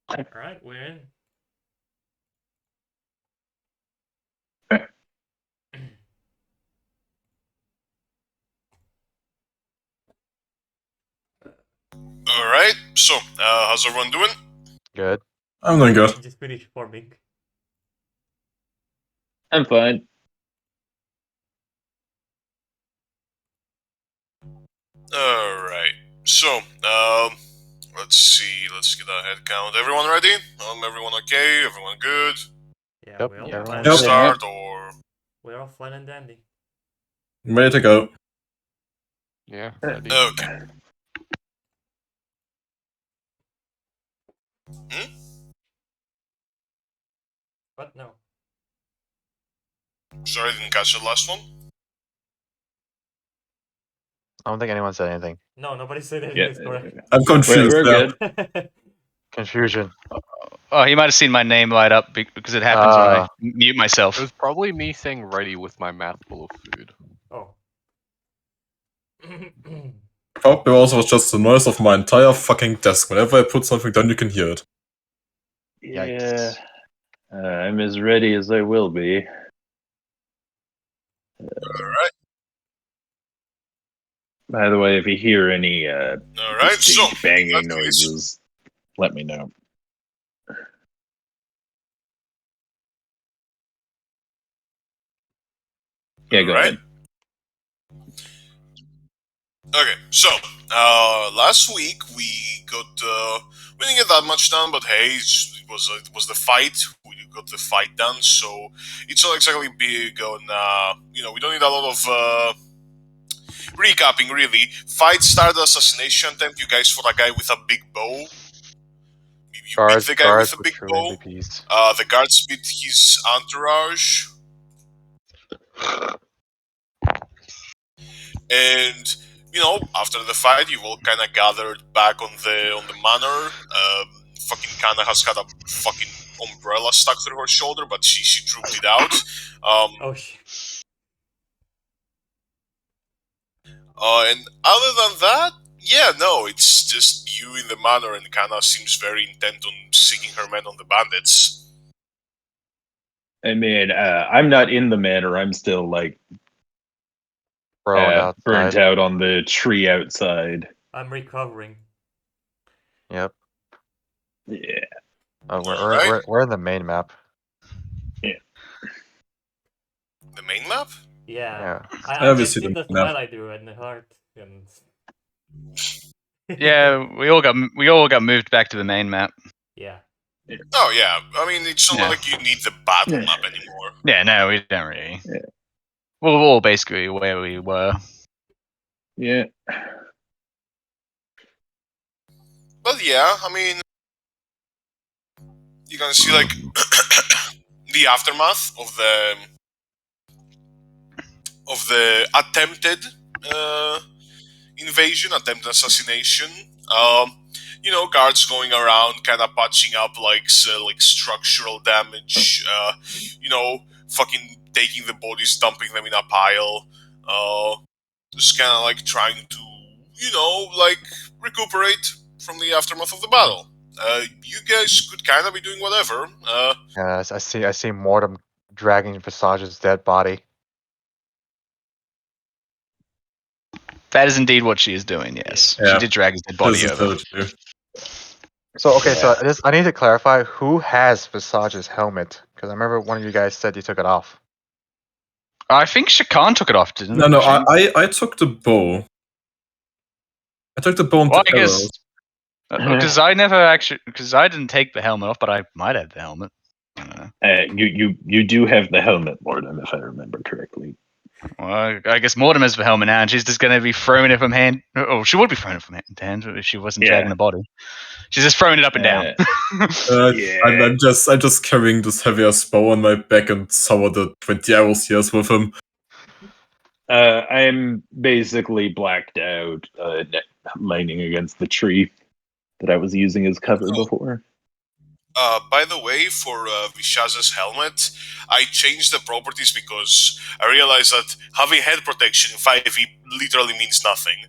Alright, we're in. Alright, so, how's everyone doing? Good. I'm doing good. Just finished forming. I'm fine. Alright, so, let's see, let's get a head count. Everyone ready? Everyone okay? Everyone good? Yeah, Yep, we're all everyone- fine. Yep. Start, or... We're all fine and dandy. Ready to go. Yeah, ready. Okay. But no. Sorry, I didn't catch the last one. I don't think anyone said anything. No, nobody said anything Yeah, is correct. I'm confused. we're there. good. Confusion. Oh, he might have seen my name light up because it happens when I mute myself. It was probably me saying ready with my mouth full of food. Oh. Probably also was just the noise of my entire fucking desk. Whenever I put something down, you can hear it. Yeah. I'm as ready as I will be. Alright, By the way, if you hear any alright, so... distinct banging in that case- noises, let me know. Yeah, go Alright. ahead. Okay, so, last week we got, we didn't get that much done, but hey, it was the fight, we got the fight done, so it's not exactly big on, we don't need a lot of, recapping, really. Fight started assassination attempt, you guys fought a guy with a big bow. You beat the guy with a big bow. MVPs. The guards beat his entourage. And after the fight, you all kind of gathered back on the manor. Fucking Kana has got a fucking umbrella stuck through her shoulder, but she trooped it out. Oh shit. And other than that, yeah, no, it's just you in the manor, and Kana seems very intent on seeking her men on the bandits. I mean, I'm not in the manor. I'm still burnt out on the tree outside. I'm recovering. Yep. Yeah. We're in the main map. The main map? Yeah. Yeah. I haven't just seen did the the map. Twilight do and the heart and Yeah, we all got moved back to the main map. Yeah. Oh yeah, I mean it's not Yeah. like you need the battle map anymore. Yeah, no, we don't really. Yeah. We're all basically where we were. Yeah. But yeah, I mean, you're gonna see like the aftermath of the attempted invasion, attempted assassination. Guards going around, kind of patching up like structural damage. Fucking taking the bodies, dumping them in a pile. Just kind of like trying to, recuperate from the aftermath of the battle. You guys could kind of be doing whatever. Yeah, I see Mortem dragging Visage's dead body. That is indeed what she is doing, yes. Yeah. She did drag his dead body This is over. good, too. So okay, so I need to clarify who has Visage's helmet, because I remember one of you guys said you took it off. I think Shakan took it off, didn't No, she? I took the bow. I took the bow and Well, the I guess arrows. because I never actually I didn't take the helmet off, but I might have the helmet. I don't know. You do have the helmet, Mortem, if I remember correctly. Well, I guess Mortem has the helmet now, and she's just going to be throwing it from hand. Oh, she would be throwing it from hand to hand if she wasn't Yeah. dragging the body. She's just throwing it up and down. Yeah. I'm just carrying this heavy ass bow on my back and some of the 20 arrows he has with him. I'm basically blacked out, leaning against the tree that I was using as cover before. By the way, for Vishaza's helmet, I changed the properties because I realized that having head protection in 5e literally means nothing.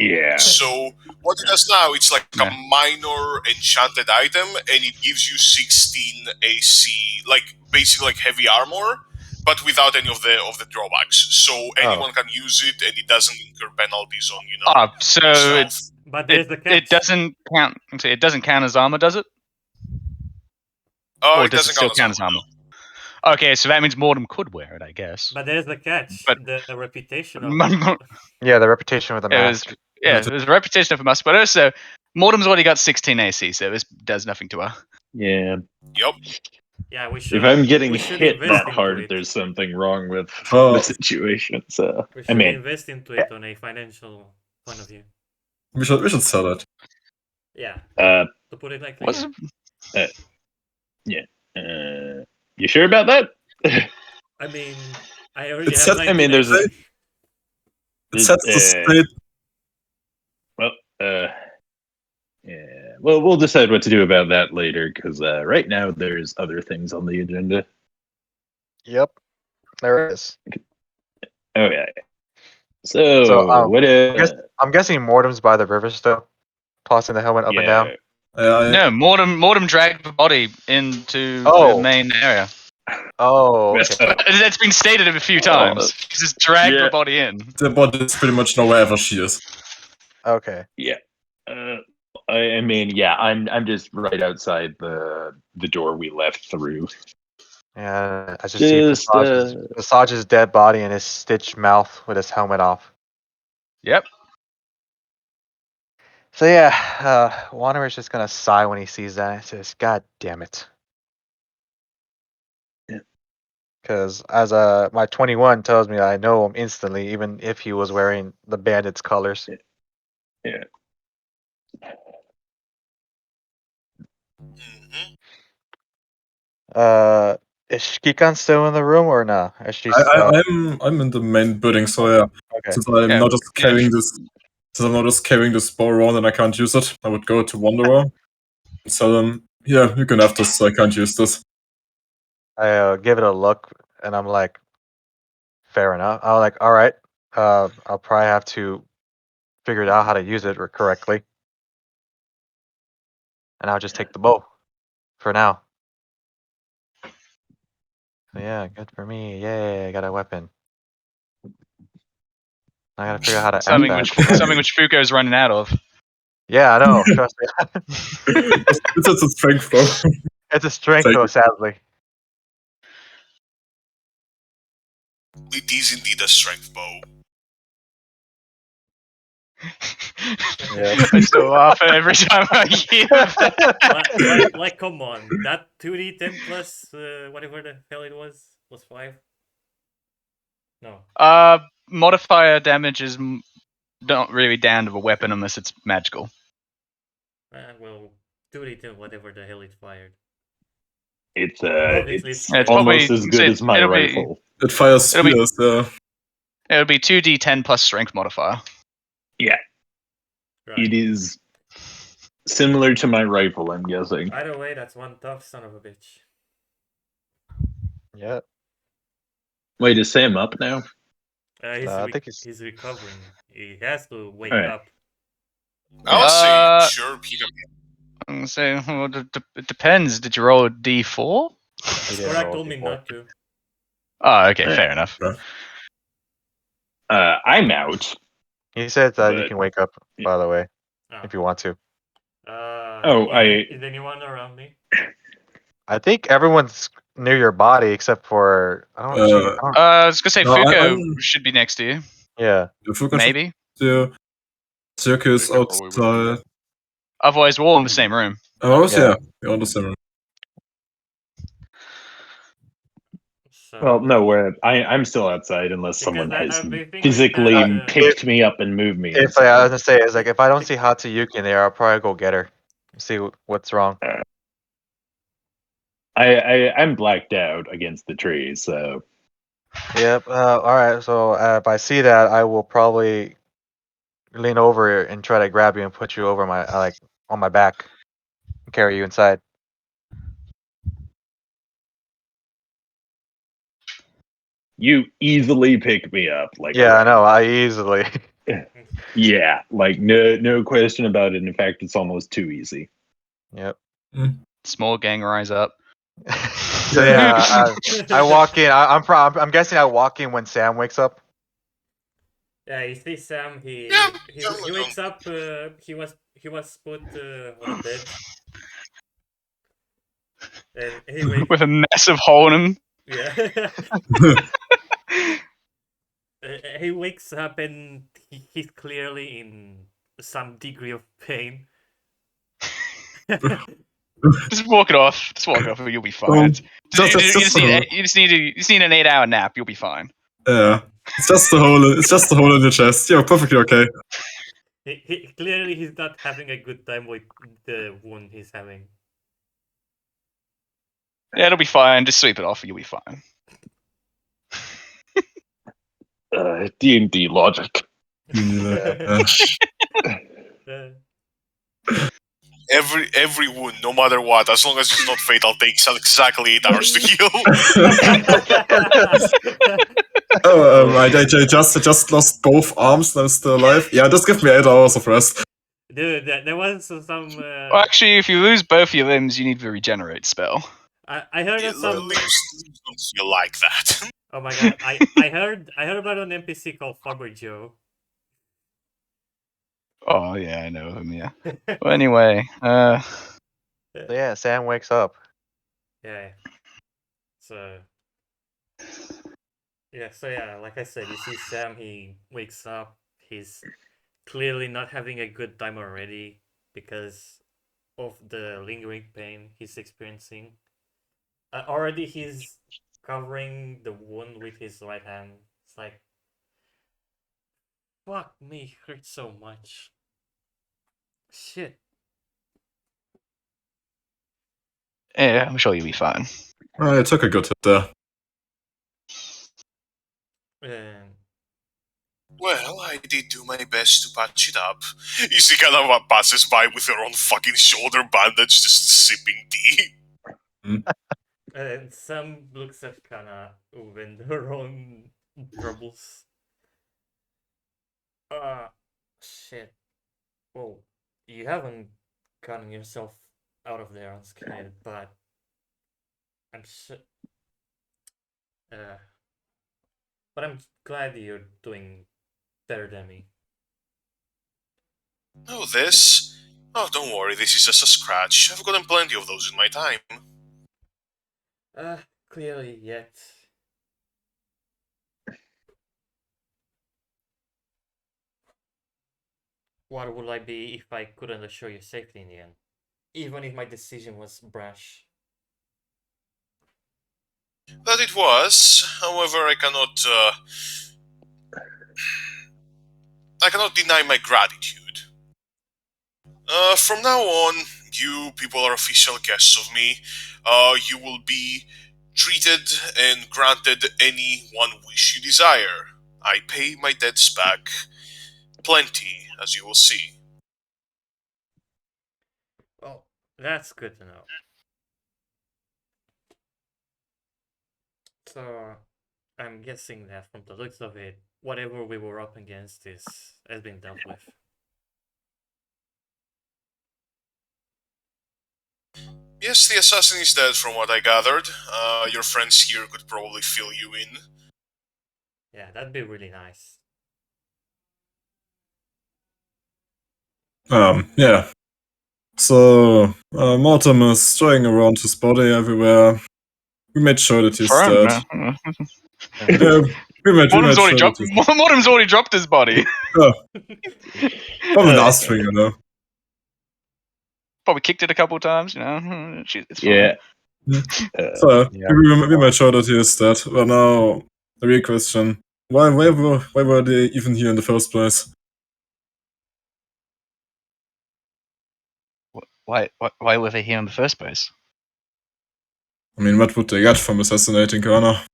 Yeah. So what it does now, it's like Yeah. a minor enchanted item, and it gives you 16 AC, like basically like heavy armor, but without any of the drawbacks. So anyone can use it, and it doesn't incur penalties on So stealth. But there's the catch. it doesn't count. It doesn't count as armor, does it? Oh, Or it does it doesn't still count as count as armor. armor? Okay, so that means Mortem could wear it, I guess. But there's the catch. But- the reputation of Yeah, the reputation with the mask. There's a reputation of a mask, but also Mortem's already got 16 AC, so this does nothing to her. Yeah. Yep. Yeah, we should. If I'm getting we should hit invest that into hard, it. there's something wrong with Oh. the situation. So We I should mean, invest into it on a financial point of view. We should sell it. Yeah. uh, To put it like What's that. you sure about that? I mean, I already It's have. set- I mean, there's 19 It sets the state. Yeah. Well, we'll decide what to do about that later because right now there's other things on the agenda. Yep, there is. Oh yeah. So, what? I'm guessing Mortem's by the river still, tossing the helmet up and down. No, Mortem dragged the body into Oh. the main area. Oh, okay. That's been stated a few times. He's just dragged Yeah. the body in. The body is pretty much know wherever she is. Okay. I mean, yeah, I'm just right outside the door we left through. Yeah, I just see Visage's dead body and his stitched mouth with his helmet off. Yep. So yeah, Wanderer's just gonna sigh when he sees that. He says, "God damn it." Yeah. Because as my 21 tells me, I know him instantly, even if he was wearing the Bandits colors. Yeah. Mhm. Is Kikan still in the room or not? Is she? I'm in the main building, so yeah. Okay. Since I'm Yeah. not just carrying this bow around and I can't use it, I would go to Wanderer and tell them, yeah, you can have this, I can't use this. I give it a look, and I'm like, fair enough. I'm like, all right. I'll probably have to figure out how to use it correctly, and I'll just take the bow for now. So yeah, good for me. Yay, I got a weapon. I gotta figure out how to Something add which that. something which Fuko's running out of. Yeah, I know. Trust me. It's a strength, though. It's a strength, Take though. it. Sadly. It is indeed a strength bow. Yeah. I still laugh every time I hear that. like, come on. That 2d10 plus whatever the hell it was 5. No. Modifier damage is not really down to the weapon unless it's magical. Well, 2d10 whatever the hell it fired. It's Obviously, it's it's almost probably- as good as my it'll be- rifle. It fires It'll be- spears, yeah. It would be 2d10 plus strength modifier. Right. It is similar to my rifle, I'm guessing. Either way, that's one tough son of a bitch. Yeah. Wait, is Sam up now? I think he's recovering. He has to wake Alright. up. I'll Uh, say, sure, pick up. I'm gonna say, well, it depends. Did you roll a d4? Skorak told me not to. Oh, okay, Yeah. fair enough. I'm out. He said that you But- can wake up. By the way, Oh. if you want to. Is anyone around me? I think everyone's near your body except for I don't. I was gonna say No, Fuko I'm- should be next to you. Yeah. If we can Maybe. the circus Fuka probably would be outside. Otherwise, we're all in the same room. Oh, Yeah. yeah, you're on the same room. So, Well, no, I'm still outside unless Because someone I- has I think we physically had, picked me up and moved me. If I was gonna say is like if I don't see Hatsuyuki in there, I'll probably go get her. See what's wrong. I'm blacked out against the trees, so Yep. All right. So if I see that, I will probably lean over and try to grab you and put you over my on my back, and carry you inside. You easily pick me up. Like, Yeah, I know. I easily. yeah, like no question about it. In fact, it's almost too easy. Yep. Small gang rise up. So yeah, I walk in. I'm guessing I walk in when Sam wakes up. Yeah, you see Sam. He Yeah, he, yeah, he wakes up. He was put on a bed, and With a massive hole in him. yeah. He wakes up and he's clearly in some degree of pain. Just walk it off. Just walk it off. You'll be fine. Um, You just need an 8-hour nap. You'll be fine. Yeah. It's just the hole in your chest. You're perfectly okay. Clearly he's not having a good time with the wound he's having. Yeah, it'll be fine. Just sweep it off. You'll be fine. D&D logic. Yeah. Every wound, no matter what, as long as it's not fatal, takes exactly 8 hours to heal. I just lost both arms and I'm still alive. Yeah, just give me 8 hours of rest. Dude, there was some. Well, actually, if you lose both your limbs, you need the regenerate spell. I heard of some. Limbs don't feel like that. Oh my god! I heard about an NPC called Farmer Joe. Oh yeah, I know him. Yeah. Well, anyway, So yeah, Sam wakes up. Yeah. So. Yeah. So yeah, like I said, you see Sam. He wakes up. He's clearly not having a good time already because of the lingering pain he's experiencing. Already he's covering the wound with his right hand. It's like, fuck me, hurts so much. Shit. yeah, I'm sure you'll be fine. I took a good hit there. Well, I did do my best to patch it up. You see kind of passes by with her own fucking shoulder bandage, just sipping tea. And Sam looks at Kana with her own troubles. Shit. Well, you haven't gotten yourself out of there unscathed, but I'm but I'm glad you're doing better than me. Oh, this? Oh, don't worry, this is just a scratch. I've gotten plenty of those in my time. Clearly yet. What would I be if I couldn't assure your safety in the end? Even if my decision was brash. That it was. However, I cannot deny my gratitude. From now on, you people are official guests of me. You will be treated and granted any one wish you desire. I pay my debts back. Plenty, as you will see. Well, that's good to know. So, I'm guessing that from the looks of it, whatever we were up against has been dealt with. Yes, the assassin is dead from what I gathered. Your friends here could probably fill you in. Yeah, that'd be really nice. Yeah. So, Mortem is straying around his body everywhere. We made sure that he's dead. Yeah, we made sure that he's Mortem's already dropped his body. Probably last thing, you know. Probably kicked it a couple of times, you know. It's fine. Yeah. So, Yeah. we made sure that he is dead. But now, the real question. Why were they even here in the first place? Why were they here in the first place? I mean, what would they get from assassinating Kana?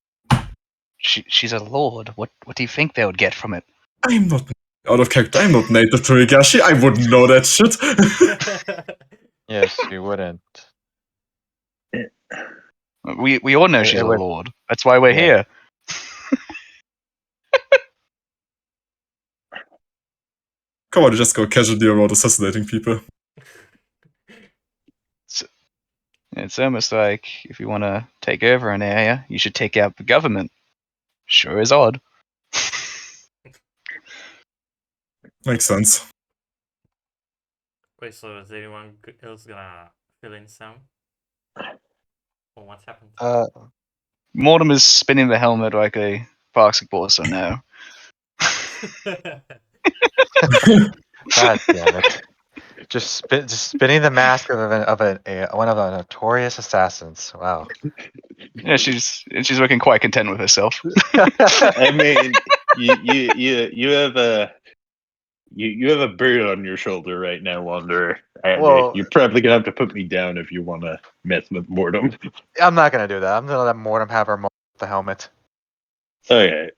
She's a lord. What do you think they would get from it? I'm not out of character. I'm not native to Higashi. I wouldn't know that shit. Yes, you wouldn't. We all know she's a would- lord. That's why we're Yeah. here. Come on, you just go casually around assassinating people. It's almost like if you want to take over an area, you should take out the government. Sure is odd. Makes sense. Wait, so is anyone else gonna fill in some? Or what's happened? Mortem is spinning the helmet like a basketball, so no. God damn it! Just spinning the mask of one of the notorious assassins. Wow. Yeah, she's looking quite content with herself. I mean, you have a you have a bird on your shoulder right now, Wanderer. And Well- you're probably gonna have to put me down if you want to mess with Mortem. I'm not gonna do that. I'm gonna let Mortem have her moment with the helmet. Okay.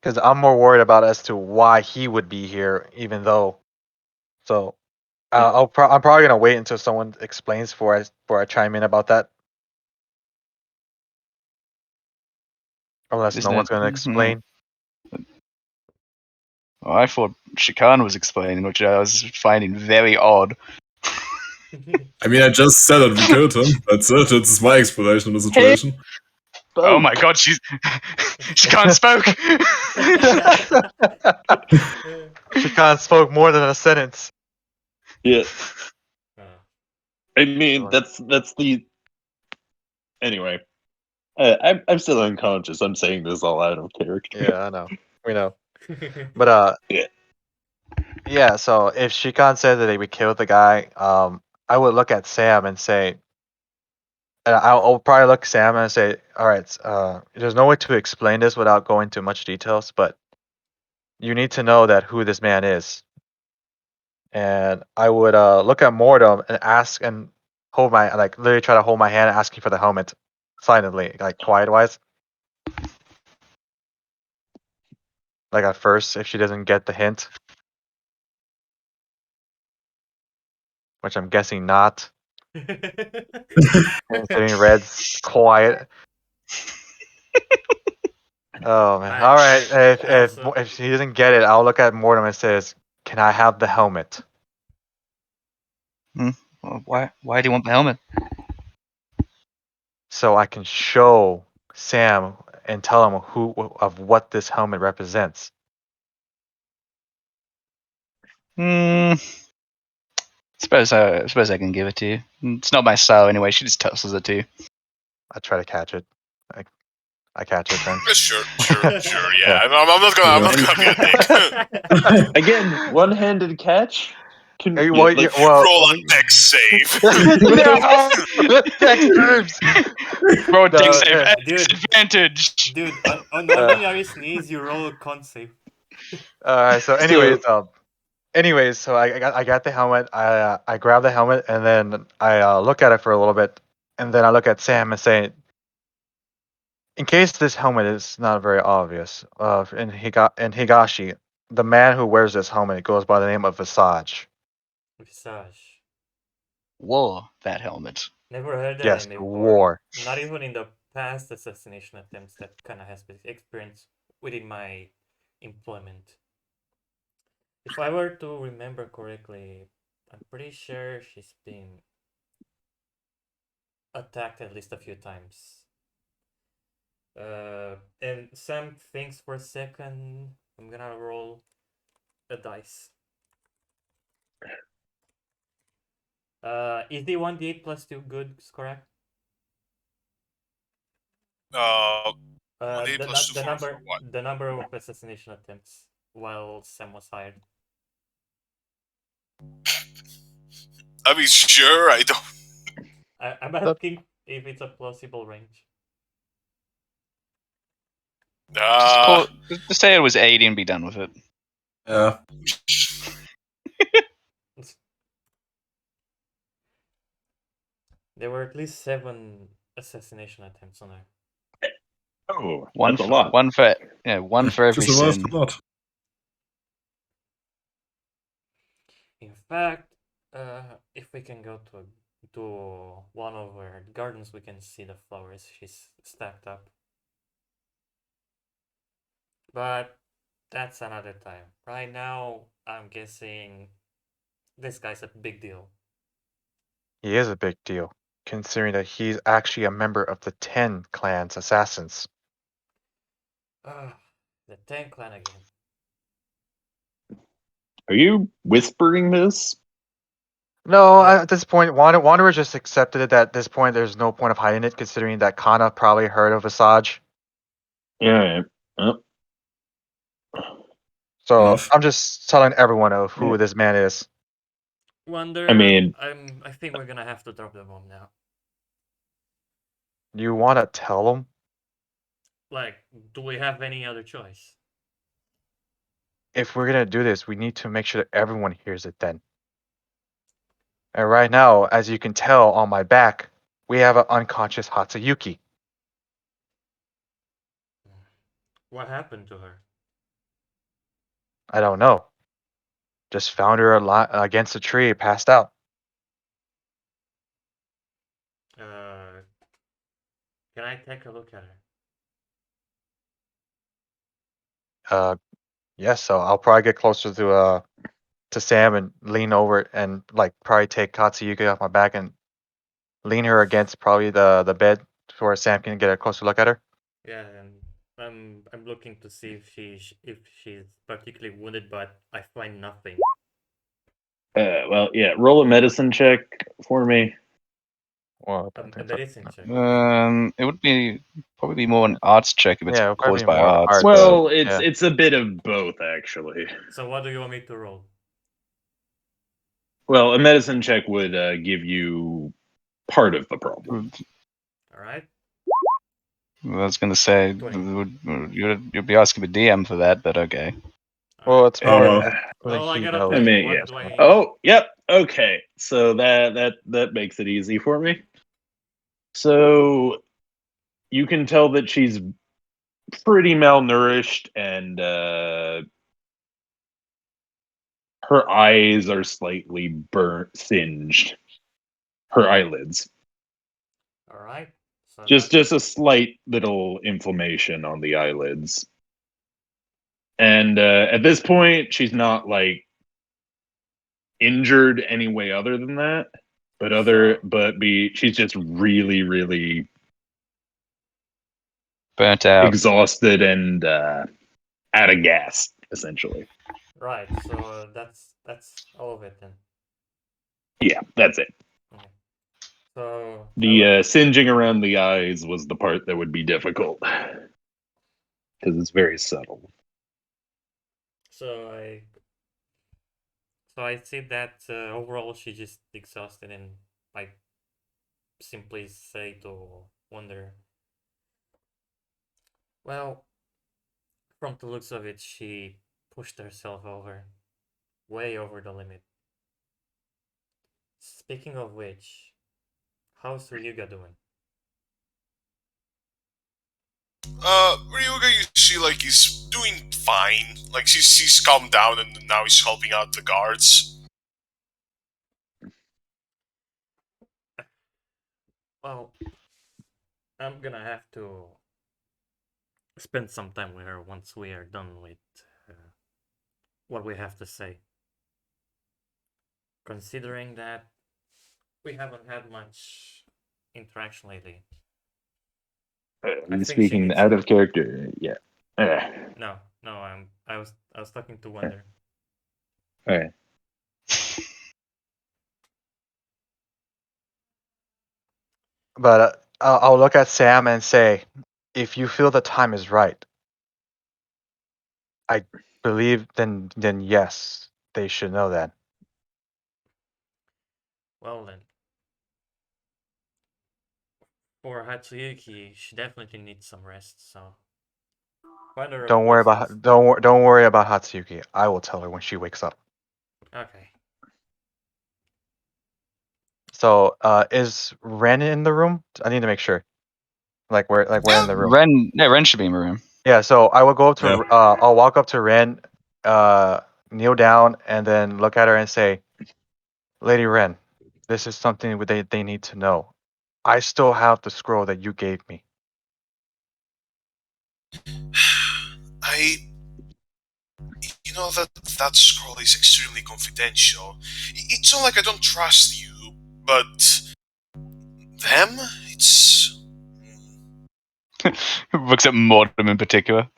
Because I'm more worried about as to why he would be here, even though. So, I'm probably gonna wait until someone explains before I chime in about that. Unless Isn't no one's it- gonna explain. Well, I thought Shikan was explaining, which I was finding very odd. I mean, I just said that we killed him. That's it. It's my explanation of the situation. Oh my god, she can't spoke. Shikan spoke more than a sentence. Yeah. Uh, I mean, that's the. Anyway, I'm still unconscious. I'm saying this all out of character. Yeah, I know. We know. But Yeah. yeah. So if Shikan said that we killed the guy, I would look at Sam and say, and I'll probably look at Sam and say, all right, there's no way to explain this without going into much details, but you need to know that who this man is. And I would look at Mortem and ask and hold my literally try to hold my hand asking for the helmet silently, like quiet wise. Like at first, if she doesn't get the hint, which I'm guessing not. Considering Red's quiet. Oh man! All right, if he doesn't get it, I'll look at Mortem and says, "Can I have the helmet?" Well, why do you want the helmet? So I can show Sam and tell him what this helmet represents. Suppose I can give it to you. It's not my style anyway. She just tosses it to you. I try to catch it. I catch it then. Sure, yeah. I'm not gonna be a dick. Again, one-handed catch. Can Hey, you, well, like, Roll a dex save. No! Dex moves! Roll a No, dex save. yeah. Disadvantage. Dude, on ordinary sneeze, you roll a con save. Alright, so anyways, so I got the helmet. I grab the helmet and then I look at it for a little bit, and then I look at Sam and say, in case this helmet is not very obvious, in Higashi, the man who wears this helmet goes by the name of Visage. Visage. Whoa, that helmet. Never heard that Yes, name before. war. Not even in the past assassination attempts that kind of has been experienced within my employment. If I were to remember correctly, I'm pretty sure she's been attacked at least a few times. And Sam thinks for a second. I'm gonna roll a dice. Is the 1d8 plus 2 good, Skorak? 1d8 plus 2 for what? The number of assassination attempts while Sam was hired. I mean, sure, I don't. I'm asking if it's a plausible range. Just say it was 80 and be done with it. Yeah. There were at least 7 assassination attempts on her. Oh, One that's a for, lot. one for every She survived sin. a lot. In fact, if we can go to one of her gardens, we can see the flowers she's stacked up. But That's another time. Right now, I'm guessing this guy's a big deal. He is a big deal, considering that he's actually a member of the 10 Clan's assassins. The 10 clan again. Are you whispering this? No, Yep. at this point, Wanderer just accepted it that at this point there's no point of hiding it, considering that Kana probably heard of Visage. Yeah. So Enough. I'm just telling everyone of who Yeah. this man is. Wonder. I mean- I think we're gonna have to drop the bomb now. You want to tell him? Like, do we have any other choice? If we're gonna do this, we need to make sure that everyone hears it then. And right now, as you can tell on my back, we have an unconscious Hatsuyuki. What happened to her? I don't know. Just found her against a tree, passed out. Can I take a look at her? Yes. So I'll probably get closer to Sam and lean over it and like probably take Katsuyuki off my back and lean her against probably the bed where Sam can get a closer look at her. Yeah, and I'm looking to see if she's particularly wounded, but I find nothing. Well, yeah. Roll a medicine check for me. Well, A medicine check. It would be probably more an arts check if it's Yeah, it would probably caused be by more arts. art, but- Well, yeah. it's a bit of both, actually. So what do you want me to roll? Well, a medicine check would give you part of the problem. All right. I was gonna say 20. you'd be asking the DM for that, but okay. Well, it's more. Oh. It's Well, like I he got a knows. 20. I mean, What yeah. do I? Oh, yep. Okay, so that makes it easy for me. So you can tell that she's pretty malnourished, and her eyes are slightly burnt, singed. Her eyelids. All right. So Just a slight little inflammation on the eyelids. And at this point, she's not like injured any way other than that. She's just really, really Burnt out. exhausted and out of gas, essentially. right. So that's all of it then. Yeah, that's it. Okay. So The singeing around the eyes was the part that would be difficult because it's very subtle. So I see that overall she's just exhausted, and I simply say to Wonder, well, from the looks of it, she pushed herself way over the limit. Speaking of which, how's Ryuga doing? Ryuga, you see, like, he's doing fine. Like, he's calmed down and now he's helping out the guards. Well, I'm gonna have to spend some time with her once we are done with what we have to say. Considering that we haven't had much interaction lately. I think she Speaking needs out some- of character, yeah. No, I was talking to Wonder. Okay. But I'll look at Sam and say, if you feel the time is right, I believe then yes, they should know that. Well then, for Hatsuyuki, she definitely needs some rest. So, Wonder Don't worry reports about don't worry about Hatsuyuki. I will tell her when she wakes up. us. Okay. So, is Ren in the room? I need to make sure. Like where in the room? Ren should be in the room. Yeah. So I will go up to. Yeah. I'll walk up to Ren, kneel down, and then look at her and say, "Lady Ren, this is something they need to know. I still have the scroll that you gave me." You know that scroll is extremely confidential. It's not like I don't trust you, but them? It's... Looks at Mortem in particular.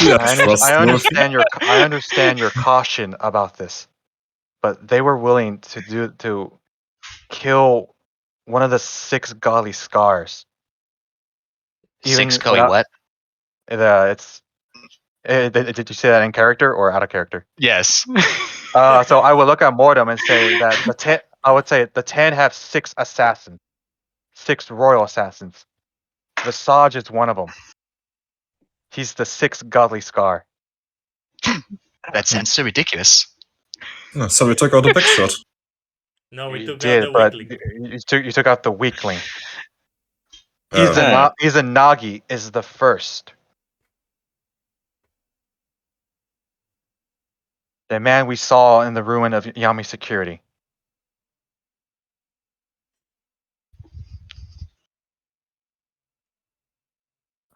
Yeah, I understand your caution about this, but they were willing to kill one of the 6 godly scars. Six Even Cully without- what? Did you say that in character or out of character? Yes. So I would look at Mortem and say that I would say the 10 have 6 assassins, 6 royal assassins. Visage is one of them. He's the 6th godly scar. That sounds so ridiculous. So we took out the big shot. No, we You took out did, the but weakling. you took out the weakling. Oh. Izanagi is the first. The man we saw in the ruin of Yami Security.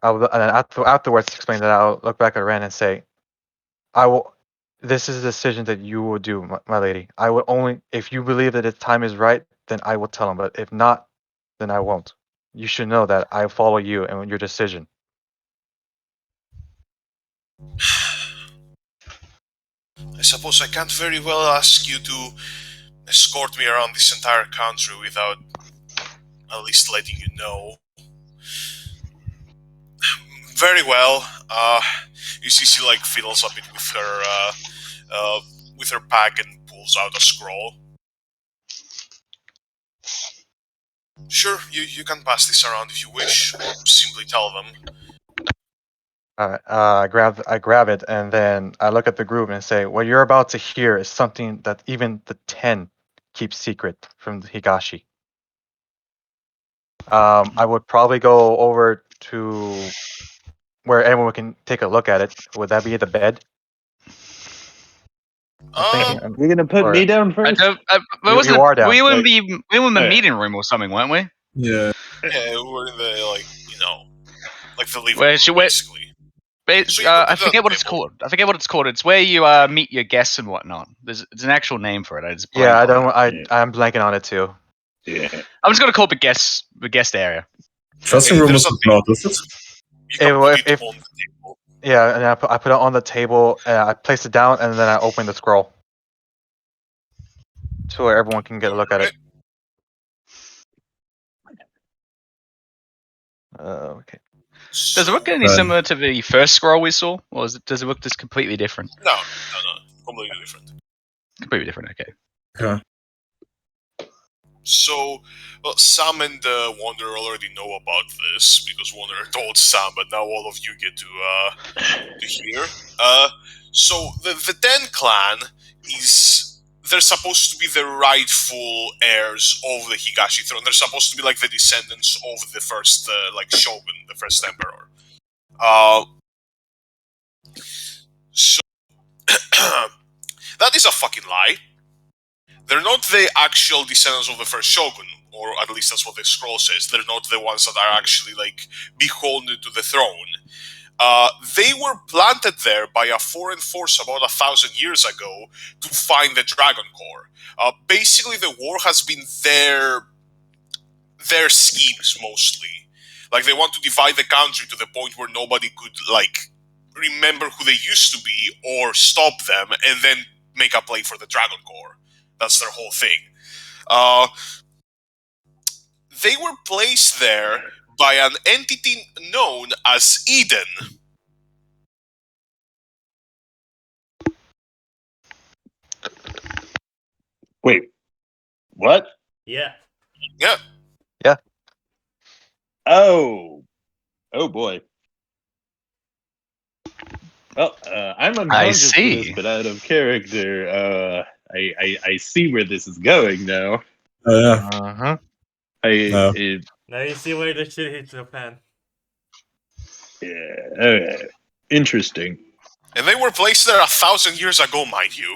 And then afterwards explain that I'll look back at Ren and say, I will. This is a decision that you will do, my lady. I will only if you believe that its time is right, then I will tell him. But if not, then I won't. You should know that I follow you and your decision. I suppose I can't very well ask you to escort me around this entire country without at least letting you know. Very well. You see, she like fiddles a bit with her pack and pulls out a scroll. Sure, you can pass this around if you wish, or simply tell them. I grab it and then I look at the group and say, what you're about to hear is something that even the 10 keep secret from the Higashi. I would probably go over to where everyone can take a look at it. Would that be the bed? You're gonna put me down I first? don't, You are down. we were in Like- the yeah. meeting room or something, weren't we? Yeah. Yeah, we're in the like the living Where room, she went- basically. So you go to I the forget what it's table. called. It's where you meet your guests and whatnot. There's an actual name for it. I just Yeah, blanked on it. I'm blanking on it too. Yeah. I'm just gonna call it the guest area. Dressing Okay, room there's is a not, is it? You can put it If- on the table. Yeah, and I put it on the table, I place it down, and then I open the scroll. So where everyone can get a look at it. Okay. Does it look any similar to the first scroll we saw, or does it look just completely different? No, completely different. Completely different. Okay. Okay. So, well, Sam and Wanderer already know about this because Wanderer told Sam, but now all of you get to hear. So the Den clan they're supposed to be the rightful heirs of the Higashi throne. They're supposed to be like the descendants of the first shogun, the first emperor. So that is a fucking lie. They're not the actual descendants of the first shogun, or at least that's what the scroll says. They're not the ones that are actually beholden to the throne. They were planted there by a foreign force about 1,000 years ago to find the Dragon Core. Basically, the war has been their schemes mostly. They want to divide the country to the point where nobody could remember who they used to be or stop them, and then make a play for the Dragon Core. That's their whole thing. They were placed there by an entity known as Eden. Wait, what? Yeah. Yeah. Oh boy. Well, I'm unconscious for this, see. but out of character, I see where this is going now. Oh, yeah. Uh-huh. No. Now you see where the shit hits the fan. Yeah, okay. Interesting. And they were placed there 1,000 years ago, mind you.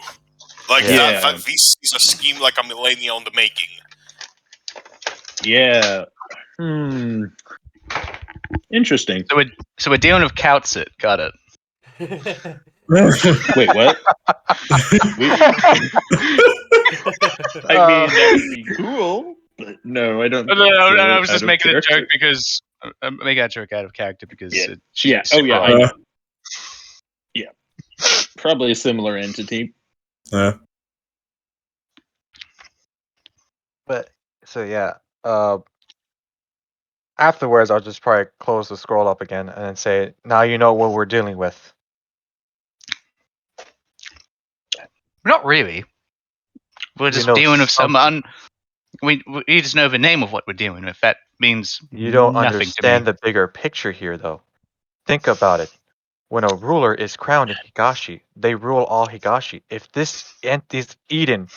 Yeah. This is a scheme like a millennia on the making. Yeah. Interesting. So we're dealing with Kautsit. Got it. Wait, what? I mean, that would be cool, but no, I don't. No, think so. I was Out just of making a joke character. because making a joke out of character because Yeah. she's Yeah. Oh, super yeah. I old. know. Yeah. Probably a similar entity. Yeah. But so yeah. Afterwards, I'll just probably close the scroll up again and then say, "Now you know what we're dealing with." Not really. We're You just know dealing with something. someone. We just know the name of what we're dealing with. That means You don't nothing to me. understand the bigger picture here, though. Think about it. When a ruler is crowned in Higashi, they rule all Higashi. If this Eden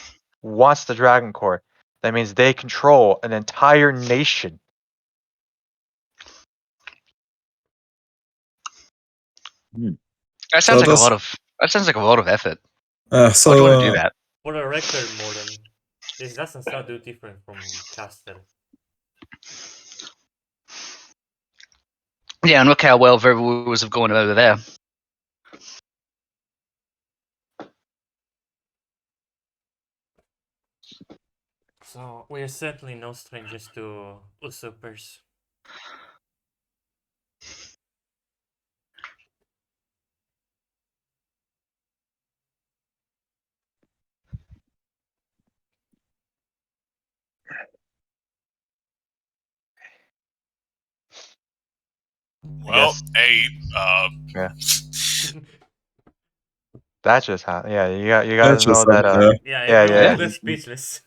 wants the Dragon Core, that means they control an entire nation. That sounds like a lot of. That sounds like a lot of effort. Why do you want to do that? For the record, Morton, this doesn't sound too different from Castle. Yeah, and look how well Verbals have gone over there. So we're certainly no strangers to usurpers. Well, guess. hey, Yeah. That's just how. Yeah, you gotta That's just know that. Yeah, Yeah, everyone yeah. was left speechless.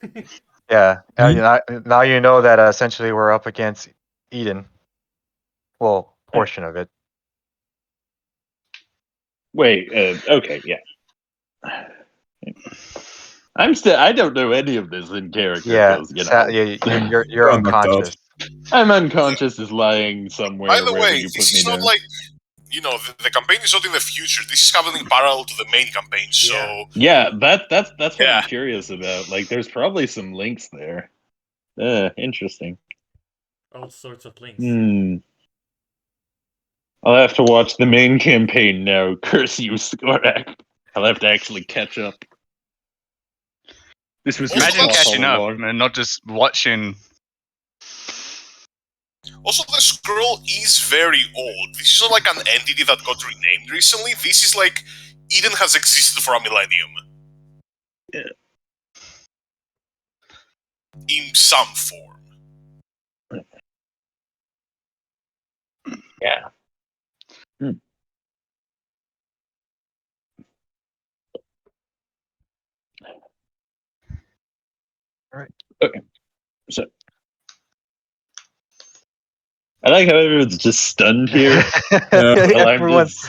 Yeah. Mhm. Now you know that essentially we're up against Eden. Well, portion of it. Wait. Okay. Yeah. I don't know any of this in character. Yeah. 'Cause, you know, You're You're knocked out. unconscious. I'm unconscious is lying somewhere by the wherever way, you put this me is not down. like, the campaign is not in the future. This is happening parallel to the main campaign. So Yeah. Yeah, that's what Yeah. I'm curious about. Like, there's probably some links there. Interesting. All sorts of links. I'll have to watch the main campaign now. Curse you, Skorak. I'll have to actually catch up. This was Also, Imagine that's- catching up and not just watching. Also, the scroll is very old. This is not like an entity that got renamed recently. This is like Eden has existed for a millennium. Yeah. In some form. Yeah. Right. Okay. So I like how everyone's just stunned here. Everyone's.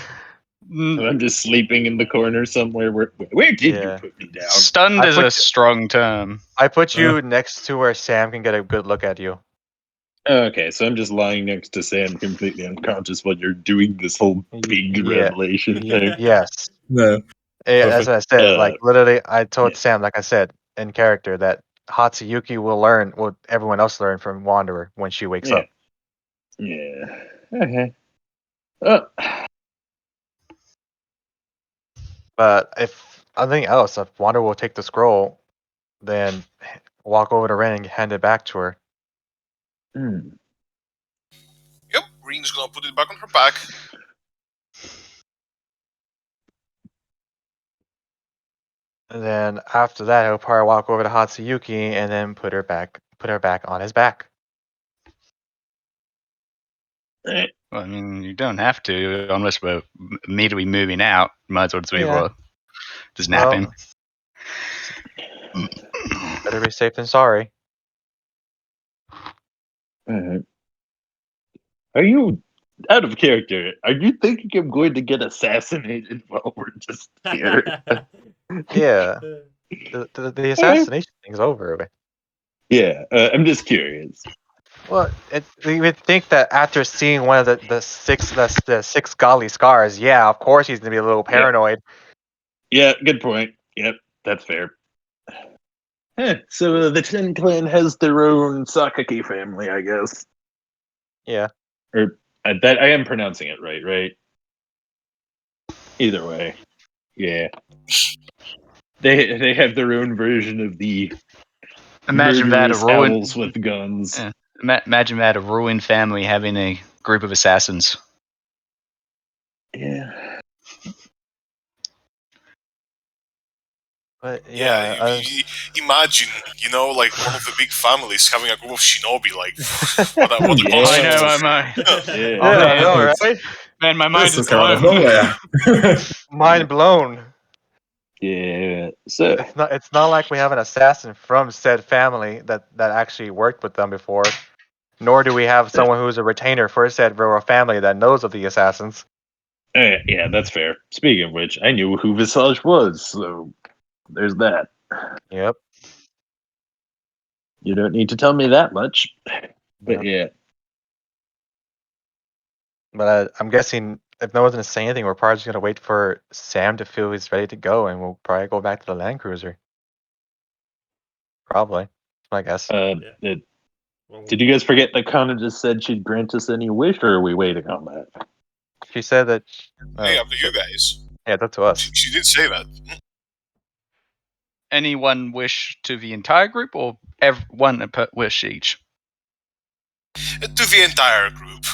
I'm just sleeping in the corner somewhere. Where did you Yeah. put me down? Stunned I is put- a strong term. I put you next to where Sam can get a good look at you. Okay, so I'm just lying next to Sam, completely unconscious while you're doing this whole big Yeah. revelation thing. Yes. Yeah. Yeah, that's what I said. Like literally, I told yeah. Sam, like I said in character, that Hatsuyuki will learn what everyone else learned from Wanderer when she wakes up. Yeah. Okay. Oh. But if nothing else, if Wanderer will take the scroll, then walk over to Ren and hand it back to her. Yep, Reen's gonna put it back on her back. And then after that, he'll probably walk over to Hatsuyuki and then put her back on his back. Well, I mean, you don't have to unless we're immediately moving out. Might as well just be just napping. Better be safe than sorry. Are you out of character? Are you thinking I'm going to get assassinated while we're just here? Yeah. The assassination thing's over. Yeah, I'm just curious. Well, you would think that after seeing one of the six Gali scars, yeah, of course he's gonna be a little paranoid. Yeah, good point. Yep, that's fair. So the Ten Clan has their own Sakaki family, I guess. Yeah. Or that I am pronouncing it right? Either way. Yeah. They have their own version of the Imagine that a murderous ruined owls with guns. Yeah. Imagine that a ruined family having a group of assassins. Yeah. But Yeah, yeah, imagine, like one of the big families having a group of shinobi. Like, what a Yeah. I know, monstrosity. Yeah. Oh, yeah, I man. know, right? Man, my mind This is is kind of blown. nowhere. Mind blown. Yeah. So It's not like we have an assassin from said family that actually worked with them before. Nor do we have someone who's a retainer for said royal family that knows of the assassins. yeah, that's fair. Speaking of which, I knew who Visage was, so there's that. Yep. You don't need to tell me that much. But Yep. yeah. But I'm guessing if no one's going to say anything, we're probably just going to wait for Sam to feel he's ready to go, and we'll probably go back to the Land Cruiser. Probably. I guess. Did you guys forget that Kana just said she'd grant us any wish, or are we waiting on that? She said that. Hey, up to you guys. Yeah, that's to us. She did say that. Any one wish to the entire group, or one wish each? To the entire group.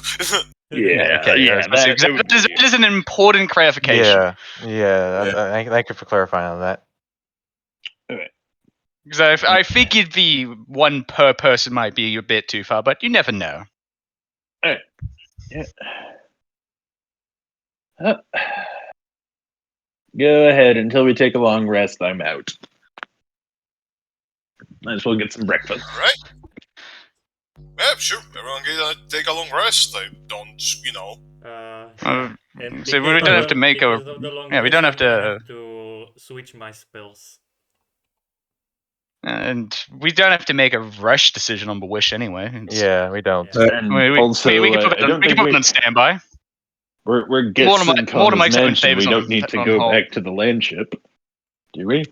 Yeah, That is an important clarification. Yeah. Thank you for clarifying on that. Because I figured the one per person might be a bit too far, but you never know. Yeah. Go ahead until we take a long rest. I'm out. Might as well get some breakfast. All right. Yeah, sure. Everyone take a long rest. I don't, So we don't have to make a. Yeah, we don't have to. to switch my spells. And we don't have to make a rush decision on the wish anyway. Yeah, we don't. Yeah. And We also, can put I don't it think on standby. we're More than guessing Kana's Mike's having mansion. favors We on- don't need to on go hold. back to the land ship, do we?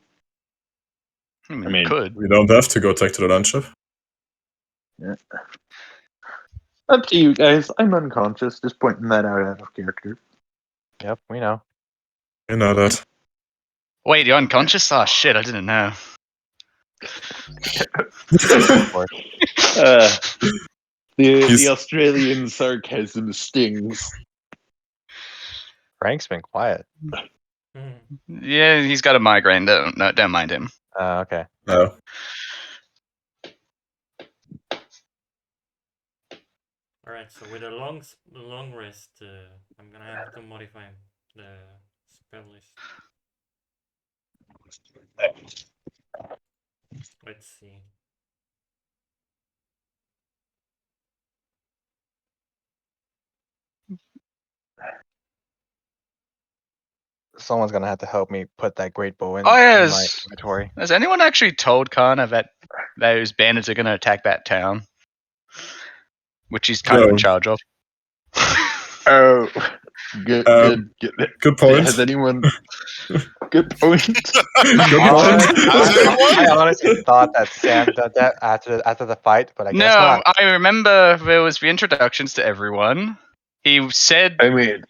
I mean, I mean- we could. We don't have to go take to the land ship. Yeah. Up to you guys. I'm unconscious. Just pointing that out of character. Yep, we know. You know that. Wait, you're unconscious? Oh shit, I didn't know. The Australian sarcasm stings. Frank's been quiet. Yeah, he's got a migraine. Don't mind him. Okay. No. Alright, so with a long rest, I'm gonna have to modify the spell list. Let's see. Someone's gonna have to help me put that great bow in, Oh, yeah, in my inventory. Has anyone actually told Kana that those bandits are going to attack that town? Which he's kind of in No. charge of. Oh, good Good point. Has anyone? Good point. Good point. I honestly thought that Sam did that after the fight, but I guess No, not. I remember there was the introductions to everyone. He said I mean,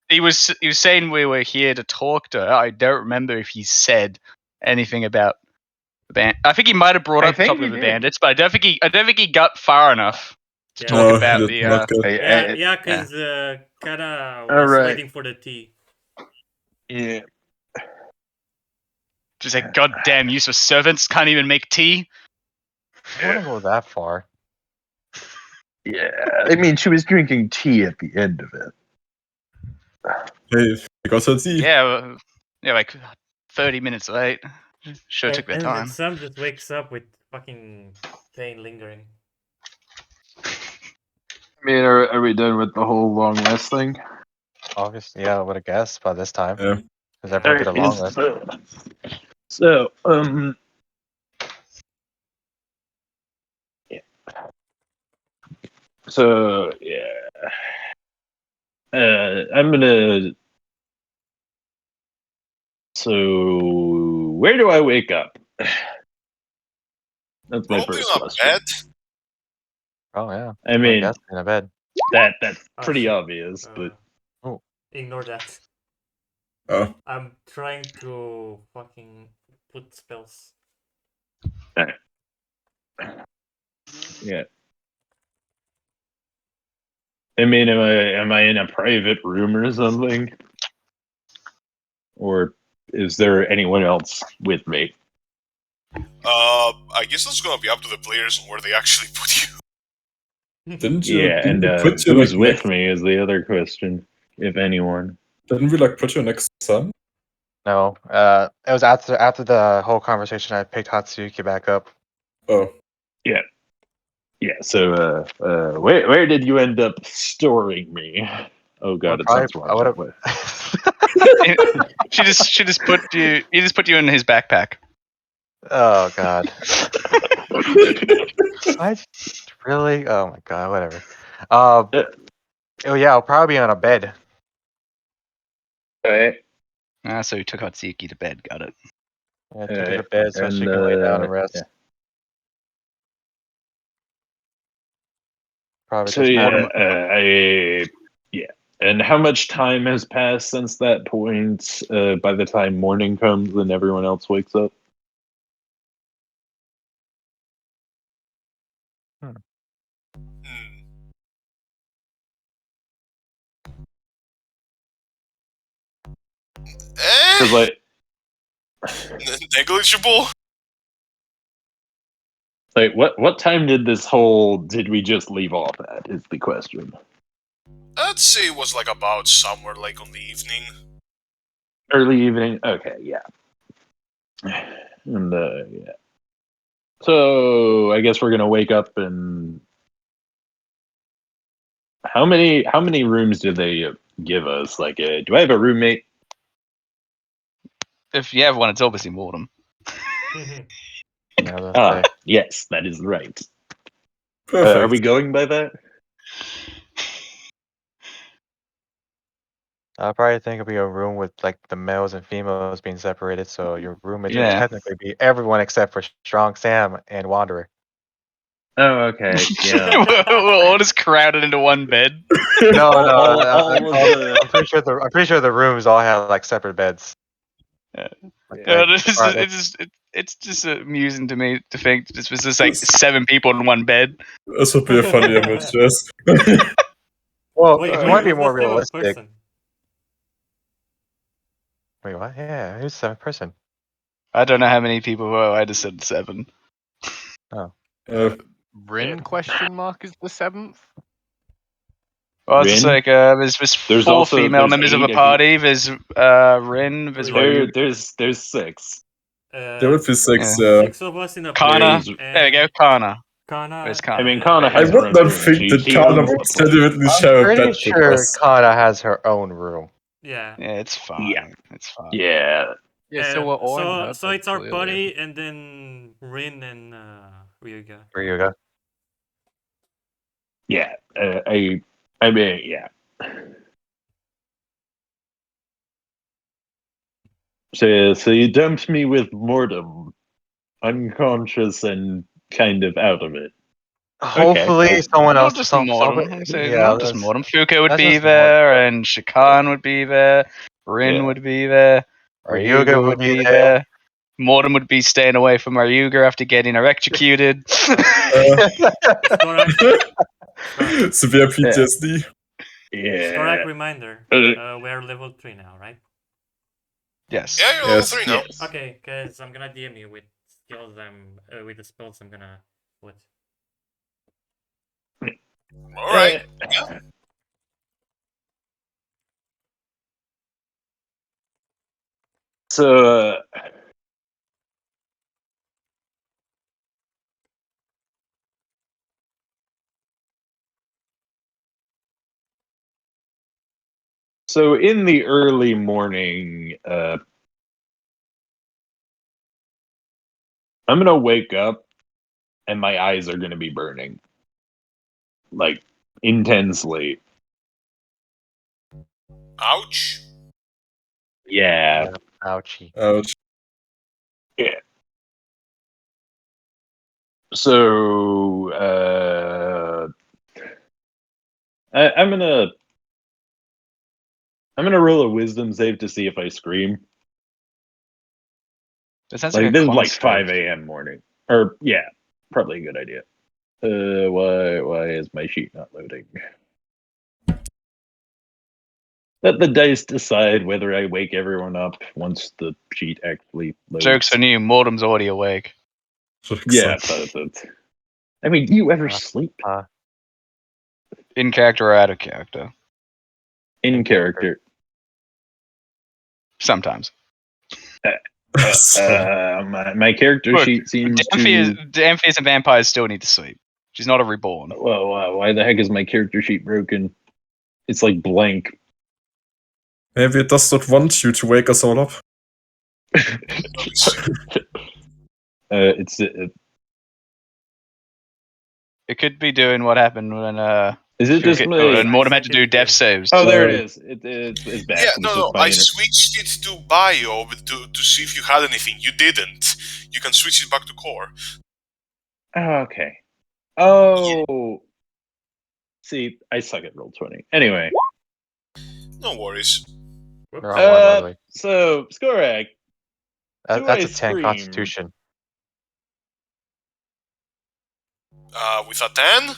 he was saying we were here to talk to her. I don't remember if he said anything about the band. I think he might have brought I up the think topic he of the did. bandits, but I don't think he got far enough to Yeah. talk No, about that's the. not good. Yeah, because Kara was Alright. waiting for the tea. yeah. Just like, goddamn useless servants can't even make tea. I wouldn't go that far. Yeah. I mean, she was drinking tea at the end of it. Hey, because it's E. Yeah, like 30 minutes late. Sure took their And time. Sam just wakes up with fucking pain lingering. I mean, are we done with the whole long rest thing? Obviously, yeah, I would have guessed by this time. Yeah. Because everyone did a long rest. So, yeah. So, yeah. I'm gonna. So, where do I wake up? That's my Probably first not question. bad. Oh yeah. I mean, Guess in a bed. that's Oh, pretty shit. obvious, but Oh. Ignore that. Oh, I'm trying to fucking put spells. Yeah. I mean, am I in a private room or something? Or is there anyone else with me? I guess that's gonna be up to the players on where they actually put you. didn't Yeah, and we put you who's like with next? me is the other question, if anyone. Didn't we like put you next to Sam? No, it was after the whole conversation. I picked Hatsuyuki back up. Oh, Yeah. So, where did you end up storing me? Oh God, it sounds I would wrong. have. She just put you. He just put you in his backpack. Oh God. I really? Oh my God. Whatever. Oh yeah, I'll probably be on a bed. Alright. So he took Hatsuyuki to bed. Got it. Yeah, took her to bed so she And, can lay down and rest. yeah. Probably So just yeah, And how much time has passed since that point? By the time morning comes and everyone else wakes up. Hmm. Because like, Negligible. what time did we just leave off at? Is the question. I'd say it was like about somewhere like on the evening. Early evening. Okay, yeah. And yeah. So I guess we're gonna wake up and how many rooms do they give us? Like, do I have a roommate? If you have one, it's obviously Mortem. Yeah, let's say. Yes, that is right. perfect. Are we going by that? I probably think it'll be a room with like the males and females being separated, so your roommates would Yeah. technically be everyone except for Strong Sam and Wanderer. Oh, okay. Yeah. We're all just crowded into one bed. No, all of the- I'm pretty sure the rooms all have like separate beds. Yeah. Like, Yeah, like, it's just amusing to me to think this was just like 7 people in one bed. This would be a funny image, yes. well, Wait, if wait, you want to be who's more the seventh realistic. person? Wait, what? Yeah, who's the seventh person? I don't know how many people were. I just said 7. Rin question mark is the 7th. Well, it's just Rin? like there's 4 female there's members of a 8 party. There's Rin. There's There's 6. There would be 6, Yeah. yeah. 6 of us in a Kana. party. There we go, Kana. Kana. Where's I Kana? mean, Kana I has her would own not room. think that She Kana owns would the place. genuinely I'm share a pretty bed sure with us. Kana has her own room. Yeah. Yeah, it's fine. Yeah. It's fine. Yeah. Yeah, so we're all in her so bed, it's our clearly. party, and then Rin and Ryuga. Ryuga. Yeah. I mean, yeah. So you dumped me with Mortem, unconscious and kind of out of it. Hopefully, someone Not else. just Mortem. I say Yeah, not just Mortem. Fuka would that's be just there, and Shakan would be there. Rin Yeah. would be there. Ryuga would be there. Mortem would be staying away from Ryuga after getting electrocuted. Skorak. Severe PTSD. Yeah. Skorak, reminder. Uh, We're level 3 now, right? Yes. Yeah, you're level Yes. 3 now. Yes. Okay, because I'm gonna DM you with skills with the spells I'm gonna put. Alright. So, so in the early morning, I'm gonna wake up and my eyes are gonna be burning, like intensely. Ouch. Yeah. Ouchie. Ouch. So, I'm I'm gonna roll a wisdom save to see if I scream. That sounds Like like this a is con like save. 5 a.m. morning. Or yeah, probably a good idea. Why is my sheet not loading? Let the dice decide whether I wake everyone up once the sheet actually loads. Joke's on you, Mortem's already awake. Yeah, but I mean, do you ever sleep? In character or out of character? In character. Sometimes. My character Look, sheet seems to. Amphibians and vampires still need to sleep. She's not a reborn. Well, why the heck is my character sheet broken? It's like blank. Maybe it does not want you to wake us all up. It could be doing what happened when Is it just when Mortem had to do death saves. Oh, there it is. It's back. Yeah, no. I switched it to bio to see if you had anything. You didn't. You can switch it back to core. Okay. Oh. See, I suck at Roll20. Anyway. No worries. So, Skorak. That's a 10 Constitution. With a 10?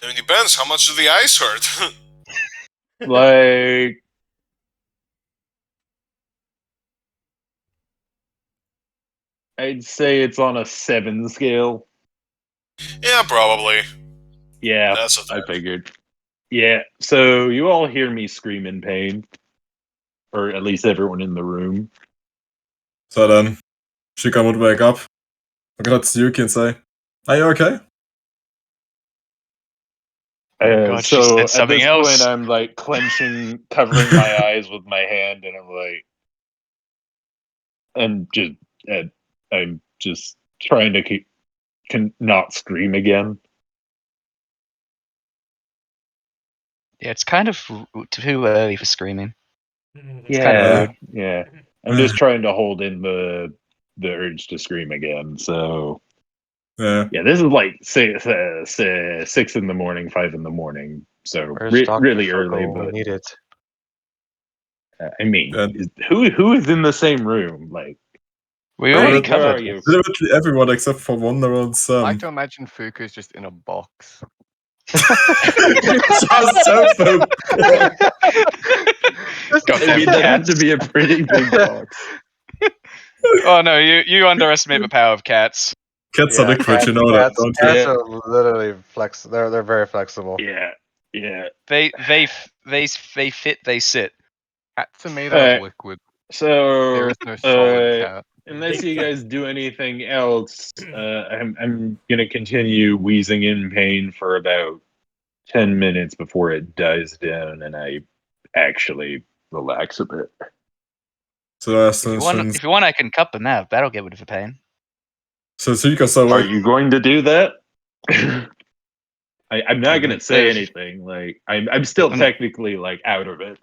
It depends. How much do the eyes hurt? Like. I'd say it's on a 7 scale. Yeah, probably. Yeah, I figured. Yeah, so you all hear me scream in pain. Or at least everyone in the room. So then, Shika would wake up, look at Tsuyuki and say, "Are you okay?" So at this point, I'm like clenching, covering my eyes with my hand, and I'm just trying to not scream again. Yeah, it's kind of too early for screaming. It's Yeah, kind of rude. yeah. I'm just trying to hold in the urge to scream again. So yeah, this is like 6 in the morning, 5 in the morning. So really early, but we need it. I mean, who is in the same room? Like we already covered you? Literally everyone except for Wonder and Sam. I like to imagine Fuku's just in a box. I mean, that had to be a pretty big box. Oh no, you underestimate the power of cats. Cats are liquid, you know that, don't you? Cats are literally they're very flexible. Yeah. They fit, they sit. Cats are made out of liquid. So there is no solid cat. Unless you guys do anything else, I'm gonna continue wheezing in pain for about 10 minutes before it dies down and I actually relax a bit. So if you want, I can cup them out. That'll get rid of the pain. So Tsuyuka's awake. Are you going to do that? I'm not gonna say anything. Like I'm still technically like out of it.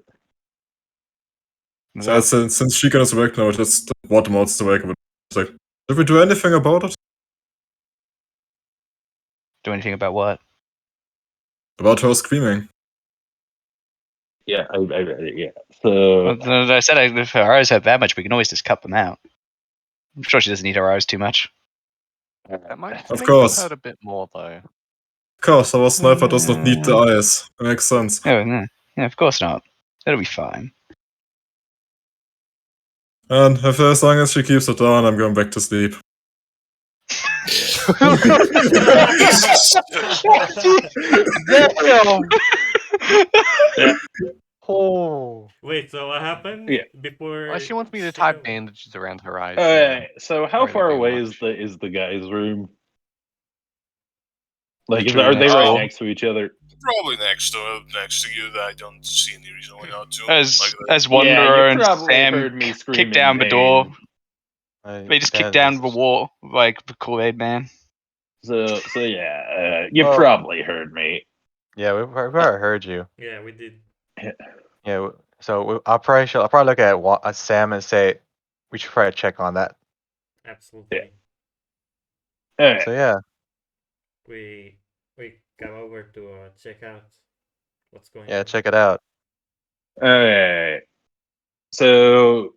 So since Shika is awake now, just Watermout's awake. It's like, did we do anything about it? Do anything about what? About her screaming. Yeah, yeah. So I said if her eyes hurt that much, we can always just cut them out. I'm sure she doesn't need her eyes too much. That might of course hurt a bit more though. Of course, our sniper does not need the eyes. It makes sense. Oh, no. Yeah, of course not. That'll be fine. And if as long as she keeps it down, I'm going back to sleep. Yeah. Oh. Wait, so what happened? Yeah. Before. Well, she wants me to tie bandages around her eyes. So how far away is the guy's room? Like, are they right next to each other? Probably next to you. I don't see any reason why not to. As Wanderer and Sam heard me kick down the door. They just kick down the wall like the Kool-Aid Man. So yeah, you probably heard me. Yeah, we probably heard you. Yeah, we did. Yeah, so I'll probably look at Sam and say we should probably check on that. Absolutely. Yeah. So yeah, we go over to check out what's going on. Yeah, check it out. Alright. So,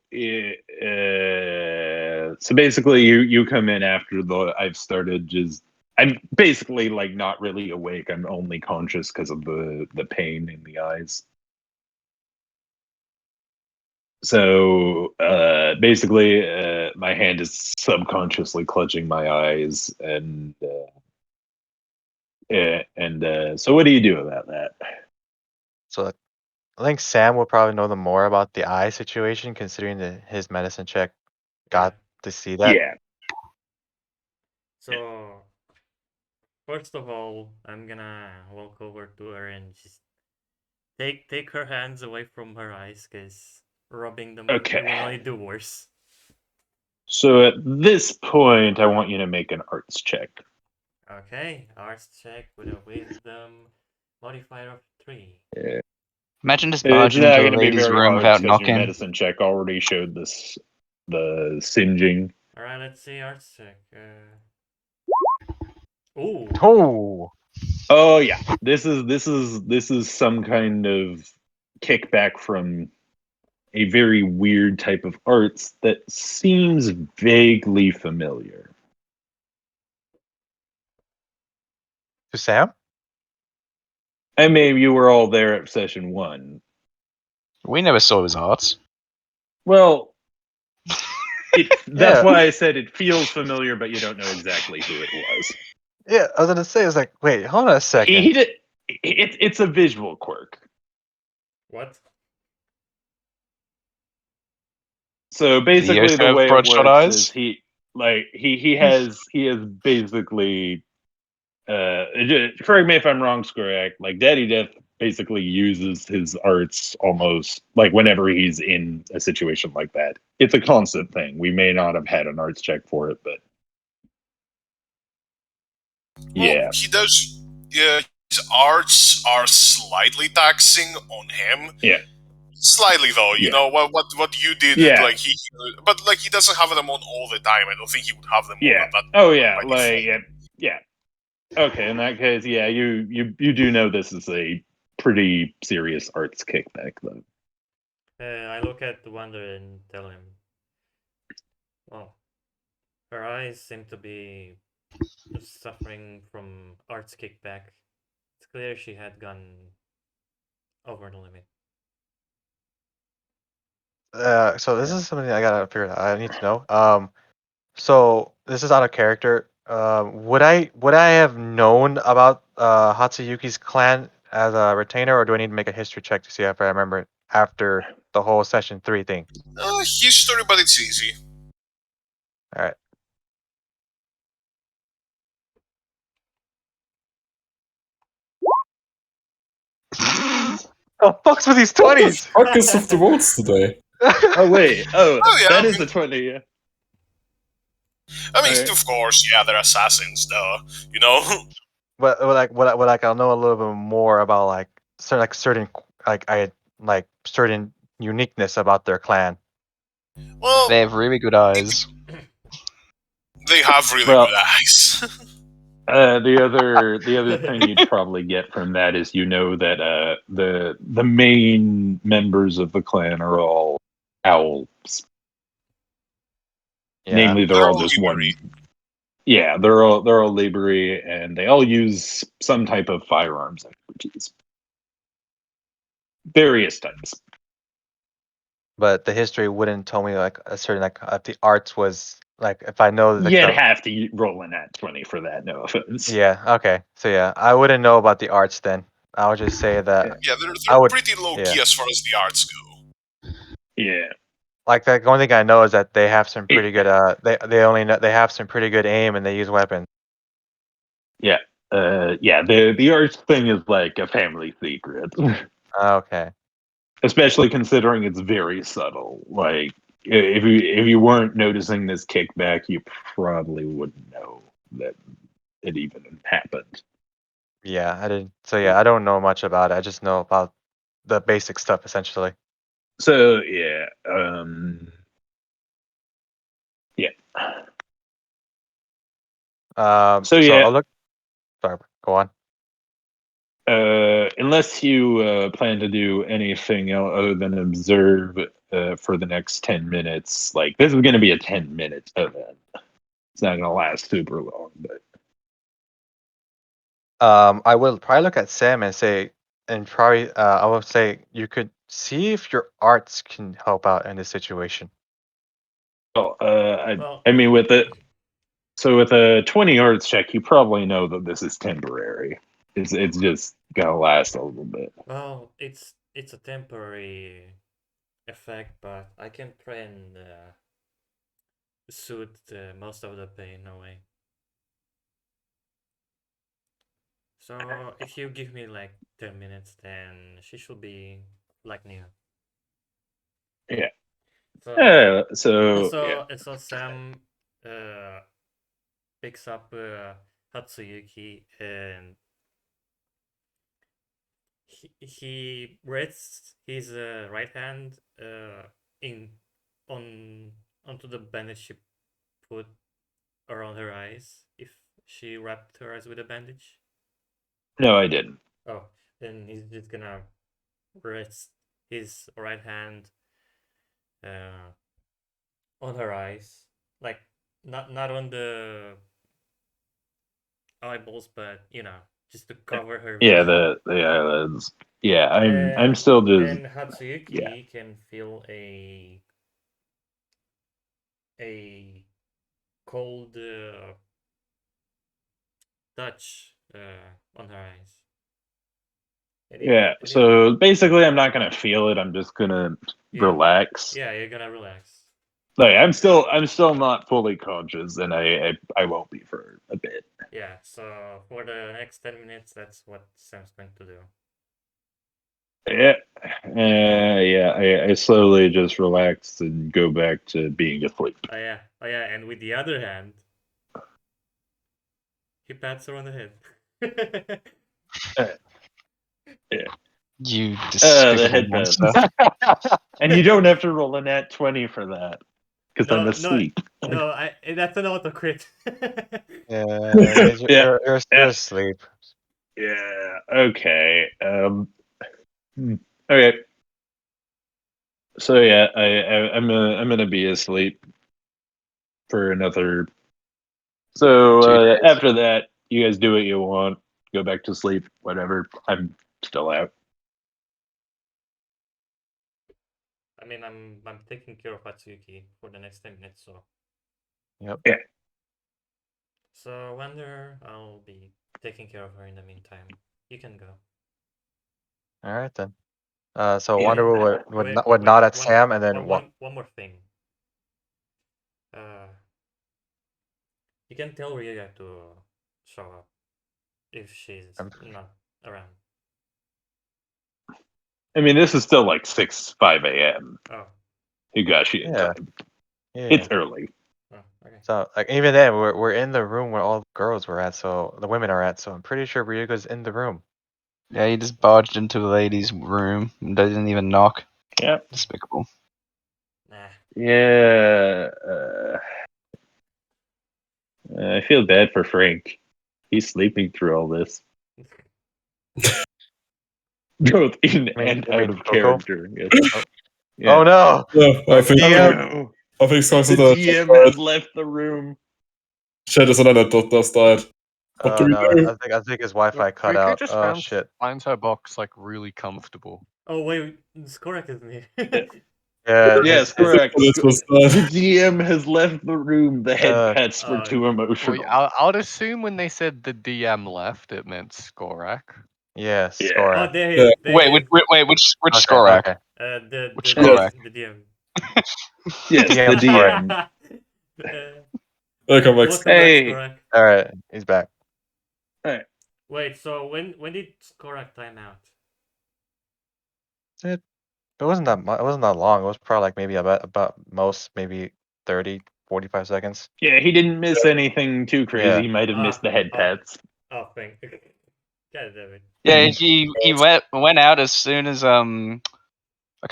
so basically, you come in after I've started just. I'm basically like not really awake. I'm only conscious because of the pain in the eyes. So basically, my hand is subconsciously clutching my eyes, and so what do you do about that? So I think Sam will probably know the more about the eye situation, considering that his medicine check got to see that. Yeah. So first of all, I'm gonna walk over to her and just take her hands away from her eyes, cause rubbing them Okay. it will only do worse. So at this point, I want you to make an arts check. Okay, arts check with a wisdom modifier of 3. Imagine just It's barging not into a going to be lady's very room hard without because your knocking. medicine check already showed the singeing. All right, let's see arts check. Ooh. Oh, Oh yeah, this is some kind of kickback from a very weird type of arts that seems vaguely familiar. to Sam? I mean, you were all there at session 1. We never saw his arts. Well, that's Yeah. why I said it feels familiar, but you don't know exactly who it was. Yeah, I was gonna say, it's like, wait, hold on a second. He did. It's a visual quirk. What? So basically, used to the have way it bloodshot works eyes? is he has basically. Correct me if I'm wrong, Skorak. Like Daddy Death basically uses his arts almost like whenever he's in a situation like that. It's a constant thing. We may not have had an arts check for it, but yeah. Well, he does. Yeah, his arts are slightly taxing on him. Yeah. Slightly though, you Yeah. know what you did. Yeah. Like but like he doesn't have them on all the time. I don't think he would have them Yeah. on that. Oh yeah. by Like default. yeah. Okay. In that case, yeah, you do know this is a pretty serious arts kickback, though. I look at Wonder and tell him, well, her eyes seem to be suffering from arts kickback. It's clear she had gone over the limit. So this is something I gotta figure out. I need to know. So this is out of character. Would I have known about Hatsuyuki's clan as a retainer, or do I need to make a history check to see if I remember it after the whole session 3 thing? History, but it's easy. All right. Oh, fucks with these What the 20s! fuck is with the rolls today? Oh wait. Oh, yeah, that I is mean- a 20. Yeah. I mean, Alright. of course, yeah, they're assassins, though. You know. But I'll know a little bit more about like certain certain uniqueness about their clan. Well, They have really good eyes. they have really Well- good eyes. The other thing you'd probably get from that is that the main members of the clan are all owls. Yeah. Namely, they're They're all all just one. Liberi. Yeah, they're all Liberi, and they all use some type of firearms expertise. Various types. But the history wouldn't tell me like a certain if the arts was like if I know that You'd have to roll in that 20 for that. No offense. Yeah. Okay. So yeah, I wouldn't know about the arts then. I would just say that Yeah, they're I would- pretty low yeah. key as far as the arts go. Yeah. like the only thing I know is that they have some pretty good they have some pretty good aim and they use weapons. Yeah. The arts thing is like a family secret. Okay. Especially considering it's very subtle. Like if you weren't noticing this kickback, you probably wouldn't know that it even happened. Yeah, I didn't. So yeah, I don't know much about it. I just know about the basic stuff essentially. So yeah, yeah. So yeah. I'll look. Sorry, go on. Unless you plan to do anything other than observe for the next 10 minutes, like this is going to be a 10-minute event. It's not going to last super long, but I will probably look at Sam and say, and probably I will say you could see if your arts can help out in this situation. well, Well, I mean, with a 20 arts check, you probably know that this is temporary. It's just gonna last a little bit. well, it's a temporary effect, but I can try and soothe most of the pain away. So if you give me like 10 minutes, then she should be like new. Yeah. So So so Sam picks up Hatsuyuki and he rests his right hand in on onto the bandage she put around her eyes if she wrapped her eyes with a bandage. no, I didn't. Oh, then he's just gonna rest his right hand on her eyes, like not on the eyeballs, but just to cover her Yeah, vision. the eyelids. Yeah, I'm And still just and Hatsuyuki can feel a cold touch on her eyes. yeah. So basically, I'm not gonna feel it. I'm just gonna relax. Yeah, you're gonna relax. Like I'm still not fully conscious, and I won't be for a bit. Yeah, so for the next 10 minutes, that's what Sam's going to do. Yeah. I slowly just relax and go back to being asleep. Oh yeah, and with the other hand, he pats her on the head. Yeah. You The despicable head monster. And you don't have to roll a nat 20 for that because I'm No, asleep. that's an auto crit. Yeah, Yeah. you're asleep. Yeah. Okay. Okay. So yeah, I'm gonna be asleep for another. So 2 days. after that, you guys do what you want. Go back to sleep. Whatever. I'm still out. I mean, I'm taking care of Hatsuyuki for the next 10 minutes, so. Yep. Yeah. So Wander, I'll be taking care of her in the meantime. You can go. All right then. So Yeah. Wonder Wait, would nod at one- Sam and then one more thing. You can tell Rhea to show up if she's not around. I mean, this is still like 5 a.m. Oh. Higashi Yeah. time. Yeah. It's early. Oh, okay. So like even then we're in the room where all the girls were at, so the women are at, so I'm pretty sure Ryuga's in the room. Yeah, he just barged into the ladies' room and didn't even knock. Yeah. Despicable. Nah. Yeah. I feel bad for Frank. He's sleeping through all this. Both in and out of Coco? character. Yes. Yeah. Oh no! Yeah, I think Skorak The DM has left the room. Shit, is another Dottas died. What do we no, do? I think his Wi-Fi cut Riku out. just Oh shit. finds her box like really comfortable. Oh wait, Skorak isn't here. Yeah, Yes, his- correct. This was The GM has left the room. The head pets were too Well, emotional. I'd assume when they said the DM left, it meant Skorak. Yeah, Yeah. Skorak. Oh, there he Yeah. is. There he Wait, is. which Okay, Skorak? okay. The Which DM. Skorak? The DM. Yes, DM the DM. Welcome back. Welcome back, Hey. Skorak. All right, he's back. Wait, so when did Skorak time out? It wasn't that it wasn't that long. It was probably like maybe about most maybe 30, 45 seconds. Yeah, he didn't miss anything too crazy. Yeah. He might have missed the head pets. Oh, thank you. God damn it. Yeah, he went out as soon as I can't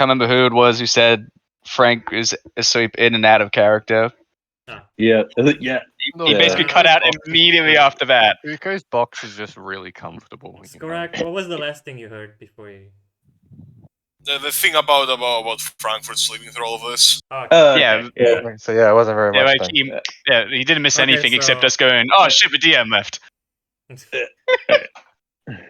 remember who it was who said Frank is asleep in and out of character. Yeah. He basically cut out immediately after that. Rico's box is just really comfortable. You know? Skorak, what was the last thing you heard before you? The thing about Frankfurt sleeping through all of this. Oh, Yeah. Yeah. So yeah, it wasn't very Yeah, much. like Then. he didn't miss Okay, anything except so- us going, oh shit, the DM left.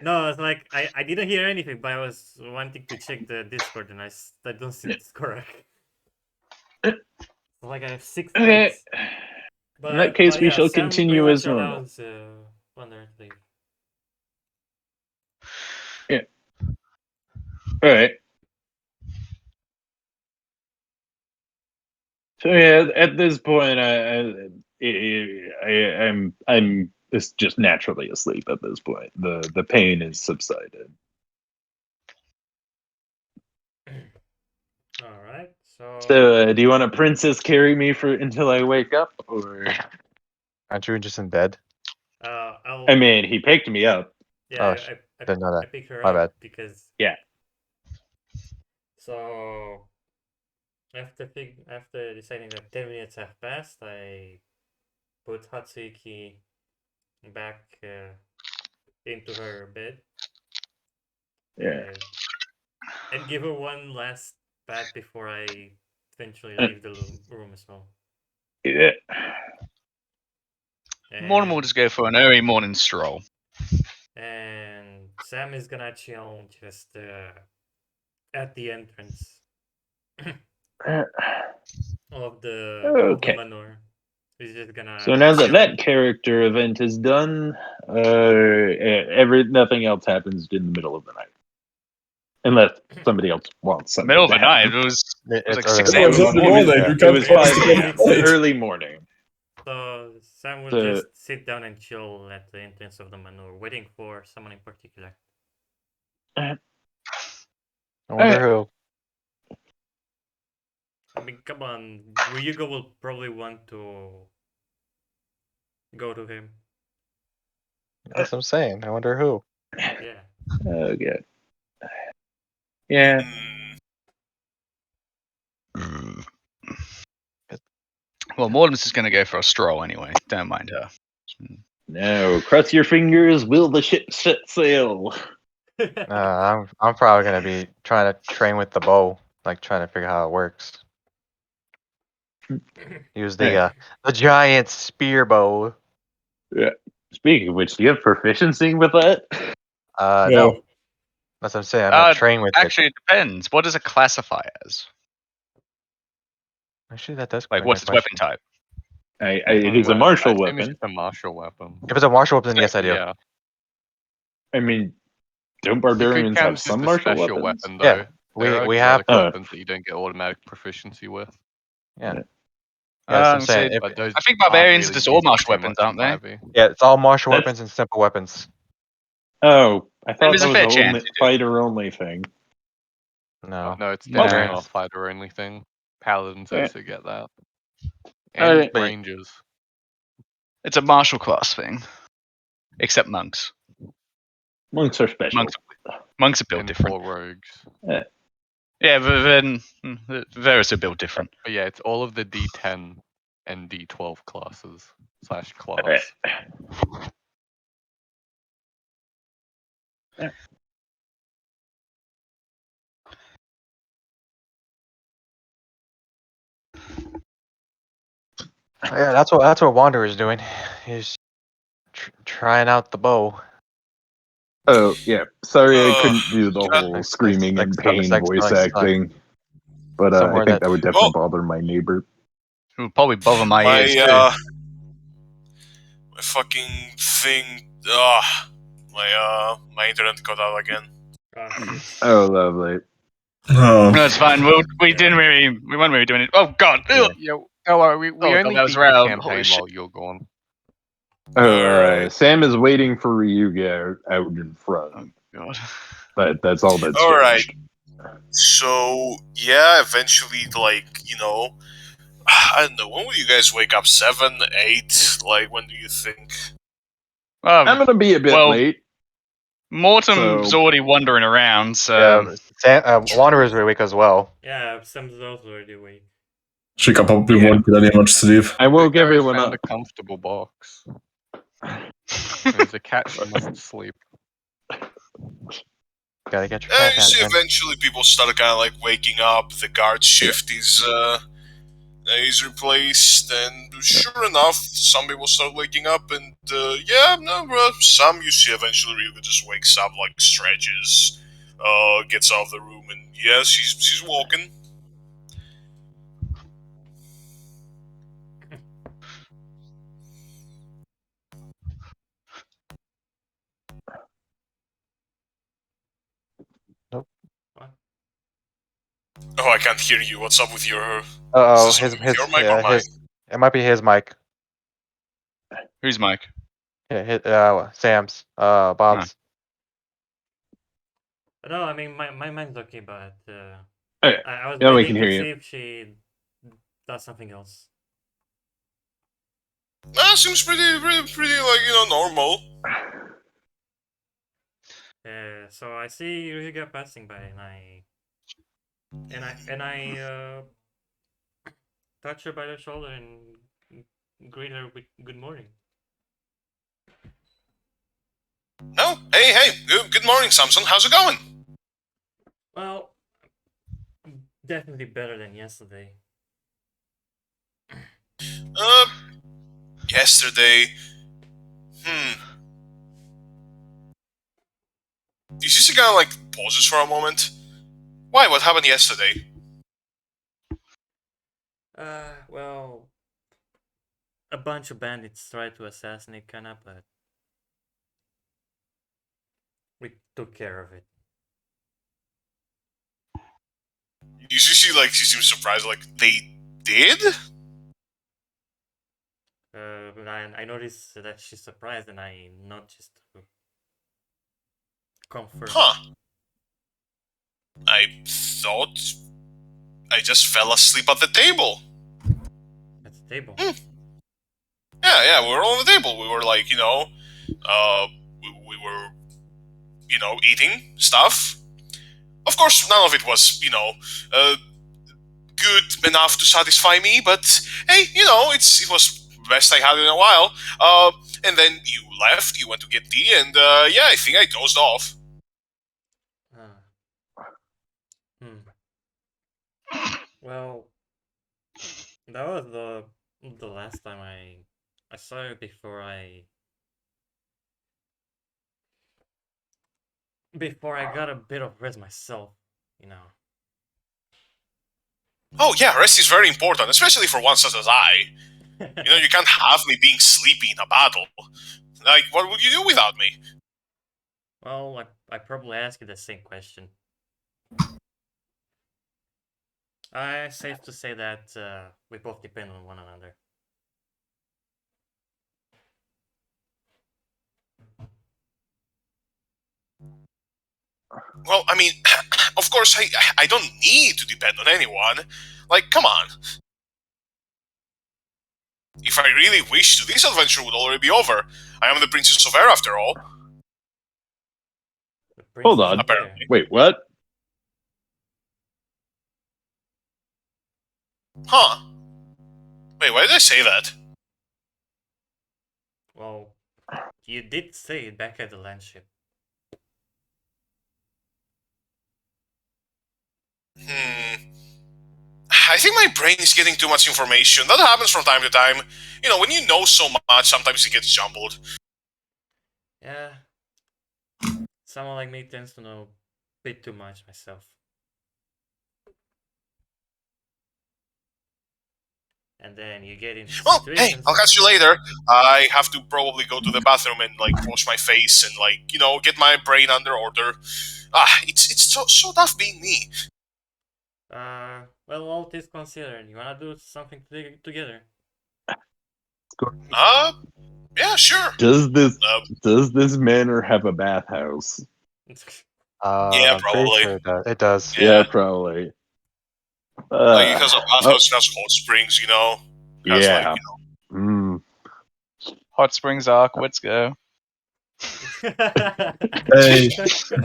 No, it's like I didn't hear anything, but I was wanting to check the Discord and I don't see Skorak. Like I have 6 Okay. things. But, In that case, we shall Sam continue pretty as much normal. allows, vulnerability. All right. So yeah, at this point, I'm just naturally asleep at this point. The pain is subsided. All right. So So, do you want a princess carry me until I wake up, or? Aren't you just in bed? I'll. I mean, he picked me up. Yeah, Oh, I didn't know that. I picked her My up bad. because. Yeah. So after deciding that 10 minutes have passed, I put Hatsuki back into her bed. Yeah. And give her one last pat before I eventually leave the room as well. Yeah. Morning will And, just go for an early morning stroll. and Sam is gonna chill just at the entrance of the Okay. manor. He's just gonna. So now that chill. that character event is done, nothing else happens in the middle of the night, unless somebody else wants something. Middle of to the night, happen. it was It's like early 6 morning. a.m. It's early morning. You It can't was cross 5 the night. early morning. So Sam will So- just sit down and chill at the entrance of the manor, waiting for someone in particular. I wonder who. I mean, come on, Ryugo will probably want to go to him. That's what I'm saying. I wonder who. Yeah. Oh, good. Yeah. Hmm. Well, Morden's just going to go for a stroll anyway. Don't mind her. No, cross your fingers. Will the ship set sail? I'm probably gonna be trying to train with the bow, like trying to figure out how it works. Use the giant spear bow. Speaking of which, do you have proficiency with that? No. That's what I'm saying. I'm gonna train with Actually, it depends. What does it classify as? Actually, that does. Like, bring what's a its weapon question. type? It is a martial I assume it's weapon. just a martial weapon. If it's a martial weapon, then yes, I do. Yeah. I mean, don't It could barbarians count have as some a martial special weapons? weapon, though. Yeah, There are we have. exotic weapons that you don't get automatic proficiency with. Yeah. Yeah, that's what I'm saying. So If, But those I think aren't barbarians really are just all used martial too weapons, much aren't in they? 5e. yeah, it's all martial That's- weapons and simple weapons. Oh, I thought there's that a was fair a chance whole you do. fighter only thing. No. No, it's Most- definitely not a fighter only thing. Paladins Yeah. also get that. And Alright. rangers. It's a martial class thing. Except monks. Monks are special. Monks are built And different. 4 rogues. Yeah, but then Varus are built different. But yeah, it's all of the D10 and D12 classes / class. Alright. Yeah, that's what Wanderer's doing. He's trying out the bow. Oh, yeah. Sorry I Uh, couldn't do the yeah. whole screaming in Like, pain like, voice like, acting. But I somewhere think that that's- would definitely Well- bother my neighbor. It would probably bother my My ears too. my fucking thing. My internet cut out again. Oh, lovely. Oh. No, it's fine. We weren't really doing it. Oh god! Yeah. Yeah, don't worry, we God, only that was beat round. the Holy campaign shit. while you're gone. Oh, Sam is waiting for Ryuga out in front. God. But that's all that's All right. changed. So yeah, eventually, I don't know. When will you guys wake up? 7, 8? Like, when do you think? I'm gonna be a bit well, late. Mortem's So- already wandering around, so Wanderer's very weak as well. Yeah, Sam's also already awake. Shika probably Yeah. won't get any much sleep. I woke Gareth everyone found up. a comfortable box. There's a cat who must sleep. Gotta get your cat You see, back. eventually people start kind of like waking up. The guard shift is replaced, and sure enough, some people start waking up, and some you see eventually Ryuga just wakes up, like stretches, gets out of the room, and yeah, she's walking. Oh, I can't hear you. What's up with your? Oh, Is this his your mic or mine? it might be his mic. Who's Mike? Yeah, Sam's. Bob's. No, I mean my mind's okay, but Hey, I was now we waiting can to hear see you. if she does something else. Seems pretty like normal. So I see Ryuga passing by, and I touch her by the shoulder and greet her with good morning. No, hey, good morning, Samson. How's it going? Well, definitely better than yesterday. Yesterday. You see, she kind of like pauses for a moment. Why? What happened yesterday? Well, a bunch of bandits tried to assassinate Kana, but we took care of it. You see, she seems surprised. Like they did. But I noticed that she's surprised, and I not just to confirm. Huh. I thought I just fell asleep at the table. At the table. Yeah, we were all on the table. We were like, we were, eating stuff. Of course, none of it was, good enough to satisfy me. But hey, it was the best I had in a while. And then you left. You went to get tea, and I think I dozed off. Well, that was the last time I saw her before I got a bit of rest myself, Oh yeah, rest is very important, especially for one such as I. You can't have me being sleepy in a battle. Like, what would you do without me? Well, I probably ask you the same question. Safe to say that we both depend on one another. Well, I mean, of course, I don't need to depend on anyone. Like, come on. If I really wished to, this adventure would already be over. I am the Princess of Air, after all. Hold on. Apparently. Wait, what? Huh. Wait, why did I say that? Well, you did say it back at the land ship. I think my brain is getting too much information. That happens from time to time. When you know so much, sometimes it gets jumbled. Yeah. Someone like me tends to know a bit too much myself. And then you get into Well, hey, I'll catch you later. I have to probably go to the bathroom and, wash my face and, get my brain under order. It's so tough being me. Well, all this considered, you wanna do something together? Yeah, sure. Does this manor have a bathhouse? Yeah, probably. Sure it does. Yeah, probably. Because a bathhouse has hot springs, Has, yeah. Hot Springs Arc, let's go. Hey.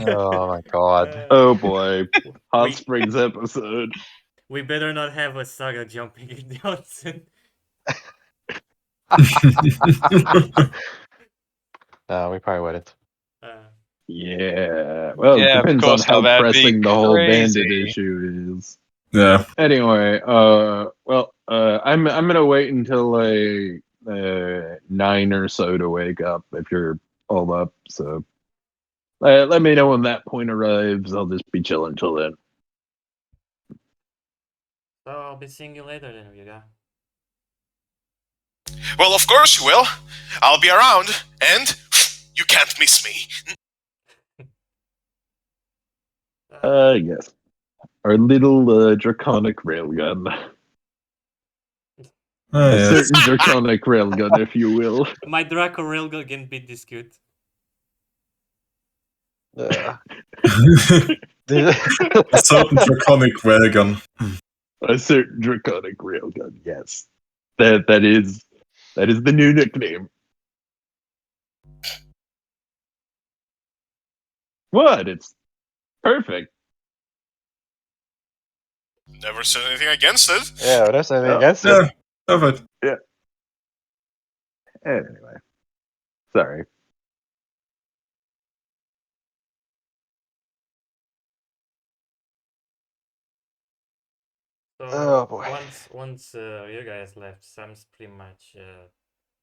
Oh my god. Oh boy. Hot Springs episode. We better not have a saga jumping in the onsen. No, we probably wouldn't. Yeah. Well, it Yeah, of depends on course how not. That'd be pressing the whole bandit crazy. issue is. Yeah. Anyway, I'm gonna wait until 9 or so to wake up if you're all up. So let me know when that point arrives. I'll just be chilling till then. So I'll be seeing you later then, Ryuga. Well, of course you will. I'll be around, and you can't miss me. Yes. Our little draconic railgun. Oh, A yes. certain draconic railgun, if you will. My Draco Railgun can beat this cute. Yeah. A certain draconic railgun. A certain draconic railgun, yes. That is the new nickname. What? It's perfect. Never said anything against it. Yeah, there's anything Oh, against Yeah, it. perfect. Anyway. Sorry. So Oh, boy. once you guys left, Sam's pretty much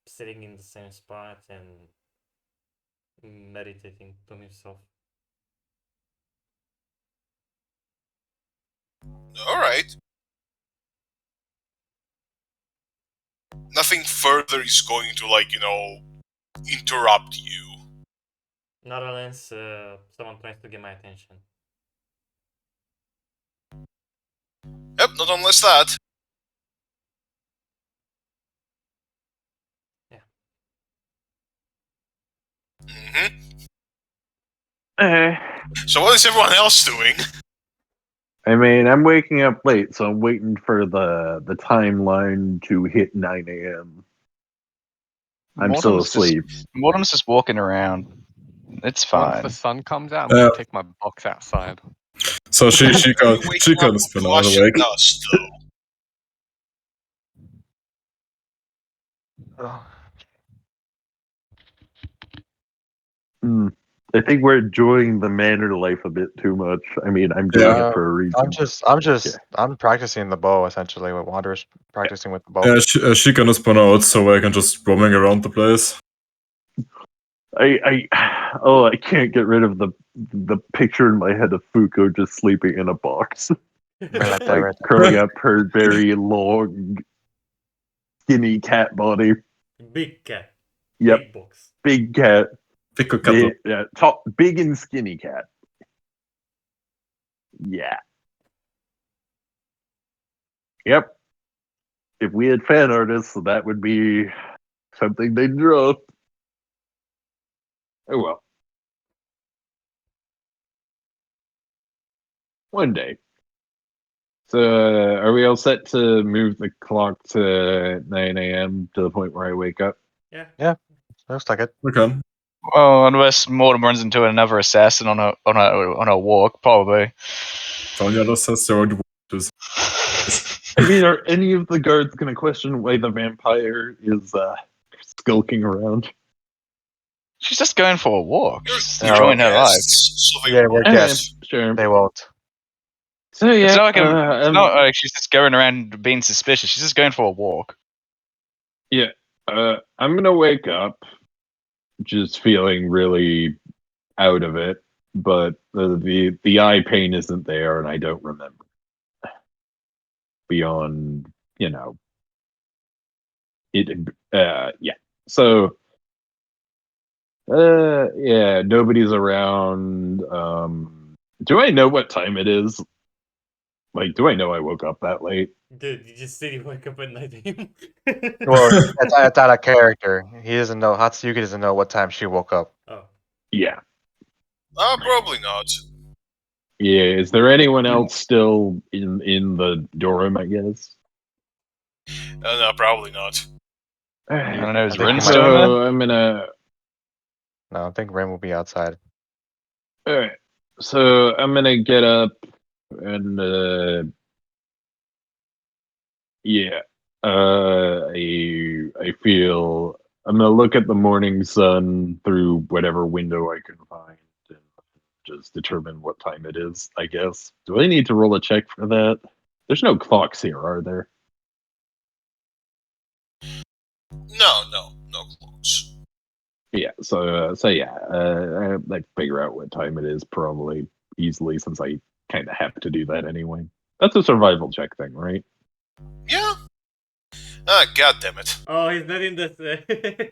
sitting in the same spot and meditating to himself. Alright. Nothing further is going to, interrupt you. Not unless someone tries to get my attention. Yep, not unless that. Yeah. So what is everyone else doing? I mean, I'm waking up late, so I'm waiting for the timeline to hit 9 a.m. I'm still asleep. Mortem's just walking around. It's Once the fine. sun comes out, I'm gonna take my box outside. So she can Waking up spin out flush awake. dust, though. I think we're enjoying the manor life a bit too much. I mean, I'm doing Yeah. it for a reason. I'm practicing the bow essentially with Wanderers practicing with the bow. Yeah, she can spin out, so I can just roaming around the place. I can't get rid of the picture in my head of Fuko just sleeping in a box, Right there, right curling up her very long, skinny cat body. Big cat. Yep, Big box. big cat. Pico cat. Top, big and skinny cat. Yeah. Yep. If we had fan artists, that would be something they'd draw. Oh well. One day. So, are we all set to move the clock to 9 a.m. to the point where I wake up? Yeah. Looks like it. We can. Well, unless Mortem runs into another assassin on a walk, probably. Tanya says there are watches. I mean, are any of the guards going to question why the vampire is skulking around? She's just going for a walk. She's You're enjoying her life. guests, so they Yeah, we're won't. guests. Sure. They won't. So yeah, It's not like she's just going around being suspicious. She's just going for a walk. yeah. I'm gonna wake up, just feeling really out of it, but the eye pain isn't there, and I don't remember beyond it. Yeah. So, yeah, nobody's around. Do I know what time it is? Like, do I know I woke up that late? Dude, you just said you wake up at 9 a.m. Well, it's out of character. He doesn't know. Hatsuyuki doesn't know what time she woke up. Oh. Yeah. Probably not. Yeah. Is there anyone else still in the dorm? I guess. No, probably not. I don't know. Is I think Rin he still in there? So I'm gonna. No, I think Ren will be outside. All right. So I'm gonna get up and Yeah. I feel I'm gonna look at the morning sun through whatever window I can find and just determine what time it is, I guess. Do I need to roll a check for that? There's no clocks here, are there? No clocks. Yeah, so I figure out what time it is probably easily since I kind of have to do that anyway. That's a survival check thing, right? Yeah. Ah, god damn it. Oh, he's not in the.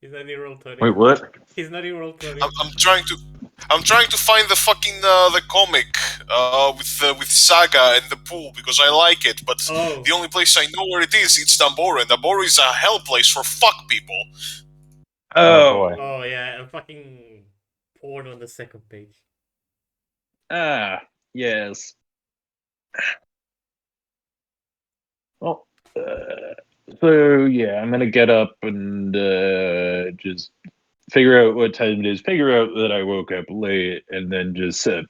He's not in roll 20. Wait, what? He's not in roll 20. I'm trying to find the fucking the comic with Saga and the pool because I like it, but Oh. the only place I know where it is, it's Tambora, and Tambora is a hell place for fuck people. Oh, boy. Oh yeah, I'm fucking porn on the second page. Ah, yes. Well, so yeah, I'm gonna get up and just figure out what time it is. Figure out that I woke up late, and then just and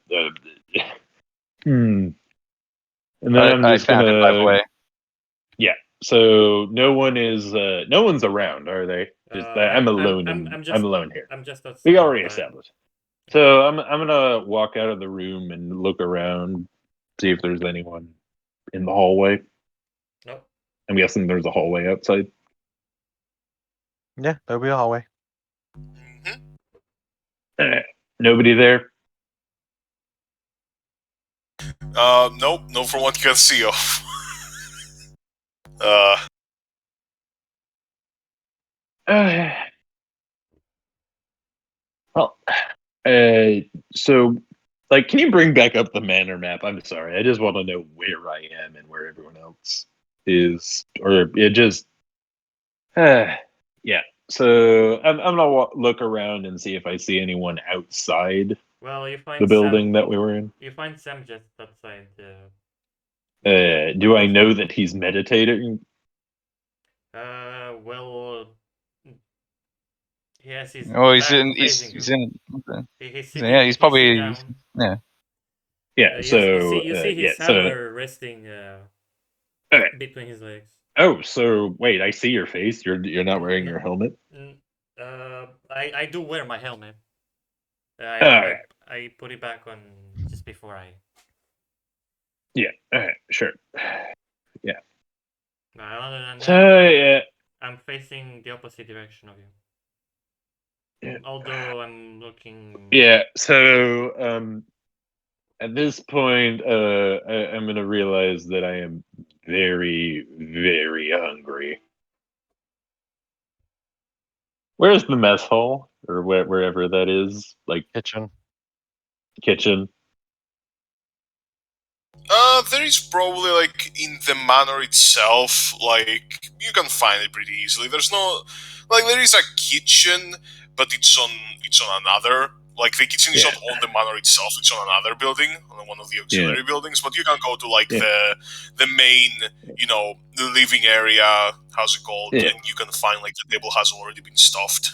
then I'm I just found gonna. it, by the way. Yeah. So no one's around, are they? Just I'm alone. I'm alone here. I'm just outside. We already established. So I'm gonna walk out of the room and look around, see if there's anyone in the hallway. Nope. I'm guessing there's a hallway outside. Yeah, there'll be a hallway. Nobody there. Nope, no from what you can see of. Well, so, like, can you bring back up the manor map? I'm sorry, I just want to know where I am and where everyone else is, or it just, yeah. So I'm gonna look around and see if I see anyone outside Well, you find the building Sam, that we were in. You find Sam just outside. Do I know that he's meditating? Well, yes, he's. Oh, he's back in. facing He's you. in. He's Yeah, sitting, he's probably. sitting Yeah. Yeah. you So see his yeah. So hammer resting okay. between his legs. Oh, so wait, I see your face. You're not wearing your helmet. I do wear my helmet. Alright. I put it back on just before I. Yeah. All right. Sure. Yeah. Other than that, So yeah. I'm facing the opposite direction of you. Yeah. Although I'm looking. Yeah. So at this point, I'm gonna realize that I am very, very hungry. Where's the mess hall, or wherever that is, like Kitchen. kitchen? There is probably like in the manor itself, like you can find it pretty easily. There's no, like there is a kitchen, but it's on another. Like the kitchen is not on the manor itself; it's on another building, on one of the auxiliary buildings. But you can go to like the main, the living area. How's it called? Yeah. And you can find like the table has already been stuffed.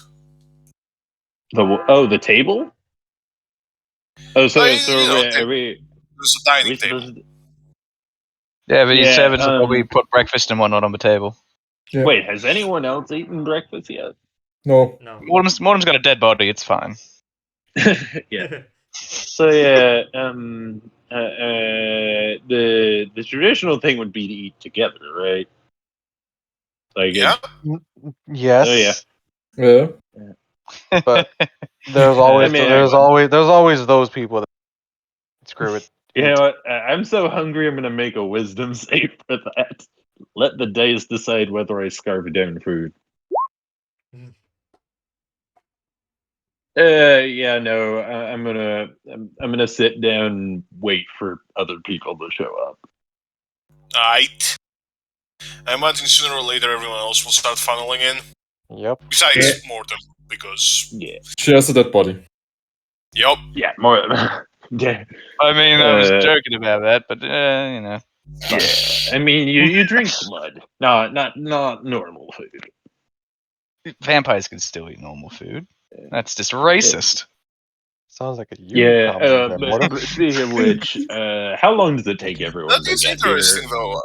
The table. Oh, so are we? There's a dining table. Yeah, but his servants will probably um, put breakfast and whatnot on the table. Yeah. Wait, has anyone else eaten breakfast yet? No. Mortem's got a dead body. It's fine. Yeah. So yeah, the traditional thing would be to eat together, right? Like Yeah. Yes. Oh, yeah. Yeah. But there's always I mean, there's always those people that screw it. You know what? I'm so hungry. I'm gonna make a wisdom save for that. Let the dice decide whether I scarf down food. Yeah, no. I'm gonna sit down and wait for other people to show up. Alright. I imagine sooner or later everyone else will start funneling in. Yep. Besides Mortem, because She has a dead body. Yep. Yeah, more. Yeah. I mean, I was joking about that, but Yeah. I mean, you drink blood. No, not normal food. Vampires can still eat normal food. That's just racist. Sounds like a you comment there, Mortem. But speaking of which, how long does it take everyone That to is get interesting, here? though.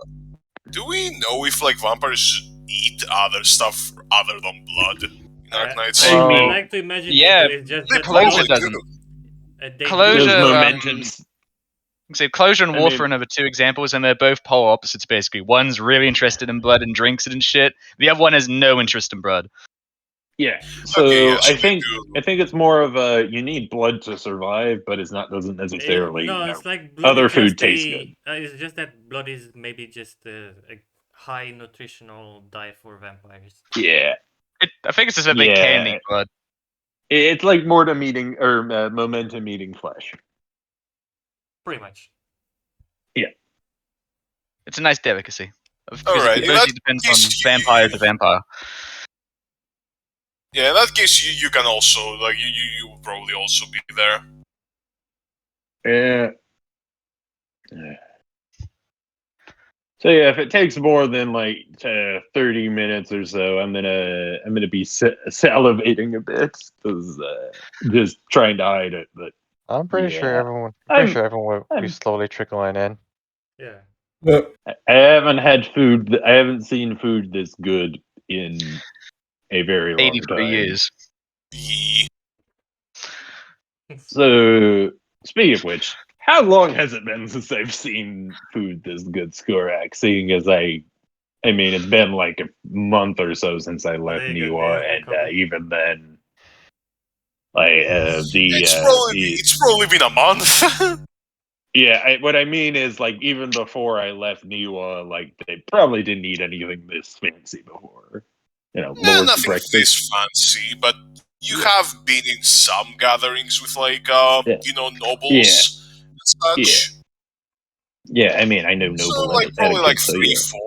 Do we know if like vampires eat other stuff other than blood in Arknights? I I mean, like to imagine yeah, it is just They that Closure probably doesn't. do. they Closure, There's do- momentum. So Closure and I Warfare mean- are two examples, and they're both polar opposites. Basically, one's really interested in blood and drinks it and shit. The other one has no interest in blood. Yeah. So Okay, yeah, so I they think do. it's more of a you need blood to survive, but doesn't necessarily. no, you know, it's like blood other is food just tastes good. it's just that blood is maybe just a high nutritional diet for vampires. Yeah. I think it's just that they can eat blood. It's like mortem eating or momentum eating flesh. Pretty much. It's a nice delicacy. Alright, It in mostly that depends case, on vampire to vampire. Yeah, in that case, you can also like you will probably also be there. Yeah. So yeah, if it takes more than like 30 minutes or so, I'm gonna be salivating a bit, because just trying to hide it. But I'm pretty sure Yeah. everyone. Will be I'm- slowly trickling in. Yeah. Yeah. I haven't had food. I haven't seen food this good in a very long 83 time. years. Ye- So, speaking of which, how long has it been since I've seen food this good, Skorak? Seeing as I mean, it's been like a month or so since I left there you go, Niwa, there's the and couple. even then, like it's probably been a month. yeah. What I mean is, like, even before I left Niwa, like they probably didn't eat anything this fancy before. You know, Yeah, Lord's nothing breakfast. this fancy, but you have been in some gatherings with like Yeah. nobles and such. Yeah, I mean, I know So noble like probably like etiquette, so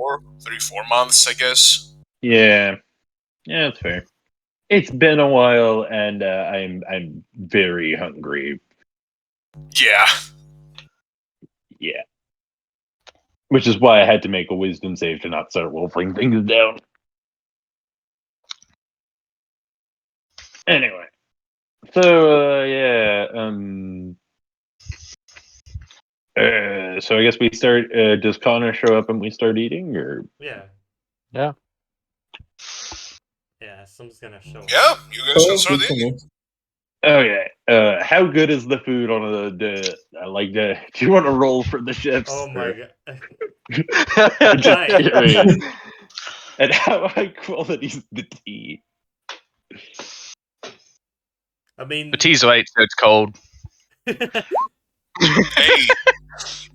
4 months, I guess. yeah, that's fair. It's been a while, and I'm very hungry. Yeah. Yeah, which is why I had to make a wisdom save to not start wolfing things down. Anyway, so so I guess we start. Does Connor show up and we start eating, or Yeah. Yeah. Yeah, someone's gonna show up. Yeah, you guys can Oh, start good for eating. me. okay? How good is the food on the like the? Do you want to roll for the chefs? Oh my god. Just Why? curious. And how high quality is the tea? I mean The tea's late, so it's cold. Hey,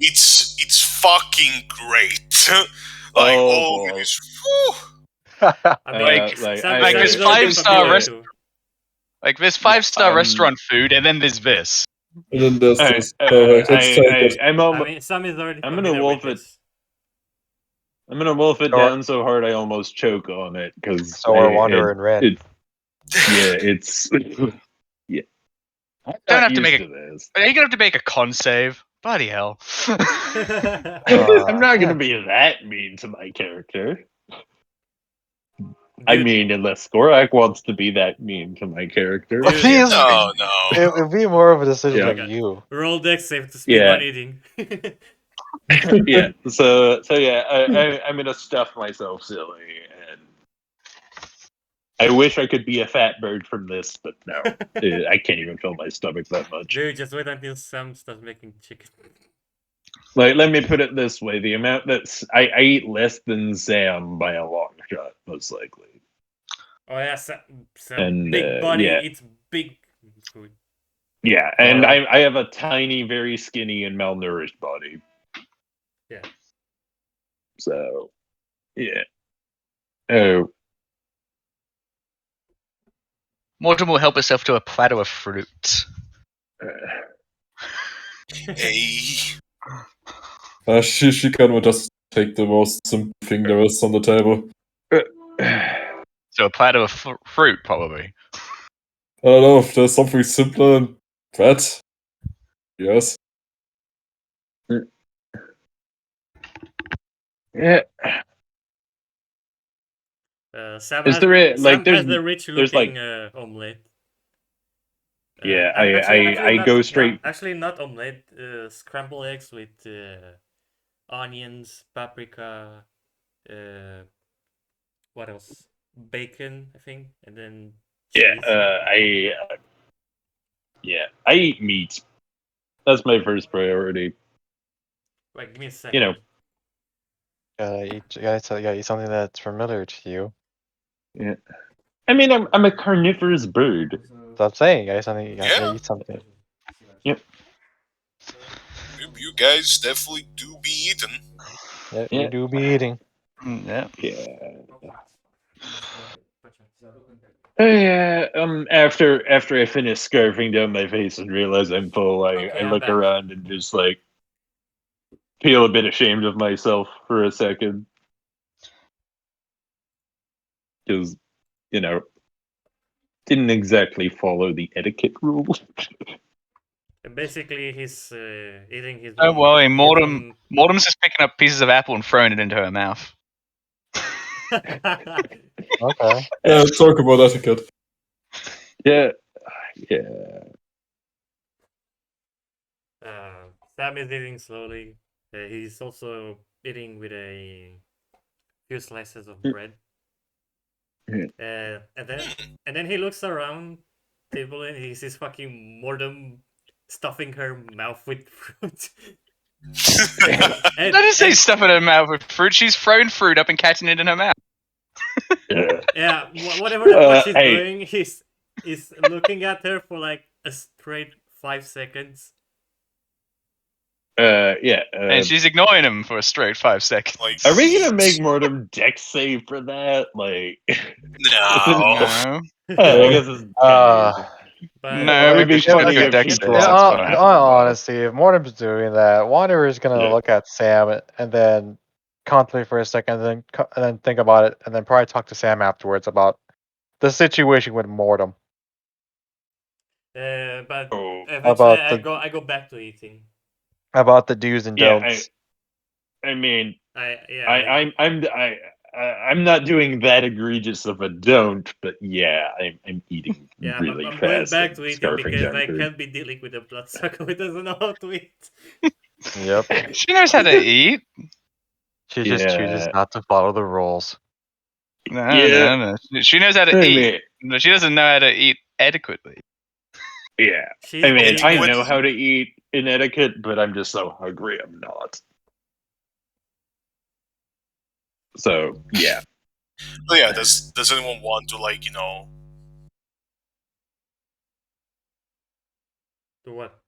it's fucking great. Like Oh, all of boy. it is. Whew. I mean, Like, Sam like is this already 5-star familiar rest- too. Like, there's 5-star um, restaurant food, and then there's this. And then there's Alright, this. Alright, let's take it. I'm I mean, Sam is already I'm gonna familiar with wolf it. this. I'm gonna wolf it Sure. down so hard I almost choke on it, because So are Wanderer and Red. it's yeah. I'm Don't not have to used make to this. Are you gonna have to make a con save? Bloody hell. I'm not gonna be that mean to my character. I Dude, mean, unless Skorak wants to be that mean to my character. I think No, no. it'd be more of a decision Yeah. of you. roll dex save to speed Yeah. one eating. Yeah. So yeah, I'm gonna stuff myself silly, and I wish I could be a fat bird from this, but no, I can't even fill my stomach that much. Dude, just wait until Sam starts making chicken. Like, let me put it this way: the amount that I eat less than Sam by a long shot, most likely. Oh yeah, Sam And, big body yeah. eats big food. Yeah, and I have a tiny, very skinny and malnourished body. Yeah. So, yeah. Oh, Mortem will help herself to a platter of fruit. Hey. She can just take the most simple thing there is on the table. So a platter of fruit, probably. I don't know if there's something simpler than that. Yes. yeah. Sam Is has, there a- like, Sam there's- has the rich there's, looking omelette. Yeah, Actually I not- go straight. Actually, not omelette. Scrambled eggs with onions, paprika, what else? Bacon, I think, and then Yeah, cheese. I eat meat. That's my first priority. Wait, give me a second. You know, gotta eat something that's familiar to you. yeah. I mean, I'm a carnivorous bird. That's what I'm saying. You gotta Yeah. eat something. Yep. You guys definitely do be eating. Yeah, Yeah. you do be eating. Yeah. Yeah. After I finish scarfing down my face and realize I'm full, Okay, I I'm look back. around and just like feel a bit ashamed of myself for a second. Because, didn't exactly follow the etiquette rules. And basically, he's eating his. Don't worry, Mortem. Mortem's just picking up pieces of apple and throwing it into her mouth. Okay. Talk about etiquette. Yeah. Sam is eating slowly. He's also eating with a few slices of bread. And then he looks around table and he sees fucking Mordom stuffing her mouth with fruit. I didn't say stuff in her mouth with fruit. She's thrown fruit up and catching it in her mouth. Yeah, whatever the fuck she's hey. doing, he's looking at her for like a straight 5 seconds. And she's ignoring him for a straight 5 seconds. Like, Are we gonna make Mortem dex save for that? Like, no. No. I guess it's But No, it would maybe be she's got a funny good if dex she save. In That's dropped fine. that. all honesty, if Mortem's doing that, Wanderer is gonna Yeah. look at Sam and then contemplate for a second, and then think about it, and then probably talk to Sam afterwards about the situation with Mortem. but Oh. eventually About I go back to eating. About the do's and Yeah, don'ts. I mean, like, I'm not doing that egregious of a don't, but yeah, I'm eating yeah, really I'm fast. going back and to eating scarfing because down I food. can't be dealing with a bloodsucker who doesn't know how to eat. Yep. She knows how to eat. She just chooses not to follow the rules. No. She knows how to I eat. mean, But she doesn't know how to eat adequately. yeah. She's I mean, eating I what- know how to eat in etiquette, but I'm just so hungry I'm not. So yeah. But yeah, does anyone want to, like, To what?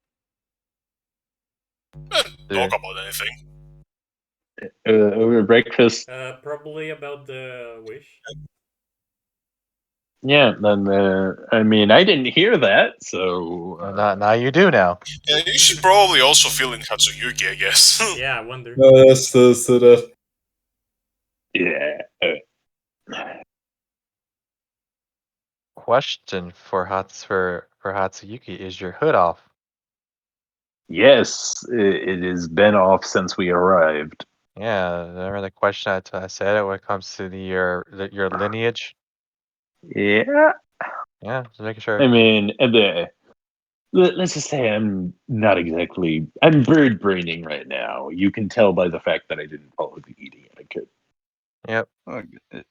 talk about anything? Over breakfast. Probably about the wish. Yeah, then I mean, I didn't hear that, so Now you do now. Yeah, you should probably also fill in Hatsuyuki, I guess. Yeah, I wonder. Yes, that. yeah. Question for Hatsuyuki: is your hood off? Yes, it has been off since we arrived. Yeah, remember the question I said when it comes to your lineage? Yeah. Yeah, just making sure. I mean, let's just say I'm not exactly. I'm bird braining right now. You can tell by the fact that I didn't follow the eating etiquette. Yep. Oh,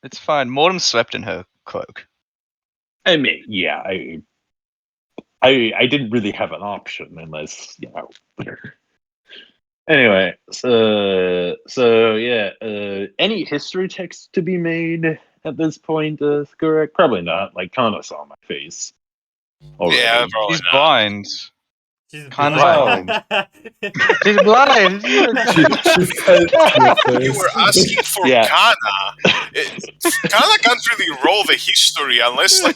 it's fine. Mortem slept in her cloak. I mean, yeah, I didn't really have an option unless Anyway, so yeah, any history checks to be made at this point, Skorak? Probably not. Like, Kana saw my face already. Yeah, probably She's not. blind. She's Blind. She's blind. She felt your face. You were asking for Yeah. Kana. Kana can't really roll the history unless, like,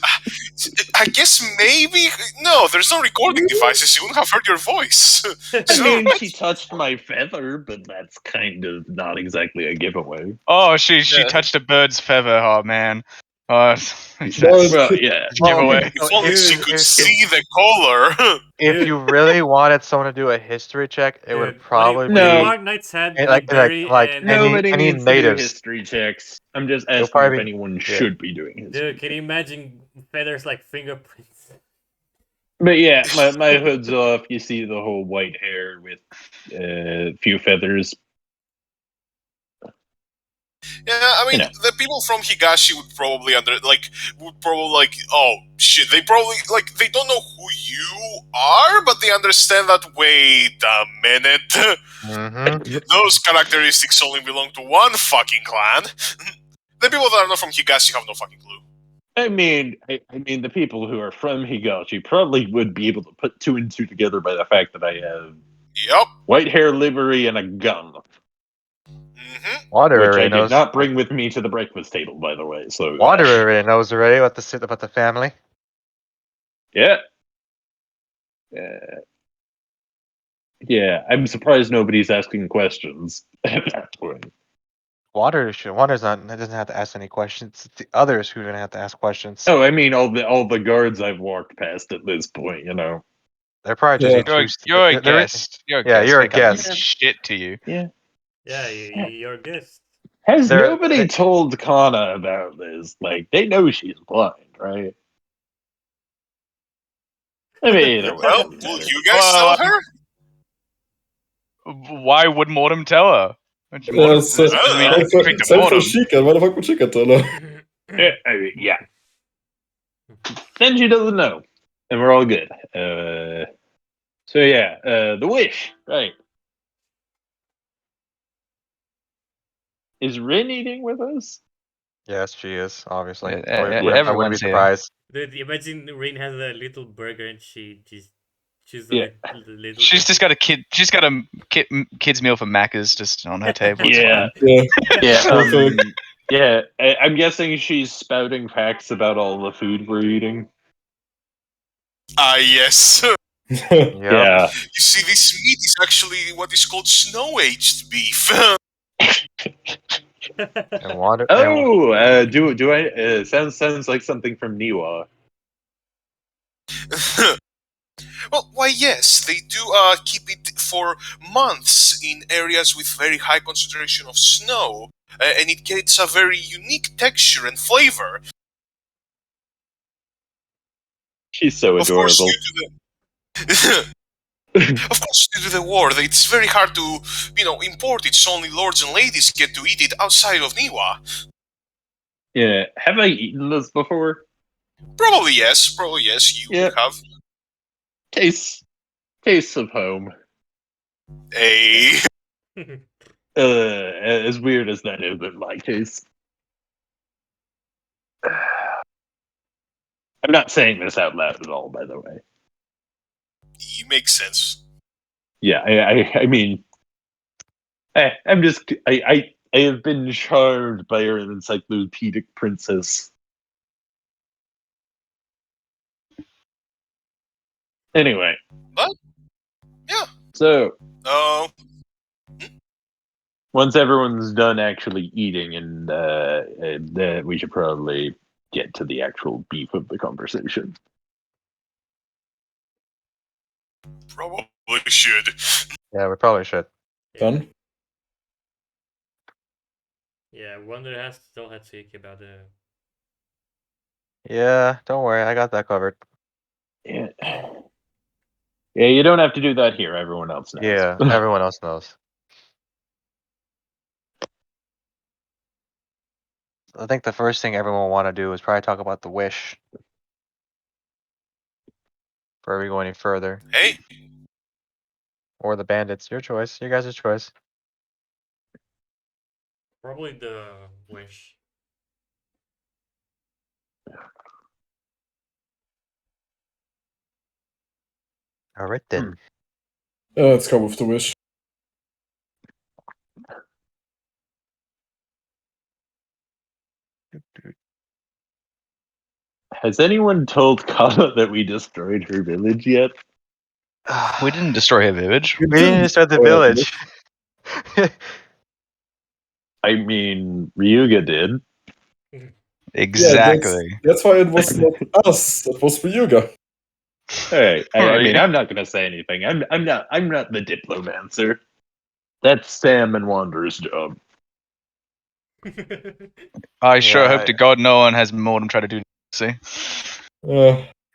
I guess maybe. No, there's no recording devices. You wouldn't have heard your voice. I So, mean, she touched my feather, but that's kind of not exactly a giveaway. Oh, she Yeah. touched a bird's feather. Oh man. Oh, Well, yeah. giveaway. if only she Dude, could see the color. If you really wanted someone to do a history check, it would probably what be if Arknights had like Berry like and Nobody any needs to do natives. history checks. I'm just asking if probably- anyone yeah. should be doing history. dude, can you imagine feathers like fingerprints? But yeah, my hood's off. You see the whole white hair with a few feathers. Yeah, I mean, the people from Higashi would probably oh shit, they probably they don't know who you are, but they understand that. Wait a minute, those characteristics only belong to one fucking clan. The people that are not from Higashi have no fucking clue. I mean, the people who are from Higashi probably would be able to put 2 and 2 together by the fact that I have white hair livery and a gun. Water which already I did knows. not bring with me to the breakfast table, by the way. So Water already knows already about the family. Yeah. Yeah, I'm surprised nobody's asking questions at that point. Water's not doesn't have to ask any questions. It's the others who are gonna have to ask questions. Oh, I mean all the guards I've walked past at this point, you know. They're probably just You're a guest. You're a guest. You're a They can't guest. do shit to you. Yeah. Yeah, you're a guest. Has nobody told Kana about this? Like, they know she's blind, right? I mean, either way. Well, will you guys tell her? Why would Mortem tell her? Same for Shika. Why the fuck would Shika tell her? Yeah. Then she doesn't know. And we're all good. So yeah, the wish, right. Is Rin eating with us? Yes, she is, obviously. Yeah, I wouldn't be surprised. Dude, imagine Rain has a little burger and she just chooses little. She's just got a kid. She's got a kid's meal from Macca's just on her table. Yeah. Yeah. I'm guessing she's spouting facts about all the food we're eating. Yes. Yeah. You see, this meat is actually what is called snow-aged beef. And water. Oh, do I? Sounds like something from Niwa. Well, why yes, they do keep it for months in areas with very high concentration of snow, and it gets a very unique texture and flavor. She's so adorable. Of course, due to the war, it's very hard to, import it, so only lords and ladies get to eat it outside of Niwa. Yeah, have I eaten this before? Probably yes, you would have. Tastes of home. Hey. As weird as that is in my case. I'm not saying this out loud at all, by the way. It makes sense. Yeah, I mean, I'm just, I have been charmed by her encyclopedic princess. Anyway. But, yeah. So, once everyone's done actually eating, and we should probably get to the actual beef of the conversation. Probably should. Yeah, we probably should. Done? Yeah, Wonder still had to think about the... Yeah, don't worry, I got that covered. Yeah. Yeah, you don't have to do that here. Everyone else knows. Yeah, everyone else knows. I think the first thing everyone will want to do is probably talk about the wish. Before we go any further. Hey. Or the bandits. Your choice. You guys' choice. Probably the wish. Alright then. Yeah, let's go with the wish. Has anyone told Kala that we destroyed her village yet? We didn't destroy her village. We didn't destroy the village. I mean, Ryuga did. Exactly. Yeah, that's why it was not us. It was Ryuga. Hey, I mean, I'm not gonna say anything. I'm not the diplomancer. That's Sam and Wanderer's job. I sure hope to God no one has Mortem try to do. See.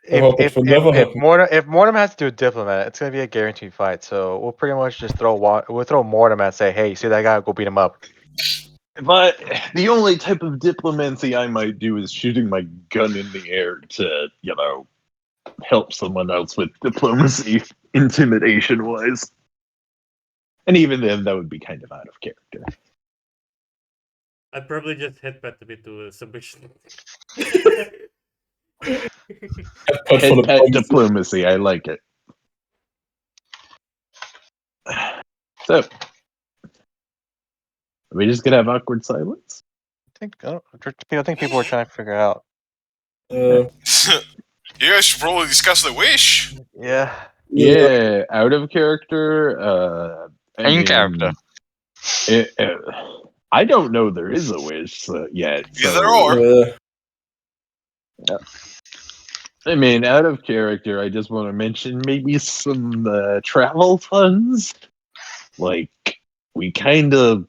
If Mortem has to do a diplomat, it's gonna be a guaranteed fight. So we'll pretty much just throw Mortem at, say, hey, you see that guy? Go beat him up. The only type of diplomacy I might do is shooting my gun in the air to, help someone else with diplomacy, intimidation wise. And even then, that would be kind of out of character. I'd probably just headbutt a bit to submission. Head diplomacy, I like it. So, are we just gonna have awkward silence? I think people were trying to figure out. Uh, You guys should probably discuss the wish. Yeah. Yeah, out of character. In character. I don't know there is a wish yet. Either or. I mean, out of character, I just want to mention maybe some travel funds. Like, we kind of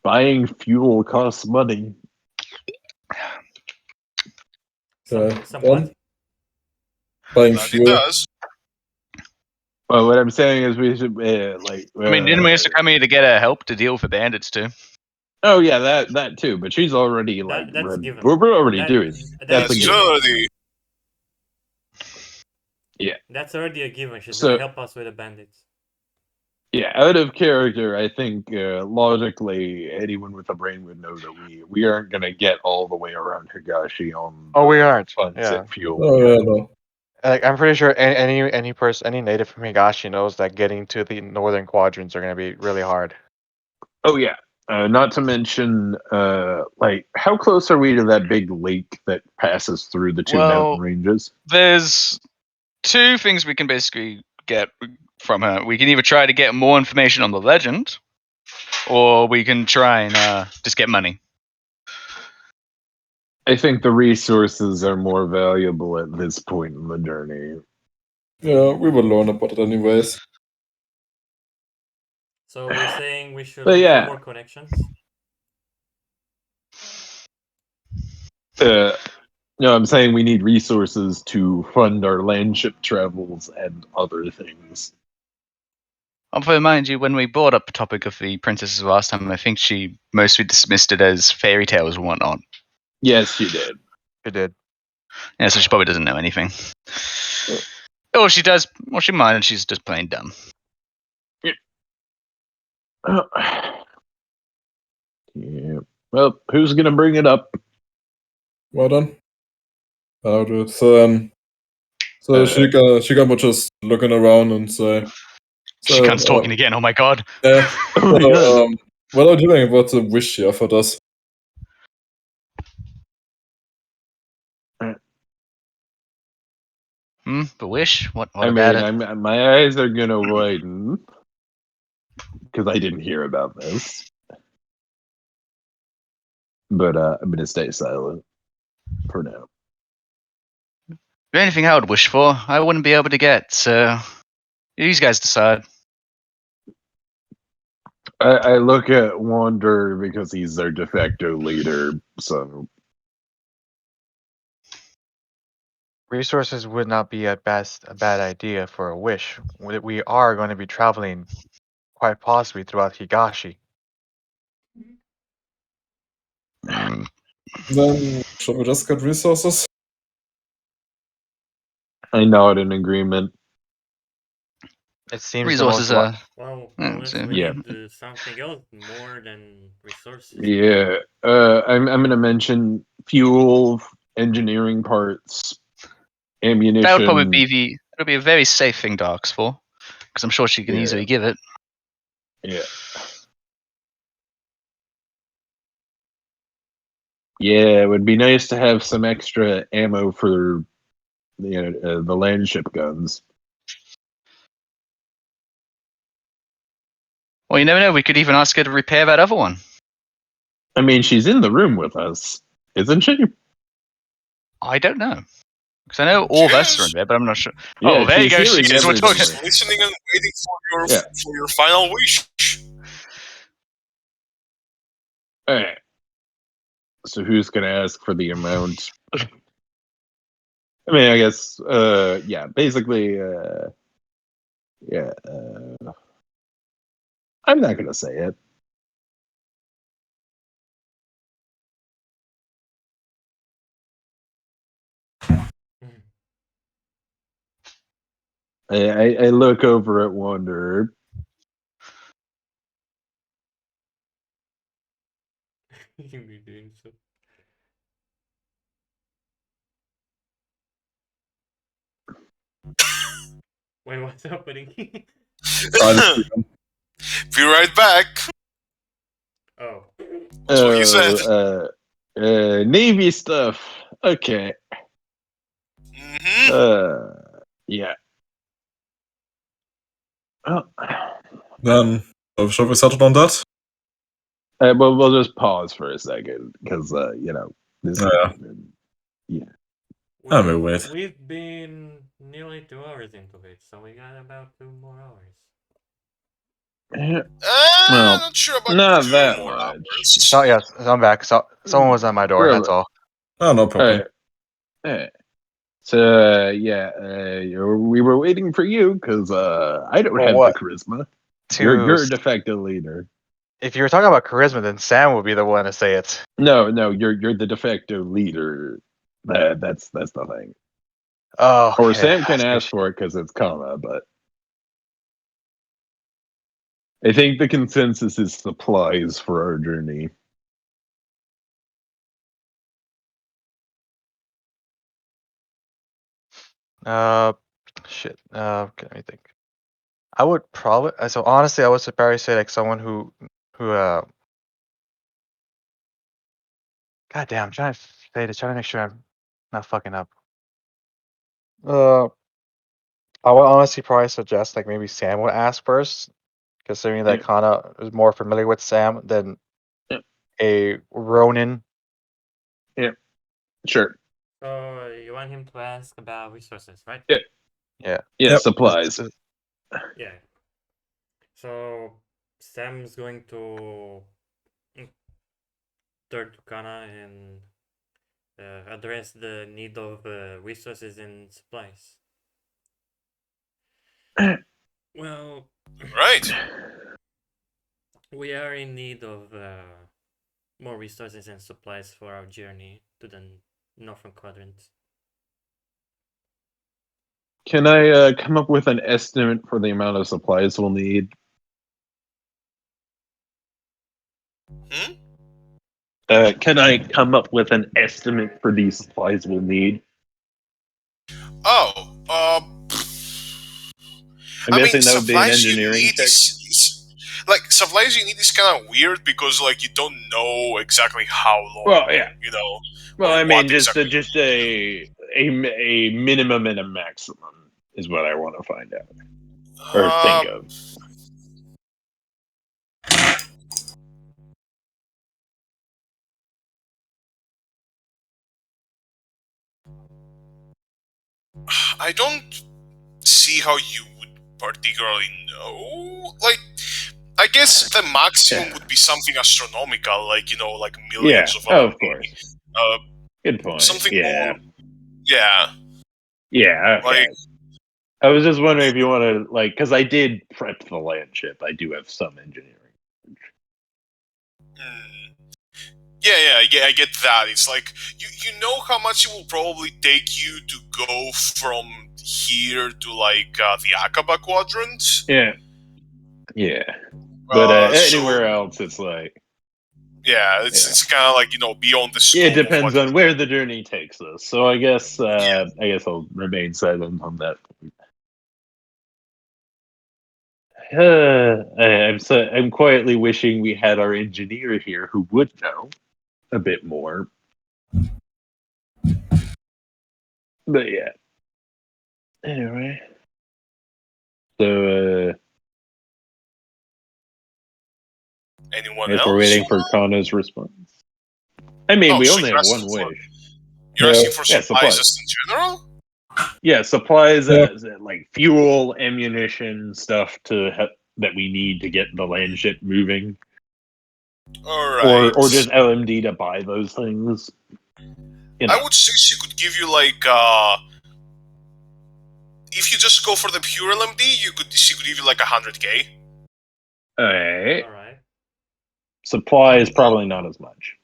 buying fuel costs money. Somewhat. Buying That it fuel. does. Well, what I'm saying is we should I mean, didn't we have to come here to get her help to deal with the bandits too? Oh yeah, that too. But she's already like That's given. we're already doing. That's a It's given. already. That's already a given. She's So- gonna help us with the bandits. Yeah, out of character, I think logically anyone with a brain would know that we aren't gonna get all the way around Higashi on. Oh, we aren't. funds Yeah. and fuel. Oh, yeah, no. Like, I'm pretty sure any person, any native from Higashi knows that getting to the northern quadrants are going to be really hard. Oh yeah. Not to mention, like, how close are we to that big lake that passes through the two mountain ranges? There's two things we can basically get from her. We can either try to get more information on the legend, or we can try and just get money. I think the resources are more valuable at this point in the journey. Yeah, we will learn about it anyways. So we're saying we should But look yeah. for more connections. No, I'm saying we need resources to fund our landship travels and other things. I'll remind you, when we brought up the topic of the princesses last time, I think she mostly dismissed it as fairy tales and whatnot. Yes, she did. It did. Yeah, so she probably doesn't know anything. Or she does, or she might, and she's just plain dumb. Yeah. Well, who's gonna bring it up? Well done. I'll do it. So Shigamo just looking around and say. She comes talking again. Oh my god. Yeah. Oh my God. What are you doing about the wish she offered us? The wish? What I about mean, it? my eyes are gonna widen because I didn't hear about this. But I'm gonna stay silent for now. Anything I would wish for, I wouldn't be able to get, so you guys decide. I look at Wander because he's their de facto leader, so Resources would not be at best a bad idea for a wish. We are going to be traveling quite possibly throughout Higashi. Then should we just get resources? I nod in agreement. It seems Resources the most are. Well, Yeah, unless so- we Yeah. need something else more than resources. Yeah, I'm gonna mention fuel, engineering parts, ammunition. That would probably be it'll be a very safe thing to ask for, because I'm sure she can Yeah. easily give it. Yeah. Yeah, it would be nice to have some extra ammo for the landship guns. Well, you never know. We could even ask her to repair that other one. I mean, she's in the room with us, isn't she? I don't know, because I know all of us are in there, but I'm not sure. Oh, there you go. she's She hearing is. We're everything. talking. Just listening and waiting for your Yeah. for your final wish. All right. So who's gonna ask for the amount? I mean, I guess. Yeah. Basically. Yeah. I'm not gonna say it. I look over at Wanderer. You be doing so. Wait, what's happening? Be right back. Oh. That's what he said. Navy stuff. Okay. Yeah. Oh. Then, shall we settle on that? Well, we'll just pause for a second because this. Yeah. I will wait. We've been nearly 2 hours into it, so we got about 2 more hours. Well, not sure about not 2 that more much. hours. So yes, I'm back. So someone was at my door. Really? That's all. Oh, no problem. So we were waiting for you because I don't For have what? the charisma. To You're a de facto leader. if you were talking about charisma, then Sam would be the one to say it. No, you're the de facto leader. That's the thing. Oh, Or okay. Sam can ask for it because it's comma, but I think the consensus is supplies for our journey. Shit. Okay, let me think. I would probably. So honestly, I would probably say like someone who. God damn, I'm trying to say this, trying to make sure I'm not fucking up. I would honestly probably suggest like maybe Sam would ask first, considering that Yeah. Kana is more familiar with Sam than Yeah. a Ronin. Sure. So you want him to ask about resources, right? Yeah. Yeah. Yeah, Yep. supplies. Yeah. So Sam's going to turn to Kana and address the need of resources and supplies. Well, Right. we are in need of more resources and supplies for our journey to the northern quadrant. Can I come up with an estimate for the amount of supplies we'll need? Can I come up with an estimate for these supplies we'll need? Oh, I'm guessing that would be an supplies you engineering need check. like supplies you need is kind of weird because like you don't know exactly how long. Well, yeah. You know. Well, or I mean, what just exactly. a minimum and a maximum is what I want to find out or think of. I don't see how you would particularly know. Like, I guess the maximum would be something astronomical, like like millions of. Of course. Good point. Something Yeah. more. Yeah. Yeah. Okay. Like, I was just wondering if you want to because I did prep the land ship. I do have some engineering. Yeah, I get that. It's like you know how much it will probably take you to go from here to like the Akaba quadrant. Yeah. But anywhere so, else, it's like it's kind of like beyond the scope. it depends of on where the journey takes us. So I guess I'll remain silent on that. I'm quietly wishing we had our engineer here who would know a bit more. But yeah. Anyway. So anyone guess else? we're waiting for Kana's response. I mean, we so only you're have asking one for- wish. You're asking for Yeah, supplies supplies. just in general? Yeah, supplies Yeah. like fuel, ammunition, stuff that we need to get the land ship moving. Alright. Or just LMD to buy those things. I would say she could give you like if you just go for the pure LMD, she could give you like 100k. Alright. All right. Supplies probably not as much.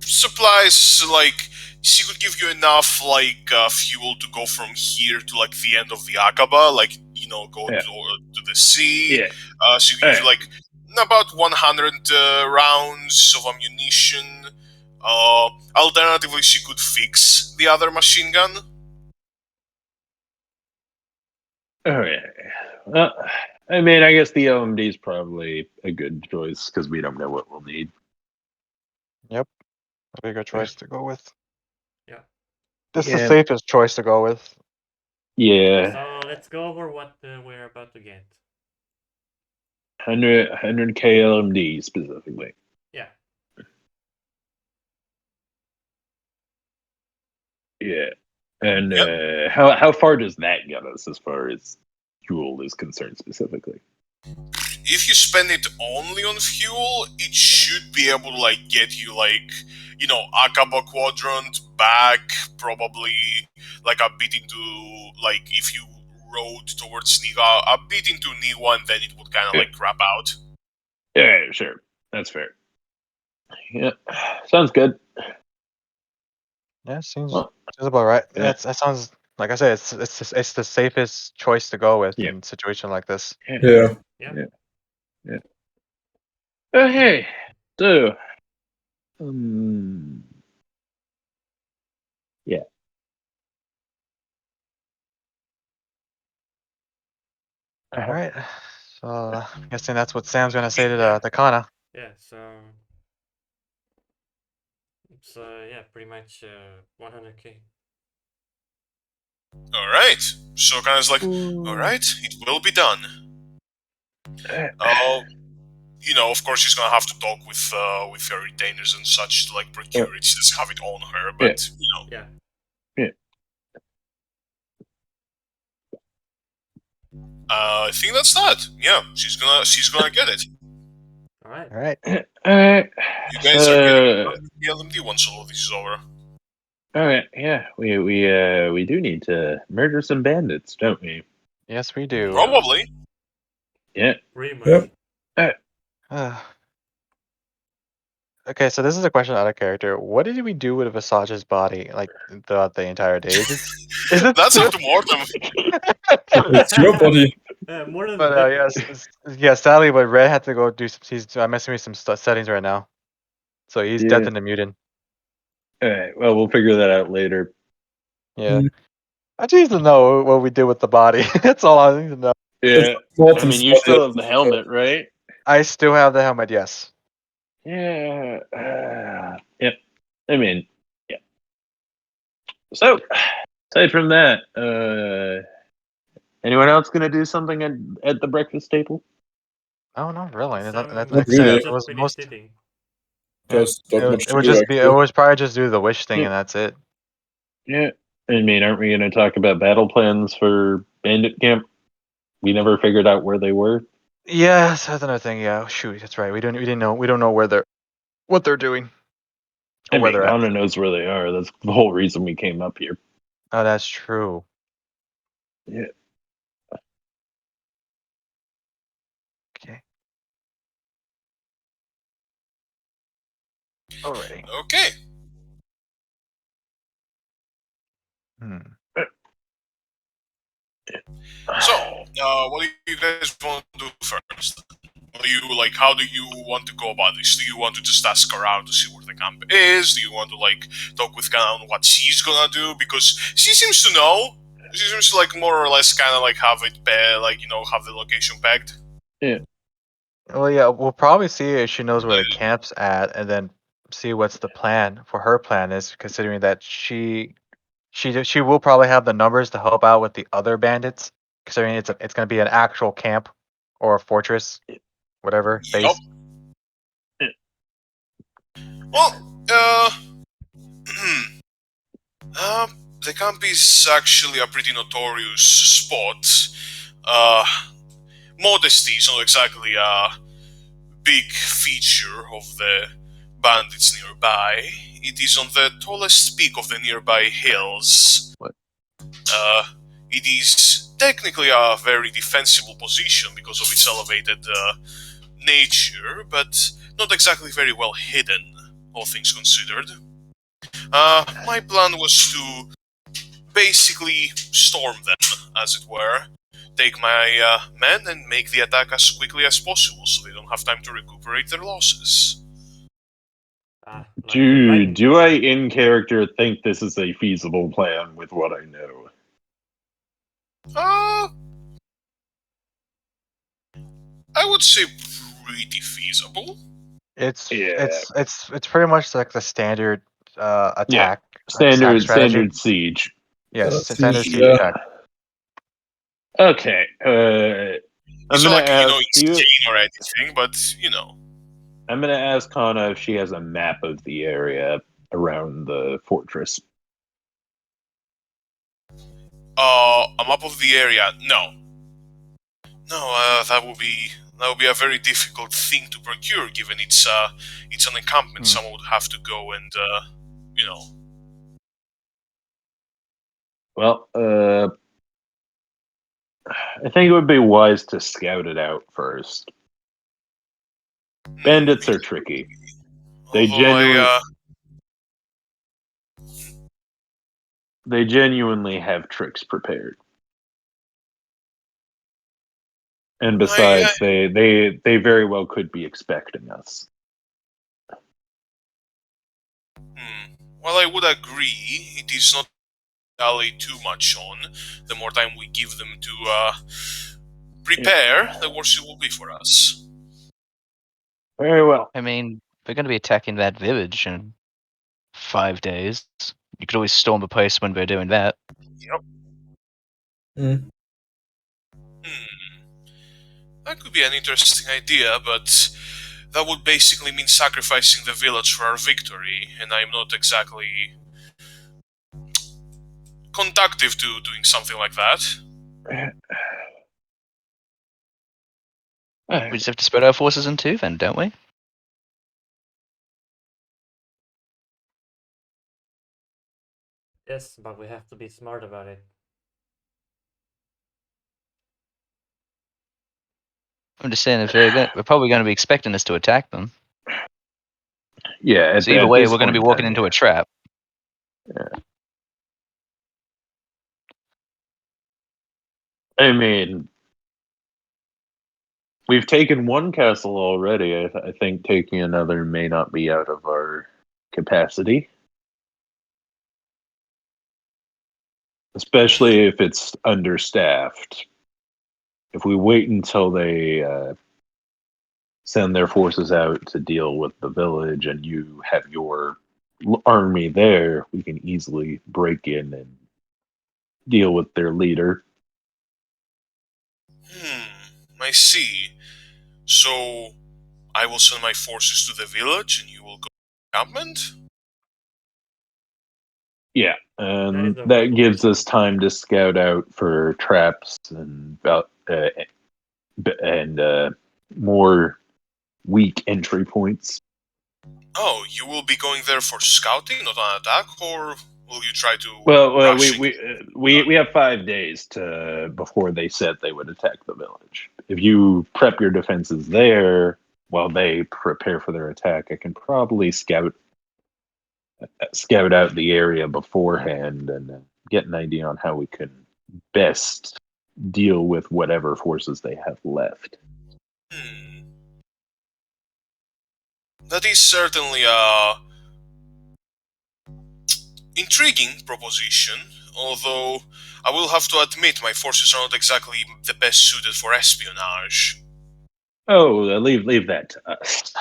Supplies, like she could give you enough like fuel to go from here to like the end of the Akaba. Like go Yeah. to the sea. Yeah. So you give like about 100 rounds of ammunition. Alternatively, she could fix the other machine gun. Okay. I mean, I guess the OMD is probably a good choice because we don't know what we'll need. Yep. A bigger choice to go with. Yeah. This is Yeah. the safest choice to go with. Yeah. So let's go over what we're about to get. 100 KLMD specifically. Yeah. Yeah. And how far does that get us as far as fuel is concerned specifically? If you spend it only on fuel, it should be able to get you Akaba Quadrant back, probably a bit into if you rode towards Niga, a bit into Niwa, and then it would kind of crap out. Yeah, sure. That's fair. Yeah. Sounds good. Yeah, seems about right. Yeah. That sounds like I said. It's the safest choice to go with in a situation like this. Yeah. Okay. So, yeah. All right. So I'm guessing that's what Sam's gonna say to the Kana. Yeah. So yeah, pretty much 100k. All right. So kind of all right, it will be done. Of course, she's gonna have to talk with her retainers and such to procure it. She doesn't have it on her, but Yeah. I think that's that. Yeah, she's gonna get it. All right. All right. You guys are getting the LMD once all of this is over. All right. Yeah, we do need to murder some bandits, don't we? Yes, we do. Probably. Yeah. Pretty much. Yep. Okay, so this is a question out of character. What did we do with Visage's body throughout the entire day? Is it That's still- up to Mortem. It's your body. More than But yes, sadly, but Red had to go do some. He's messing with some settings right now, so he's death in the mutant. All right. Well, we'll figure that out later. Yeah, I just need to know what we did with the body. That's all I need to know. Yeah. I mean, you still have the helmet, right? I still have the helmet. Yes. Yeah. Yep. I mean, yeah. So, aside from that, anyone else gonna do something at the breakfast table? Oh, not really. Not really. It was most. There's not much It to would do, just be. It actually. was probably just do the wish thing, and that's it. Yeah. I mean, aren't we gonna talk about battle plans for Bandit Camp? We never figured out where they were. Yeah, that's another thing. Yeah, shoot, that's right. We don't know what they're doing. I Or where mean, they're at. Donna knows where they are. That's the whole reason we came up here. Oh, that's true. Yeah. Okay. Alrighty. Okay. So, what do you guys want to do first? How do you want to go about this? Do you want to just ask around to see where the camp is? Do you want to talk with Kana on what she's gonna do? Because she seems to know. She seems to more or less kind of have it have the location pegged. Yeah. Well, yeah, we'll probably see if she knows where the camp's at, and then see what's the plan for her plan is, considering that she will probably have the numbers to help out with the other bandits, considering it's going to be an actual camp or a fortress, whatever base. Yep. Well, the camp is actually a pretty notorious spot. Modesty is not exactly a big feature of the bandits nearby. It is on the tallest peak of the nearby hills. What? It is technically a very defensible position because of its elevated nature, but not exactly very well hidden, all things considered. My plan was to basically storm them, as it were. take my men and make the attack as quickly as possible so they don't have time to recuperate their losses. Do I in character think this is a feasible plan with what I know? I would say pretty feasible. It's pretty much like the standard attack Standard siege. Yes, standard siege yeah. attack. Okay. It's not like insane or anything, but I'm gonna ask Kana if she has a map of the area around the fortress. A map of the area? No, that would be a very difficult thing to procure, given it's an encampment. Someone would have to go and Well, I think it would be wise to scout it out first. Bandits are tricky. They genuinely have tricks prepared. And besides, they very well could be expecting us. Well, I would agree. It is not rally too much on. The more time we give them to prepare, the worse it will be for us. Very well. I mean, we're going to be attacking that village in 5 days. You could always storm the place when we're doing that. Yep. That could be an interesting idea, but that would basically mean sacrificing the village for our victory, and I'm not exactly conducive to doing something like that. We just have to spread our forces in two then, don't we? Yes, but we have to be smart about it. I'm just saying, if we're probably going to be expecting us to attack them. Yeah. So either way, we're going to be walking into a trap. Yeah. I mean, we've taken one castle already. I think taking another may not be out of our capacity. Especially if it's understaffed. If we wait until they send their forces out to deal with the village and you have your army there, we can easily break in and deal with their leader. I see. So, I will send my forces to the village and you will go to the encampment? Yeah, and that gives us time to scout out for traps and more weak entry points. Oh, you will be going there for scouting, not an attack, or will you try to? Well, we have 5 days before they said they would attack the village. If you prep your defenses there while they prepare for their attack, I can probably scout out the area beforehand and get an idea on how we can best deal with whatever forces they have left. That is certainly a intriguing proposition, although I will have to admit my forces are not exactly the best suited for espionage. Oh, leave that to us.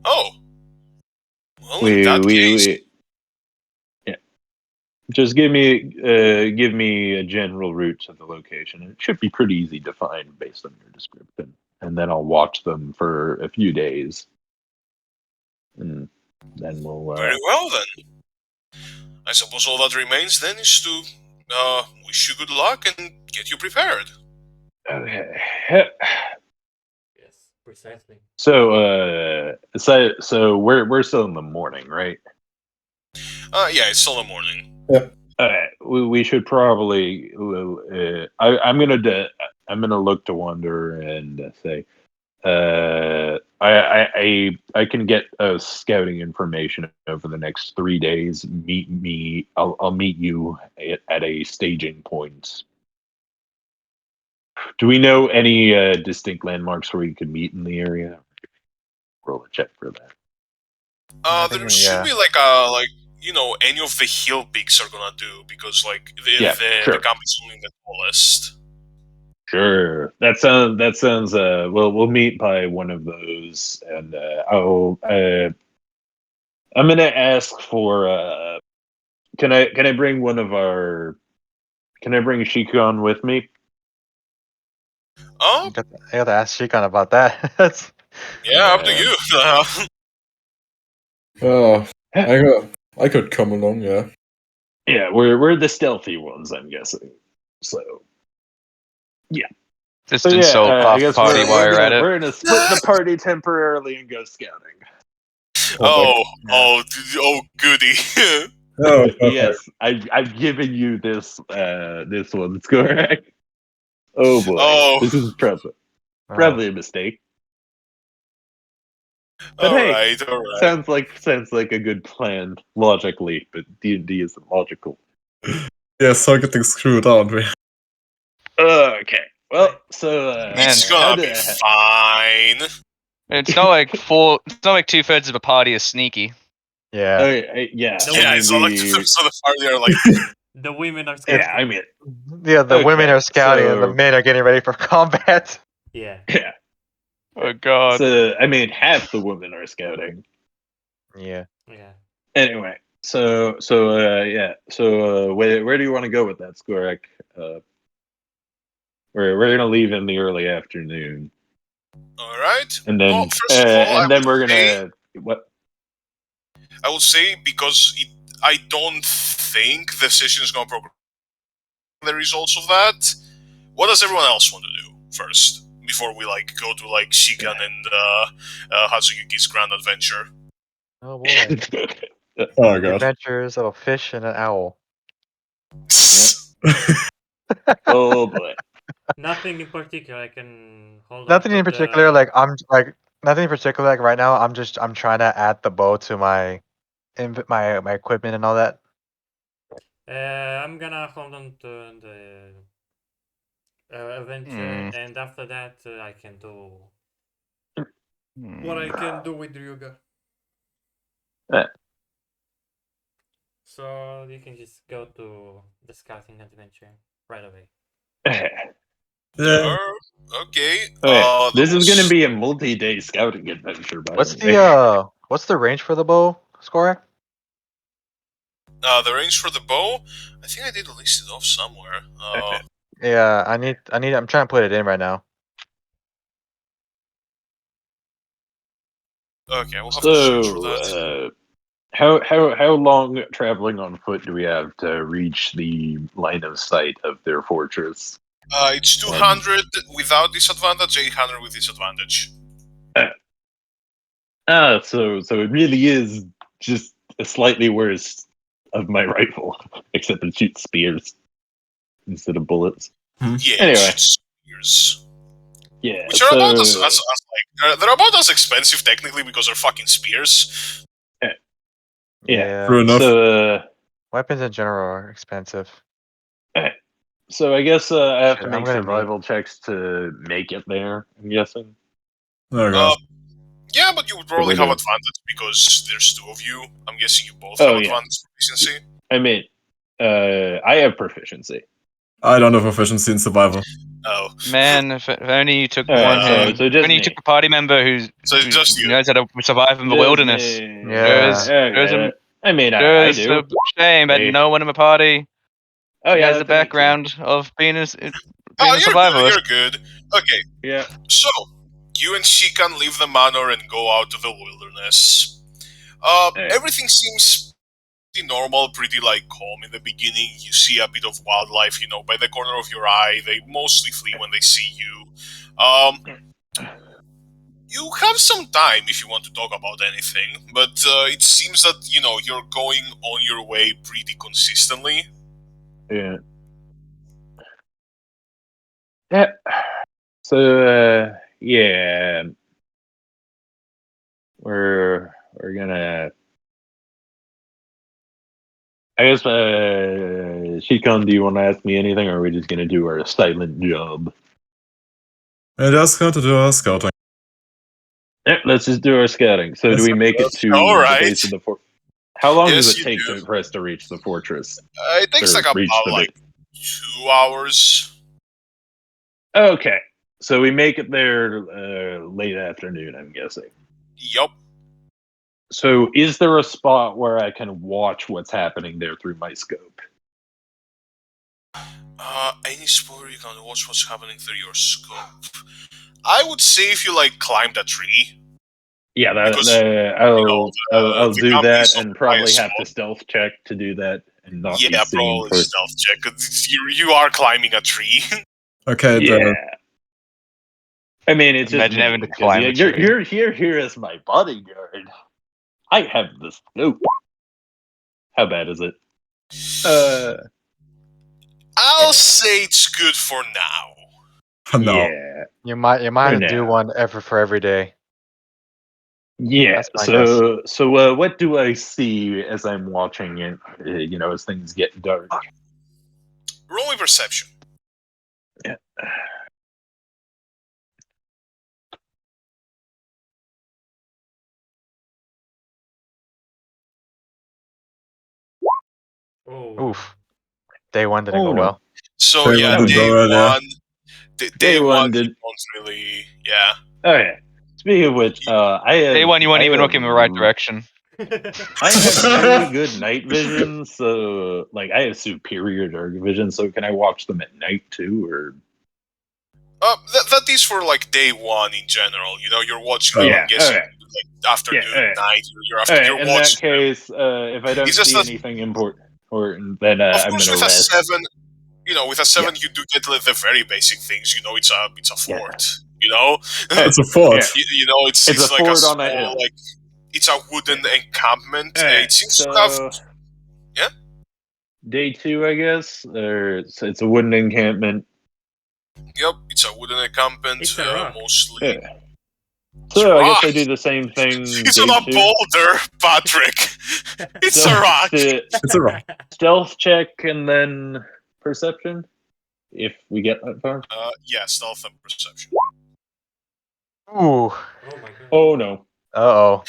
Oh. Well, in that case... Yeah. Just give me a general route to the location. It should be pretty easy to find based on your description. And then I'll watch them for a few days. And then we'll... Very well, then. I suppose all that remains, then, is to wish you good luck and get you prepared. Okay. Yes, precisely. So we're still in the morning, right? Yeah, it's still the morning. Yep. We should probably. I'm gonna look to Wonder and say, I can get scouting information over the next 3 days. Meet me. I'll meet you at a staging point Do we know any distinct landmarks where you could meet in the area? Roll a check for that. There should be any of the hill peaks are gonna do because the camp is only the tallest. Sure. That sounds. We'll meet by one of those, and I'm gonna ask for. Can I bring one of our? Can I bring Shikon with me? Oh, I gotta ask Shikon about that. That's yeah, up to you. I could come along, yeah. Yeah, we're the stealthy ones, I'm guessing. So, yeah. Just So insult I half guess party while you're at it. we're gonna split the party temporarily and go scouting. Oh, yeah. goody. Oh, perfect. Yes, I've given you this one, Skorak. Oh boy, Oh. this is probably a mistake. But hey, all right. sounds like a good plan logically, but D&D isn't logical. Yeah, so getting screwed, aren't we? Okay, well, so It's gonna be fine. It's not like 2/3 of a party is sneaky. Yeah. yeah, Yeah, it's not like two-thirds of the party are like. The women are scared. yeah, I mean, Yeah, the women Okay, are scouting and the so- men are getting ready for combat. Yeah. yeah. Oh god. So I mean, half the women are scouting. Yeah. Yeah. Anyway, so where do you want to go with that, Skorak? We're gonna leave in the early afternoon, All right. and then Well, first of all, we're gonna what? I would say because I don't think the session is gonna progress. The results of that. What does everyone else want to do first before we go to Shikan and Hatsuyuki's grand adventure? Oh boy. Oh The god. Adventures of a Fish and an Owl. Oh boy. Nothing in particular. I can hold on. Nothing to in particular. the- Nothing in particular. Like right now, I'm trying to add the bow to my equipment and all that. I'm gonna hold on to the adventure, and after that, I can do what I can do with Ryuga. So you can just go to the scouting adventure right away. Yeah. Okay. This is gonna be a multi-day scouting adventure. By What's the way. what's the range for the bow, Skorak? The range for the bow. I think I did list it off somewhere. Yeah, I'm trying to put it in right now. Okay, we'll have to search for that. So, how long traveling on foot do we have to reach the line of sight of their fortress? It's 200 without disadvantage, 800 with disadvantage. So it really is just a slightly worse of my rifle, except it shoots spears instead of bullets. Yeah, Anyway. it's spears. Yeah, Which are about they're about as expensive technically because they're fucking spears. Yeah. True enough. So, Weapons in general are expensive. so I guess I have Shit, to I'm make gonna survival checks to make it there. I'm guessing. Oh god. Yeah, but you would probably have advantage because there's two of you. I'm guessing you both have advantage proficiency. I mean, I have proficiency. I don't have proficiency in survival. Oh. Man, if only you took Alright, one. so If just only you me. took a party member who just you. knows how to survive in the Just wilderness. me. Yeah. There's a I mean, I There's do. a shame that Hey. no one in the party Oh yeah, has the that's me too. background of being a Oh, survivalist. you're good. Okay, Yeah. so you and Shikan leave the manor and go out to the wilderness. Everything seems pretty normal, pretty calm in the beginning. You see a bit of wildlife, by the corner of your eye. They mostly flee when they see you. You have some time if you want to talk about anything, but it seems that, you're going on your way pretty consistently. Yeah. Yeah. So yeah, we're gonna. I guess Shikon, do you want to ask me anything, or are we just gonna do our silent job? Just got to do our scouting. Yeah, let's just do our scouting. So do we make it to Alright. the base of the fort? How long Yes, does it you take do. for us to reach the fortress? It takes Or like reach about the like 2 hours. Okay, so we make it there late afternoon, I'm guessing. Yup. So is there a spot where I can watch what's happening there through my scope? Any spoiler you can watch what's happening through your scope. I would say if you like climb that tree. Yeah, Because, I'll the do goblins that don't and probably fly have to slow. stealth check to do that and not be Yeah, seen probably for. stealth check. 'Cause you are climbing a tree. Okay, Yeah. I mean, it's Imagine just having to 'cause climb a tree. you're here as my bodyguard. I have the scope. How bad is it? I'll say it's good for now. no. Yeah, You might For have to do now. one for every day. yeah. That's my guess. So what do I see as I'm watching it? As things get dark. Roll me perception. Yeah. Oh. Oof. Day one didn't Oh, go no. well. So Day yeah, one day did go well, one. Day Day one, one you did- don't really. Yeah. Okay. Speaking of which, I have. Day one, you weren't I even have- looking in the right direction. I have very good night vision, so I have superior dark vision. So can I watch them at night too, or? That is for like day one in general. You're watching. Oh. I'm Yeah, guessing okay. like afternoon, Yeah, alright. night. You're In that watching. case, if I don't It's just see that- anything important, then Of I'm course, gonna with a rest. 7, with a 7, you do get the very basic things. It's a fort. It's a fort. Yeah. It's It's a like fort a small, on a hill. it's a wooden encampment. Alright, It seems so to have. Yeah? Day 2, I guess, or so it's a wooden encampment. Yep, it's a wooden encampment. It's a rock. Mostly. Yeah. So I guess I do the same thing. It's day on a 2. boulder, Patrick. It's So- a rock. It's a rock. Stealth check and then perception, if we get that far. Yeah, stealth and perception. Ooh. Oh my god. Oh no. Uh-oh.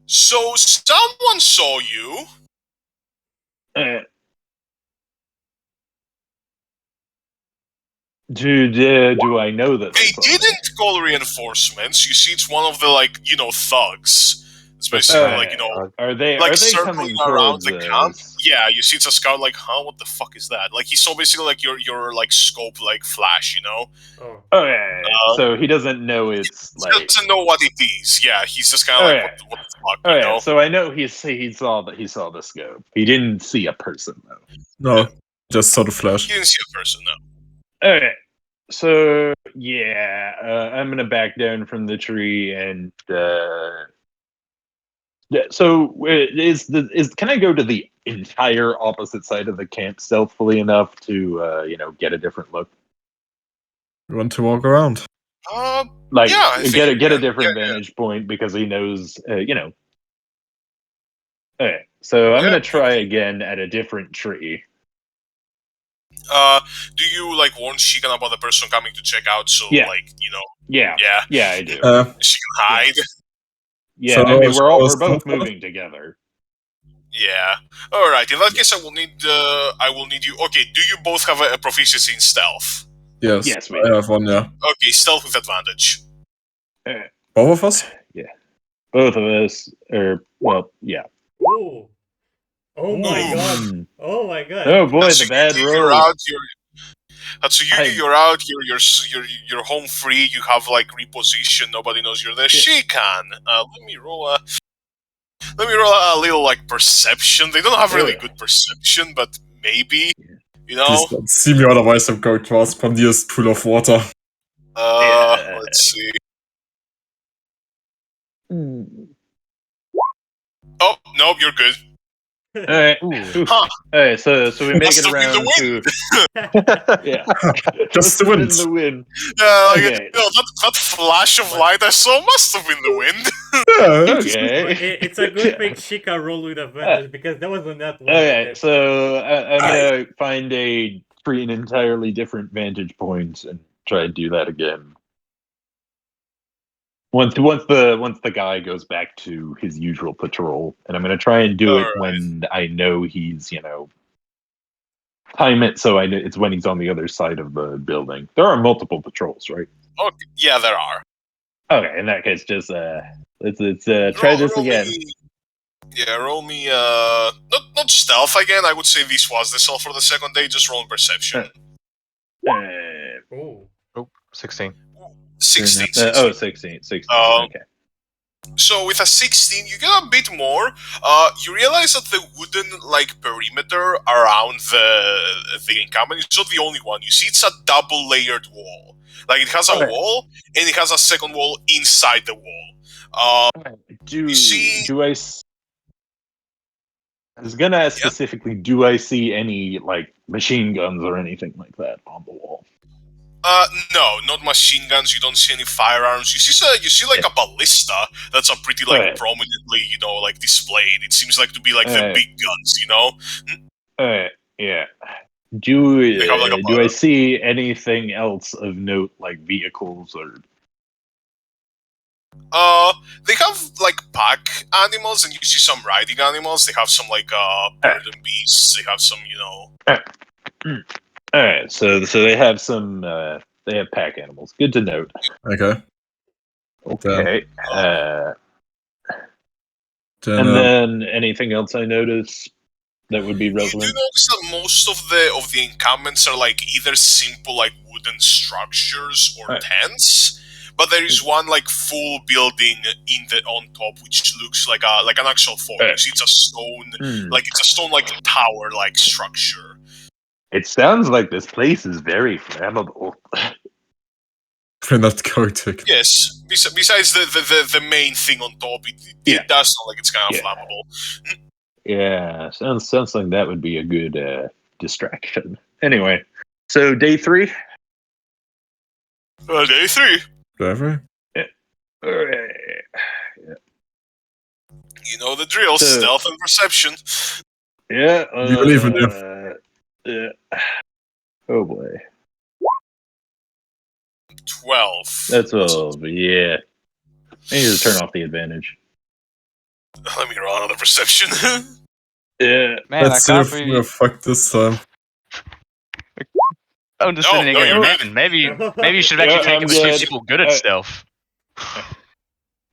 So someone saw you. Do I know that They saw me? didn't call reinforcements. You see, it's one of the thugs. It's basically Are they circling coming around towards the camp. us? Yeah, you see, it's a scout. What the fuck is that? He saw basically your scope flash. Oh. Oh yeah. So he doesn't know it's He doesn't know what it is. Yeah, he's just kind of what the fuck. Oh yeah. So I know he saw the scope. He didn't see a person though. No, just saw the flash. He didn't see a person. No. Okay. So yeah, I'm gonna back down from the tree and. So can I go to the entire opposite side of the camp stealthily enough to get a different look? You want to walk around? Yeah, I think get you a different vantage point because he knows Okay, so I'm gonna try again at a different tree. Do you warn Shikan about the person coming to check out? So Yeah. Yeah. Yeah, I do. She can hide. Yeah, So- I mean so- we're both moving together. Yeah. All right. In that case, I will need you. Okay. Do you both have a proficiency in stealth? Yes. Yes, we I do. have one, yeah. Okay, stealth with advantage. Both of us? Both of us, yeah. Oh. Oh my Ooh. god. Oh my god. Oh boy, the Hatsuyuki, bad you're road. out. Hatsuyuki, I- you're out. You're home free. You have reposition. Nobody knows you're there. Shikan. Let me roll a little perception. They don't have really good perception, but maybe Please don't see me, otherwise I'm going towards the nearest pool of water. Let's see. Oh no, you're good. All right. Huh. All right. So we make Must it have been around the to yeah. Just the wind. In the wind. Yeah, Okay. that flash of light I saw must have been the wind. Yeah, Okay. It's a good thing Shika rolled with advantage because that was a net one. Okay. So I'm gonna find a an entirely different vantage point and try and do that again. Once the guy goes back to his usual patrol, and I'm going to try and do it when I know he's, time it so I know it's when he's on the other side of the building. There are multiple patrols, right? Okay. Yeah, there are. Okay, in that case, just let's try this again. Roll me not stealth again. I would say this was the stealth for the second day. Just roll perception. Oh. 16. 16. 16. Okay. So with a 16, you get a bit more. You realize that the wooden perimeter around the encampment is not the only one. You see, it's a double-layered wall. Like it has a wall and it has a second wall inside the wall. I was gonna ask specifically, do I see any machine guns or anything like that on the wall? No, not machine guns. You don't see any firearms. You see a ballista that's a pretty prominently, displayed. It seems like to be the big guns, Yeah. Do I see anything else of note, like vehicles or? They have pack animals, and you see some riding animals. They have some bird and beasts. They have some, All right, so they have some. They have pack animals. Good to note. Okay. Okay. Then anything else I notice that would be relevant? You do notice that most of the encampments are either simple wooden structures or tents, but there is one full building on top which looks like an actual fortress. It's a stone it's a stone tower structure. It sounds like this place is very flammable. We're not going to. Yes. Besides the main thing on top, it does sound like it's kind of flammable. Yeah, sounds like that would be a good distraction. Anyway, so day 3. Day 3. Whatever. Yeah. All right. Yeah. You know the drill: stealth and perception. Yeah. You believe in them. Yeah. Oh boy. 12. That's 12. Yeah. I need to turn off the advantage. Let me roll another perception. Yeah. Man, Let's see I if can't we're fucked this time. I'm just sitting here going, man, maybe you should have actually taken the two people good at stealth.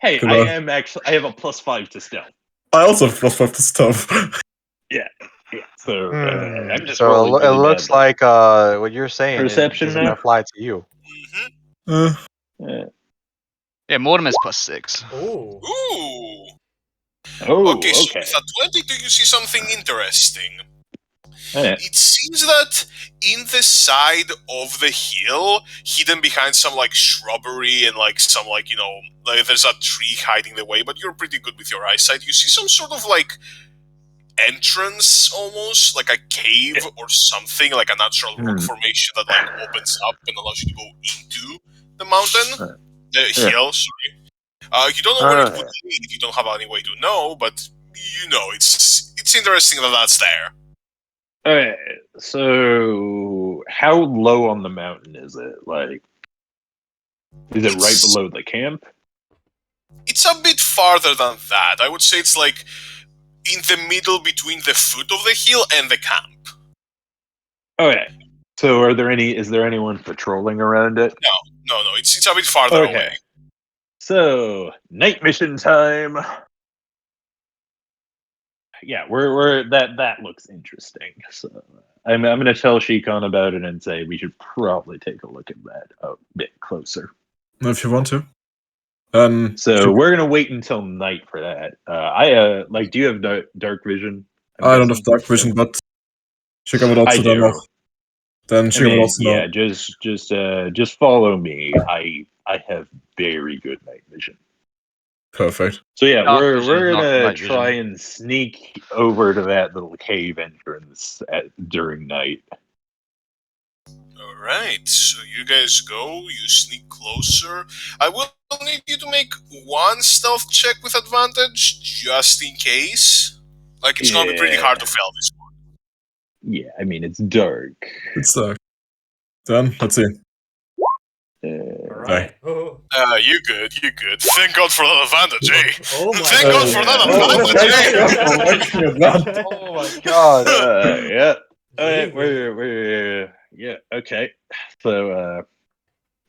Hey, Come I on. am actually. I have a +5 to stealth. I also have +5 to stealth. Yeah. So I'm just. So it looks like what you're saying Perception isn't now? apply to you. Yeah, Mortimer's +6. Oh. Ooh. Okay. So with a 20, do you see something interesting? Yeah. It seems that in the side of the hill, hidden behind some shrubbery and some there's a tree hiding the way, but you're pretty good with your eyesight. You see some sort of entrance, almost like a cave or something, like a natural rock formation that opens up and allows you to go into the mountain, the hill. Sorry, you don't know where it would lead. You don't have any way to know, but it's interesting that that's there. Alright, so how low on the mountain is it? Is it right below the camp? It's a bit farther than that. I would say it's in the middle between the foot of the hill and the camp. Okay. So is there anyone patrolling around it? No, it's a bit farther away. So, night mission time. Yeah, we're that looks interesting. So I'm gonna tell Shikon about it and say we should probably take a look at that a bit closer. If you want to. So we're gonna wait until night for that. Do you have dark vision? I don't have dark vision, but Shika would also know. Then Shika would also know. Yeah, just follow me. I have very good night vision. Perfect. So yeah, Dark we're vision, not gonna night try vision. and sneak over to that little cave entrance during night. Alright, so you guys go, you sneak closer. I will need you to make one stealth check with advantage, just in case. It's gonna be pretty hard to fail this one. Yeah, I mean it's dark. It's dark. Then let's see. Alright. Oh. You good. Thank God for that advantage, eh? Oh my Thank God for that advantage, eh? Oh my god. Yeah. Jesus. We're yeah. Okay. So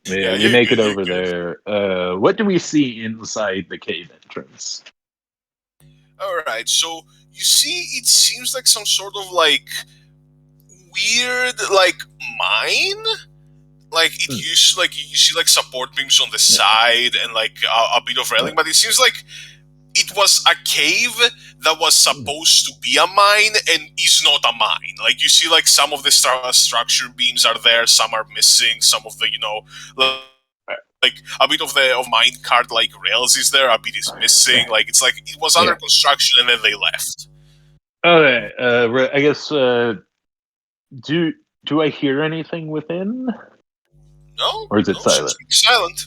Yeah, you you make it good, you over good. there. What do we see inside the cave entrance? Alright, so you see it seems like some sort of like weird like mine. Like it used like you see like support beams on the side and like a bit of railing, but it seems like it was a cave that was supposed to be a mine and is not a mine. Like you see like some of the structure beams are there, some are missing, some of the like a bit of mine cart like rails is there, a bit is missing. Like it's like it was under construction and then they left. Okay. I guess. Do I hear anything within? No, Or is it no, silent? it's silent.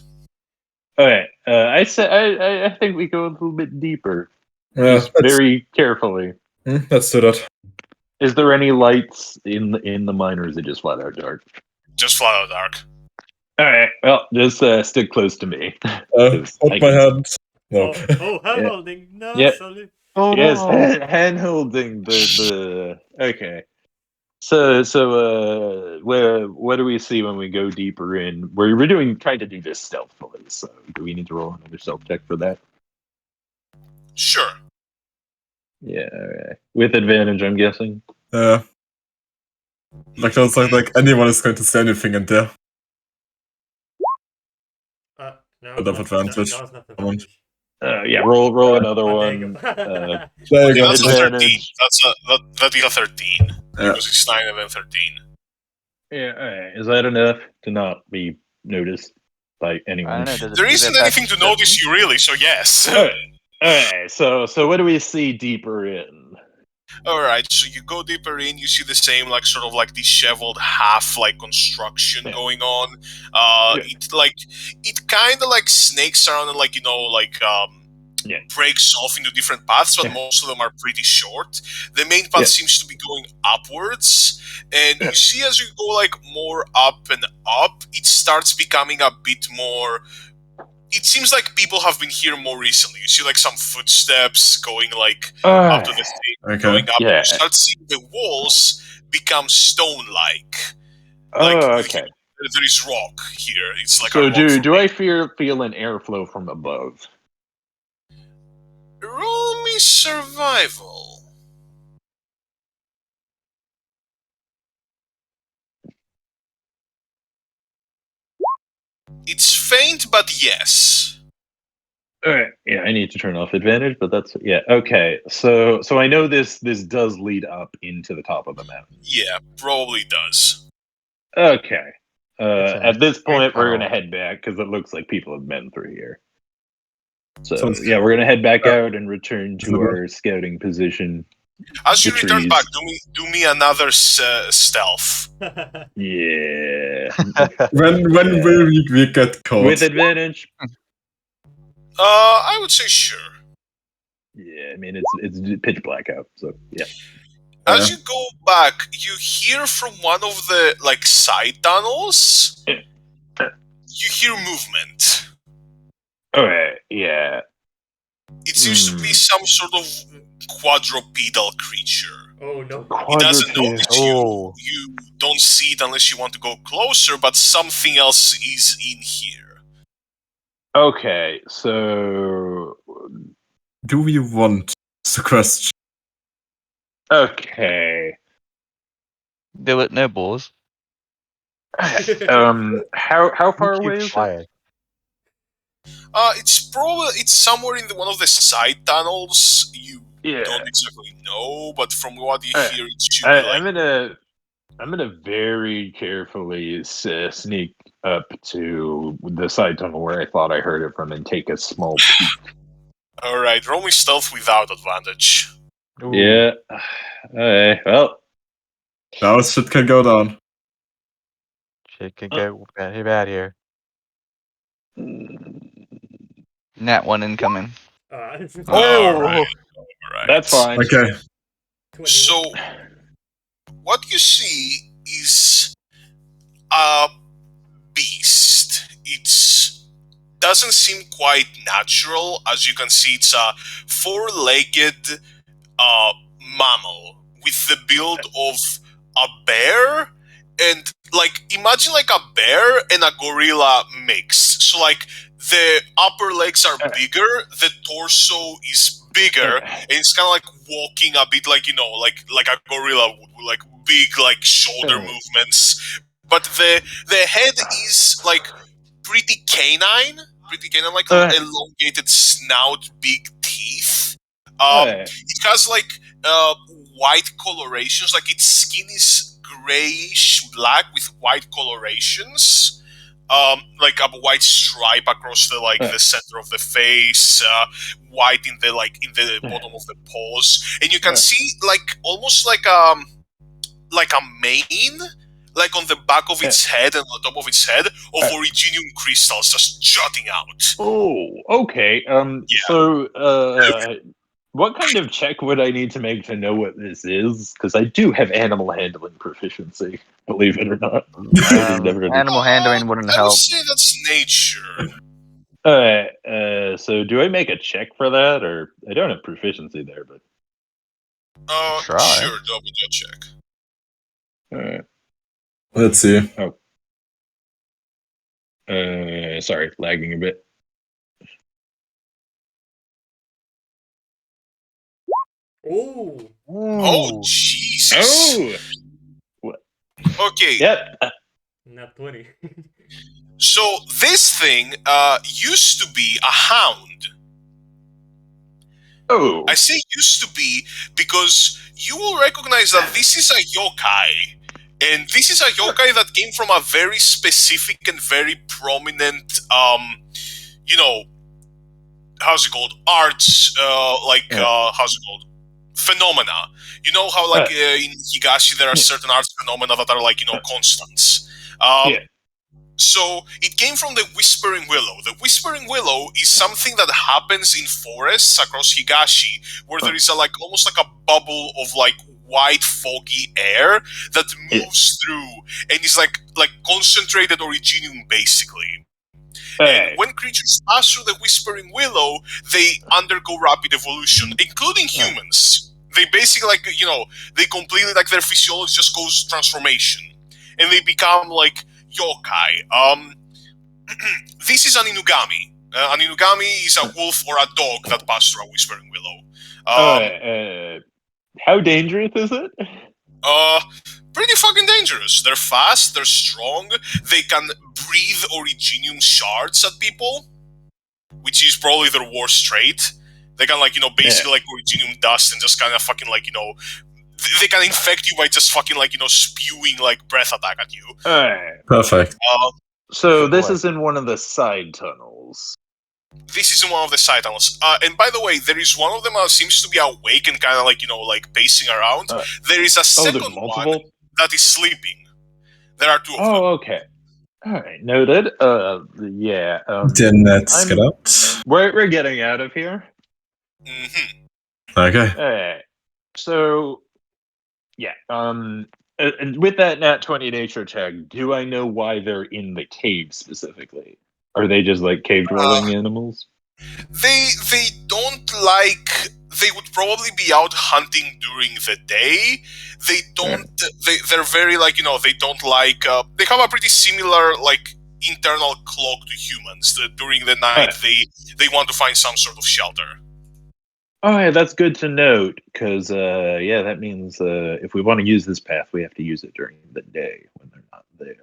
Okay. I think we go a little bit deeper. Yeah, Just very carefully. let's do that. Is there any lights in the mine, or is it just flat out dark? Just flat out dark. All right. Well, just stick close to me. Hold my hand. No. Hand holding. No, Yeah. sorry. Oh Yes, no. hand holding the. Okay. So what do we see when we go deeper in? We're trying to do this stealthily. So do we need to roll another stealth check for that? Sure. Yeah. All right. With advantage, I'm guessing. Yeah. Like don't sound like anyone is going to say anything in there. No, But of advantage. no, it's not Come on. advantage. Yeah. Roll another There you one. go. There you go. That's a 13. Advantage. That is a 13. Yeah. Because it's 9 and then 13. Yeah. All right. Is that enough to not be noticed by anyone? There isn't anything to notice you really, so yes. Alright, so what do we see deeper in? Alright, so you go deeper in, you see the same like sort of like disheveled half like construction going on. It kinda like snakes around and like breaks off into different paths, but most of them are pretty short. The main path seems to be going upwards, and you see as you go like more up and up, it starts becoming a bit more. It seems like people have been here more recently. You see like some footsteps going like up to the thing, going up, and you start seeing the walls become stone-like. Okay. There is rock here. It's like so a rock do I feel an airflow from above? Roll me survival. It's faint, but yes. Alright, yeah, I need to turn off advantage, but that's okay. So I know this does lead up into the top of the mountain. Yeah, probably does. Okay. At this point, we're tunnel. gonna head back because it looks like people have been through here. So Sounds we're gonna head back out and return to our scouting position. As you The return trees. back, do me another stealth. Yeah. When will we get caught? With advantage. I would say sure. Yeah, I mean it's pitch black out, so yeah. As you go back, you hear from one of the like side tunnels. You hear movement. Alright, yeah. It seems to be some sort of quadrupedal creature. Oh no. He doesn't notice you. You don't see it unless you want to go closer, but something else is in here. Okay, so Do we want the question? okay. Do it, no balls. How far away is it? Quiet. It's somewhere in one of the side tunnels. You Yeah. don't exactly know, but from what you hear, it should be like. I'm gonna very carefully sneak up to the side tunnel where I thought I heard it from and take a small peek. Alright, roll me stealth without advantage. Ooh. Yeah. Alright, well. Now shit can go down. Shit can go very bad here. Nat 1 incoming. Alright. That's fine. Okay. 21. So, what you see is a beast. It doesn't seem quite natural. As you can see, it's a four-legged mammal with the build of a bear, and like imagine like a bear and a gorilla mix. So like the upper legs are bigger, the torso is bigger, and it's kind of like walking a bit like like a gorilla would, like big like shoulder movements. But the head is like pretty canine, like elongated snout, big teeth. It has like white colorations, like its skin is grayish black with white colorations, like a white stripe across the the center of the face, white in the bottom of the paws, and you can see like almost like a mane, like on the back of its head and on the top of its head, of originium crystals just jutting out. Oh, okay. So, what kind of check would I need to make to know what this is? Because I do have animal handling proficiency, believe it or not. Animal handling wouldn't I would help. say that's nature. So do I make a check for that, or I don't have proficiency there, but Try. Sure, double check. alright. Let's see. Sorry, lagging a bit. Oh, Oh Jesus! Oh, Okay, yep. not 20. so this thing used to be a hound. Oh, I say used to be because you will recognize that this is a yokai. And this is a yokai that came from a very specific and very prominent, how's it called? Arts, how's it called? Phenomena. You know how, like, in Higashi, there are certain arts phenomena that are, like, constants. So it came from the Whispering Willow. The Whispering Willow is something that happens in forests across Higashi, where there is almost like a bubble of like white foggy air that moves through and is like concentrated originium basically. And when creatures pass through the Whispering Willow, they undergo rapid evolution, including humans. They basically they completely their physiology just goes transformation, and they become like yokai. This is an inugami. An inugami is a wolf or a dog that passed through a Whispering Willow. How dangerous is it? Pretty fucking dangerous. They're fast, they're strong, they can breathe originium shards at people, which is probably their worst trait. They can basically like originium dust and just kind of fucking they can infect you by just fucking spewing like breath attack at you. Perfect. So this is in one of the side tunnels. This is in one of the side tunnels. And by the way, there is one of them that seems to be awake and kind of pacing around. There is a second one that is sleeping. There are two of them. Oh, okay. All right, noted. Yeah. Then let's get out. We're getting out of here. Mm-hmm. Okay. All right. So, yeah. And with that nat 20 nature check, do I know why they're in the cave specifically? Are they just like cave dwelling animals? They don't like. They would probably be out hunting during the day. They don't. They're very they don't like. They have a pretty similar internal clock to humans. During the night, they want to find some sort of shelter. Oh, yeah, that's good to note, because that means if we want to use this path, we have to use it during the day when they're not there.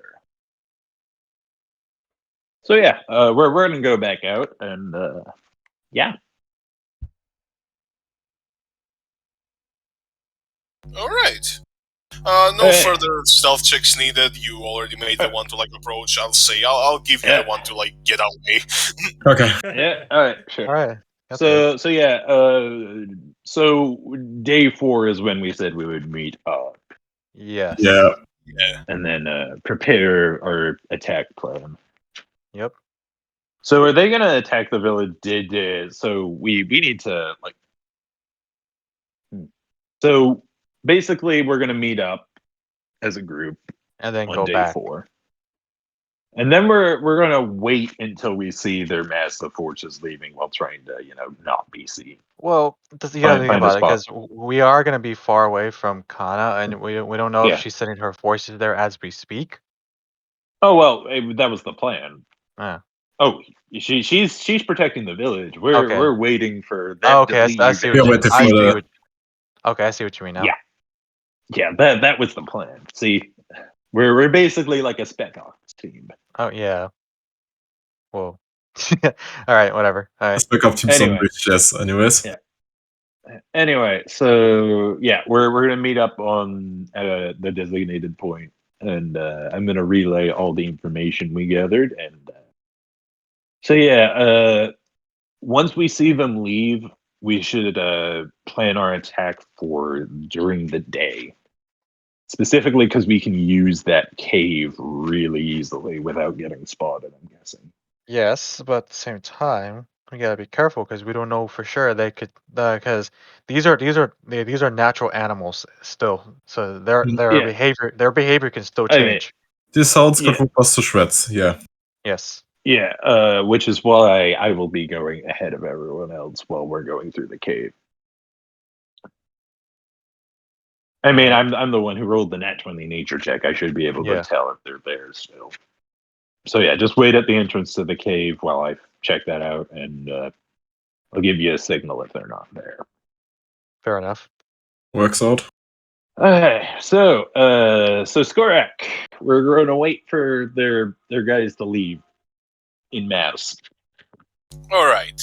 So yeah, we're gonna go back out, and yeah. All right. No further stealth checks needed. You already made the one to approach. I'll give you the one to get away. Okay. Yeah. All right. Sure. All right. So yeah. So day 4 is when we said we would meet up. Yes. Yeah. Yeah. And then prepare our attack plan. Yep. So are they gonna attack the village? So we need to So basically, we're gonna meet up as a group and then on go day back. 4. And then we're gonna wait until we see their massive forces leaving while trying to, not be seen. Well, you gotta think Find a about it spot. because we are gonna be far away from Kana, and we don't know Yeah. if she's sending her forces there as we speak. Oh well, that was the plan. Yeah. Oh, she's protecting the village. We're waiting for them Oh, okay, to leave. I see Yeah, what you. waiting I for see the- what. Okay, I see what you mean now. Yeah. Yeah, that was the plan. See, we're basically like a Spec Ops team. Oh yeah. Whoa. All right, whatever. All right. Let's back up Team Anyway. Sunbridge, yes, anyways. Yeah. Anyway, so yeah, we're gonna meet up on the designated point, and I'm gonna relay all the information we gathered. And so yeah, once we see them leave, we should plan our attack for during the day, specifically because we can use that cave really easily without getting spotted. I'm guessing. Yes, but at the same time, we gotta be careful because we don't know for sure they could because these are natural animals still, so their Yeah. behavior can still I mean, change. This house got Yeah. Rupas to shreds, yeah. Yes. Yeah, which is why I will be going ahead of everyone else while we're going through the cave. I mean, I'm the one who rolled the nat 20 nature check. I should be able Yeah. to tell if they're there still. So yeah, just wait at the entrance to the cave while I check that out, and I'll give you a signal if they're not there. Fair enough. Works out. So Skorak, we're going to wait for their guys to leave in mass. All right.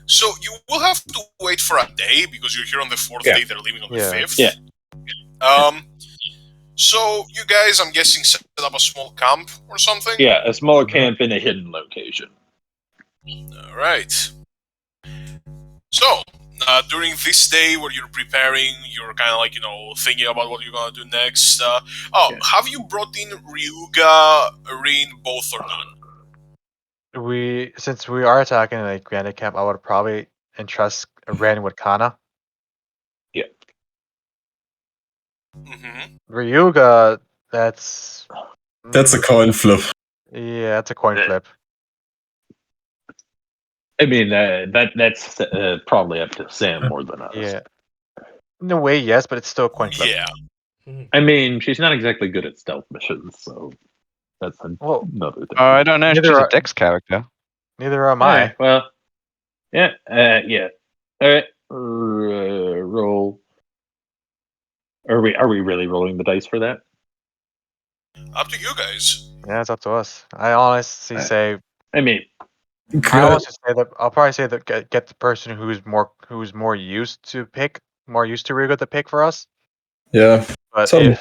So you will have to wait for a day because you're here on the 4th day. They're leaving on the 5th. Yeah. So you guys, I'm guessing, set up a small camp or something. Yeah, a small camp in a hidden location. All right. So during this day where you're preparing, you're kind of like thinking about what you're gonna do next. Have you brought in Ryuga, Rin, both or none? Since we are attacking a granite camp, I would probably entrust Ren with Kana. Yeah. Mm-hmm. Ryuga, that's a coin flip. Yeah, that's a coin flip. I mean, that's probably up to Sam more than us. Yeah. In a way, yes, but it's still a coin flip. Yeah. I mean, she's not exactly good at stealth missions, so that's another thing. I don't know. She's Neither a are- Dex character. Neither am Alright, I. well, yeah, yeah. All right, roll. Are we really rolling the dice for that? Up to you guys. Yeah, it's up to us. I honestly say I mean, I'll probably say that get the person who's more used to Ryuga to pick for us. Yeah. But Some-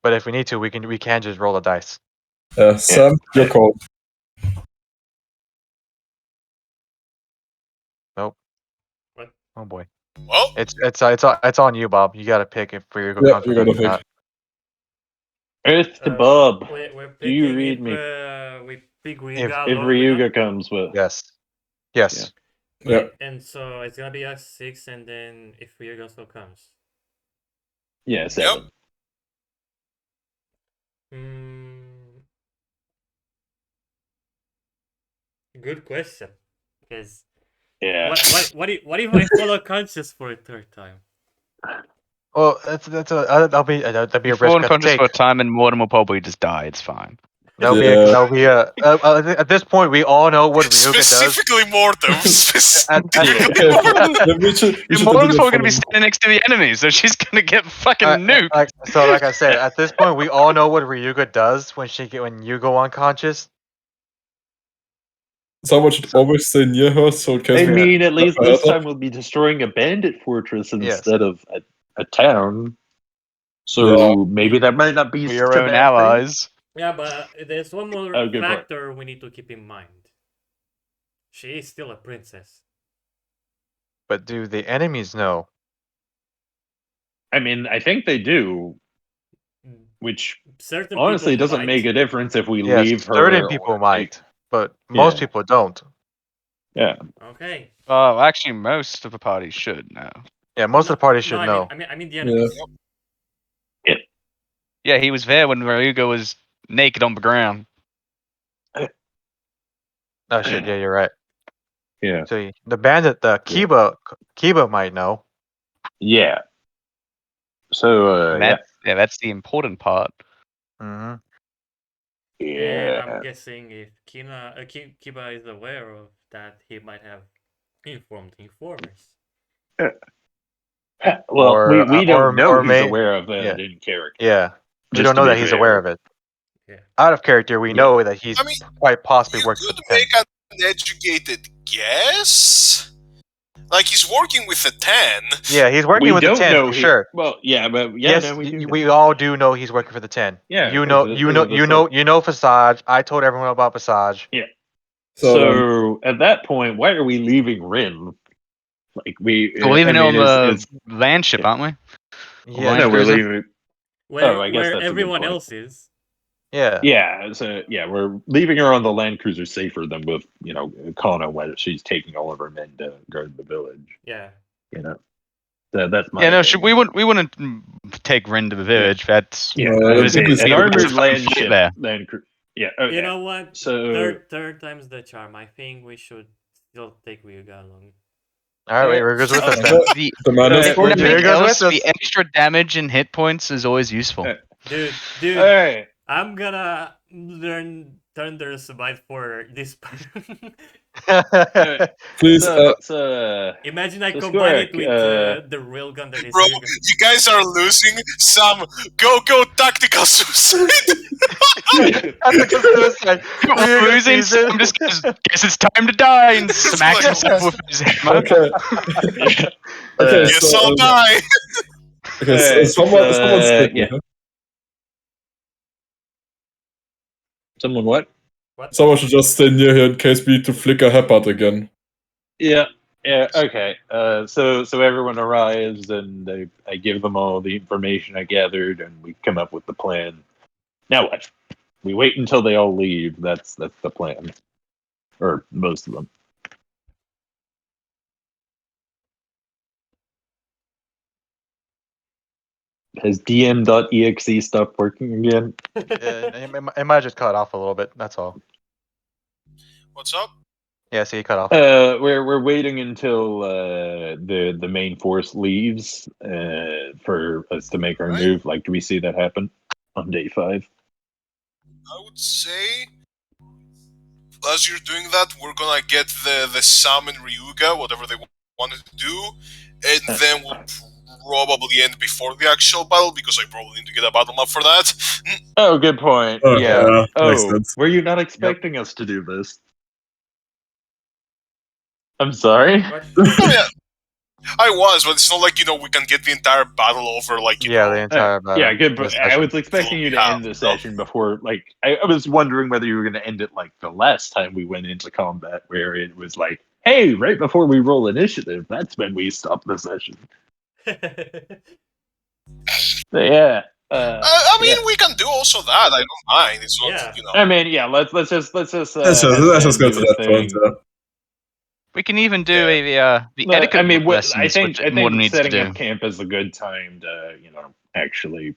if we need to, we can just roll the dice. Sam, your call. Nope. What? Oh boy. Well, It's on you, Bob. You gotta pick if Ryuga Yeah, comes you with gotta it or not. Earth to Bob. We're Do you picking read if, me? we pick Ryuga If along Ryuga with comes with, Yes. Yes. Yeah. and so it's gonna be us 6, and then if Ryuga also comes. yeah, 7. Good question. Because Yeah. what if I follow conscious for a 3rd time? Well, that'll be a If risk you're to unconscious take. for a time, and Mortem will probably just die. It's fine. That'll be a at this point we all know what Ryuga does. specifically Mortem. Mortem's probably gonna be standing next to the enemy, so she's gonna get fucking nuked. Like I said, at this point we all know what Ryuga does when you go unconscious. Someone should always stay near her, so in case I we mean, at least have this her. time we'll be destroying a bandit fortress instead of a town. So Yeah. maybe that might not be For your such a own bad allies. Yeah, but there's one more Oh, good point. factor we need to keep in mind. She is still a princess. But do the enemies know? I mean, I think they do, which Certain honestly people doesn't might. make a difference if we Yes, leave her. certain people might, but most people don't. Yeah. Okay. Actually, most of the party should know. Yeah, most of the party should I know. mean the enemies. Yeah. Yeah, he was there when Ryuga was naked on the ground. Oh shit, yeah, you're right. Yeah. So the bandit, the Kiba might know. Yeah. So, That's the important part. Mm-hmm. And I'm yeah. guessing if Kiba is aware of that, he might have informed informers. Well, Or, we don't know or he's may- aware of yeah. that in character. Yeah. We Just don't to know be that he's fair. aware of it. Yeah. Out of character, we Yeah. know that he's I mean, quite possibly You working for could the 10. make an educated guess. Like he's working with a 10. Yeah, he's working We with the don't 10 know for sure. Well, yeah, but Yes, no, we do. we all do know he's working for the 10. Yeah, you 'cause know, of- you 'cause know, of the you know, you know Visage. I told everyone about Visage. So at that point, why are we leaving Rin? Like we We're leaving it on the it's- land ship, aren't we? Yeah, Land no, we're cruiser? leaving. I guess Where that's a good everyone point. else is. yeah. Yeah, so yeah, we're leaving her on the land cruiser safer than with Kana when she's taking all of her men to guard the village. Yeah. That's my. Yeah, no, opinion. we wouldn't take Ren to the village. That's Yeah, there's I think an armored land fight ship. there. Land yeah. Okay. You know what? So Third time's the charm. I think we should still take Ryuga along. All right, we're good with us then. The man is Well, Nothing Here goes else, with us. the extra damage and hit points is always useful. Dude, all right. I'm gonna learn Thunder Survive for this. Please, Imagine I So combine it Skorak, with the railgun that is Bro, Ryuga. you guys are losing some go tactical suicide. Tactical suicide. We're losing, so I'm just guess it's time to die and smacks like- himself with his hammer. okay. Okay, Yes, so, I'll die. okay, so someone's thinking, yeah. huh? Someone what? What? Someone should just stay near here in case we need to flicker Hepat again. Yeah. Yeah. Okay. So everyone arrives, and I give them all the information I gathered, and we come up with the plan. Now what? We wait until they all leave. That's the plan, or most of them. Has dm.exe stopped working again? It might just cut off a little bit. That's all. What's up? Yeah, see, you cut off. We're waiting until the main force leaves for us to make our Right. move. Like, do we see that happen on day 5? I would say, as you're doing that, we're gonna get the Sam and Ryuga, whatever they wanted to do, and then we'll probably end before the actual battle, because I probably need to get a battle map for that. Oh, good point. Oh, yeah. yeah, makes Oh, sense. were you not expecting us to do this? I'm sorry. What? Oh, yeah. I was, but it's not like, we can get the entire battle over, like, The know. entire battle. Yeah, good. But This I session. was expecting you to end the session before. Like, I was wondering whether you were going to end it like the last time we went into combat, where it was like, "Hey, right before we roll initiative, that's when we stop the session." Yeah. I mean, we can do also that. I don't mind. It's not, Yeah. I mean, yeah. Let's just. Let's just go to that point, yeah. We can even do the etiquette I mean, lessons, I think which Morton needs to setting do. up camp is a good time to, actually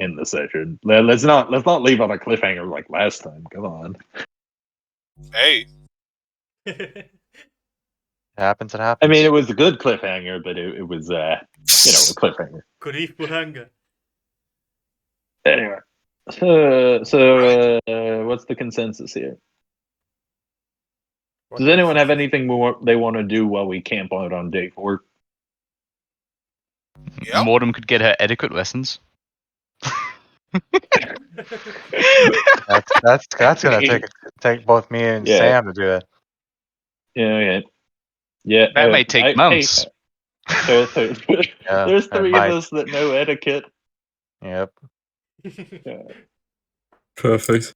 end the session. Let's not leave on a cliffhanger like last time. Come on. Hey. It happens. It I happens. mean, it was a good cliffhanger, but it was a cliffhanger. Kurifuranga. Anyway, so what's the consensus here? Does anyone have anything more they want to do while we camp out on day 4? Yeah. Mortem could get her etiquette lessons. That's gonna take both me and Yeah. Sam to do that. Yeah. That may take months. There's it 3 might. of us that know etiquette. Yep. Perfect.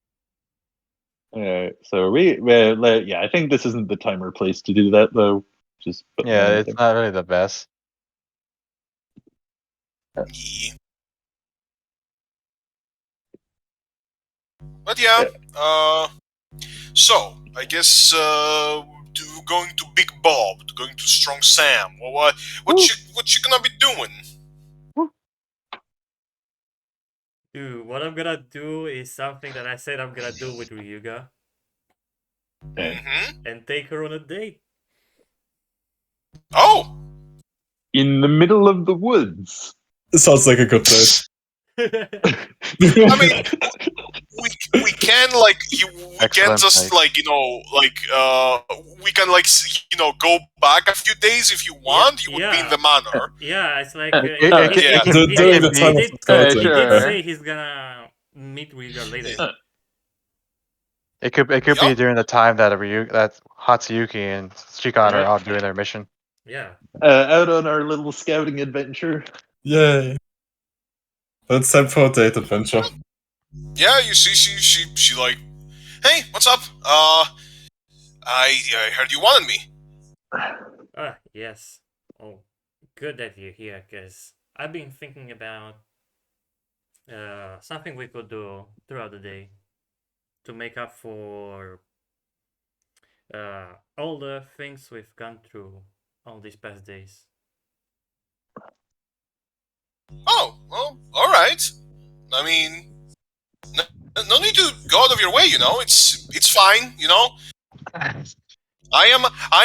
So I think this isn't the time or place to do that, though. Just Yeah, it's not really the best. Yeah. But yeah, so I guess going to Big Bob, going to Strong Sam. What you gonna be doing? Dude, what I'm gonna do is something that I said I'm gonna do with Ryuga Hmm. and take her on a date. Oh, In the middle of the woods. It sounds like a good date. I mean, we can like we can Excellent just take. like we can like go back a few days if you want. You would be in the manor. Yeah, it's like Yeah. During the time of the scouting. he did sure. say he's gonna meet Ryuga later. It could be Yup. during the time that Hatsuyuki and Shikan are Yeah. out doing their mission. Yeah. Out on our little scouting adventure. Yay. That's time for a date adventure. Yeah, you see, she like, hey, what's up? I heard you wanted me. Ah, yes. Oh, good that you're here, cause I've been thinking about something we could do throughout the day to make up for all the things we've gone through all these past days. Oh, well, all right. I mean, no need to go out of your way. It's fine. I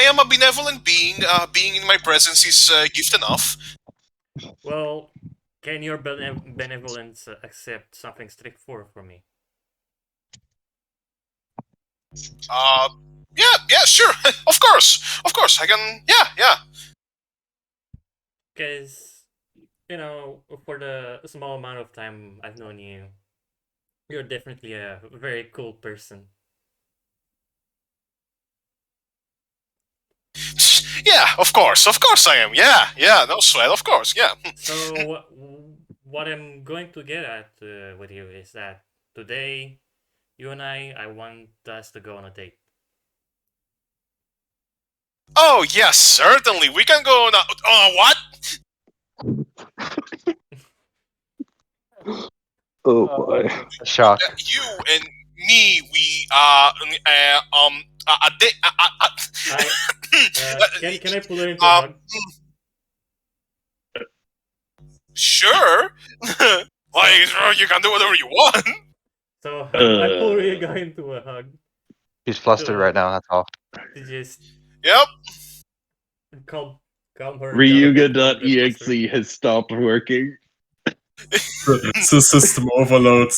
am a benevolent being. Being in my presence is gift enough. Well, can your benevolence accept something straightforward for me? Yeah, sure. Of course. I can. Yeah. Because, for the small amount of time I've known you, you're definitely a very cool person. Yeah, of course I am. Yeah, no sweat, of course, yeah. So, what I'm going to get at with you is that today, you and I want us to go on a date. Oh yes, certainly. We can go now. What? Oh boy. Shock. You and me, we a day. Can I pull her into a hug? Sure. Like you can do whatever you want. So I pull Ryuga into a hug He's flustered right now, that's all. to just Yep. calm her down a bit from the Ryuga.exe fluster. has stopped working. So system overload.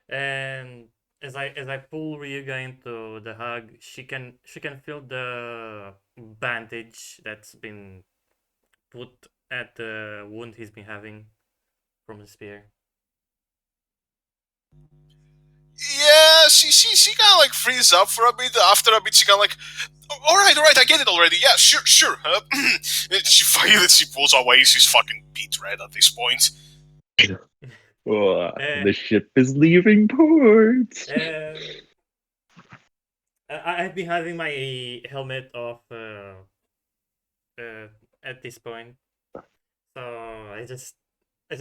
And as I pull Ryuga into the hug, she can feel the bandage that's been put at the wound he's been having from the spear. Yeah, she kind of like freezes up for a bit. After a bit, she kind of like, all right, I get it already. Yeah, sure. She pulls away. She's fucking beat red at this point. The ship is leaving port. I've been having my helmet off at this point, so I just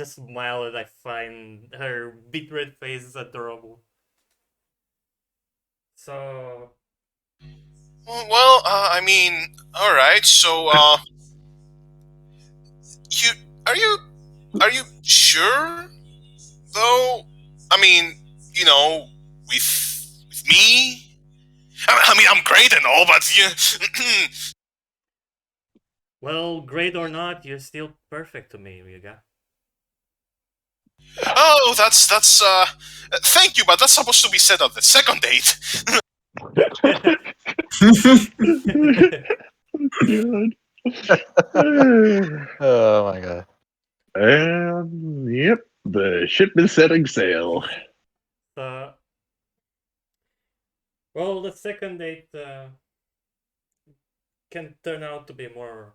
smile and I find her beat red face is adorable. So Well, I mean, all right. So, are you sure? Though, I mean, with me. I mean, I'm great and all, but yeah. well, great or not, you're still perfect to me, Ryuga. Oh, that's thank you, but that's supposed to be said on the second date. Oh my god. Yep, the ship is setting sail. Well, the second date can turn out to be more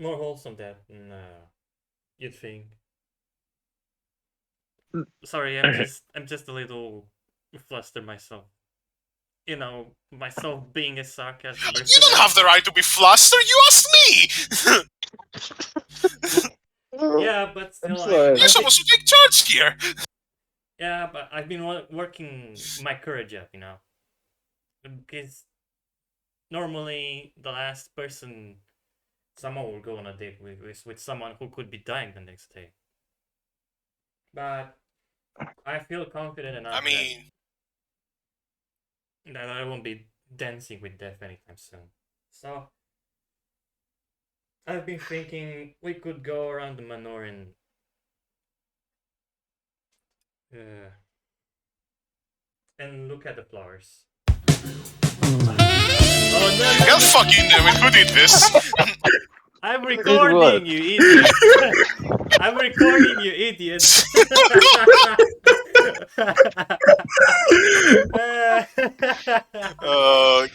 wholesome than you'd think. Sorry, I'm just a little flustered myself. Myself being a sarcastic You person. don't have the right to be flustered. You asked me. Yeah, but still, sorry. You're supposed to take charge here. yeah, but I've been working my courage up, because normally the last person someone will go on a date with someone who could be dying the next day. But I feel confident enough I mean, that I won't be dancing with death anytime soon. So I've been thinking we could go around the manor and look at the flowers. Oh no! God fucking damn it, who did this? I'm what? recording, you idiot! I'm recording, you idiot!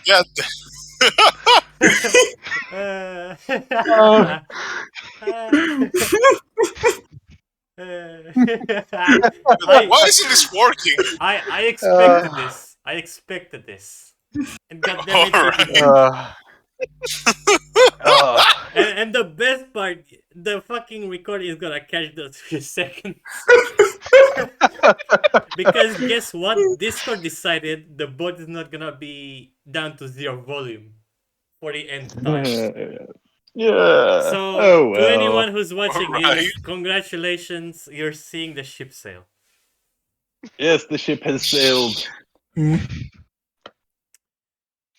God. Why isn't this working? I expected this. I expected this. And goddamn it, Alright. it didn't. Uh, And the best part, the fucking recording is gonna catch those few seconds. Because guess what? Discord decided the bot is not gonna be down to 0 volume for the end time. Yeah. So, Oh to well. anyone who's watching Alright. this, congratulations, you're seeing the ship sail. Yes, the ship has sailed.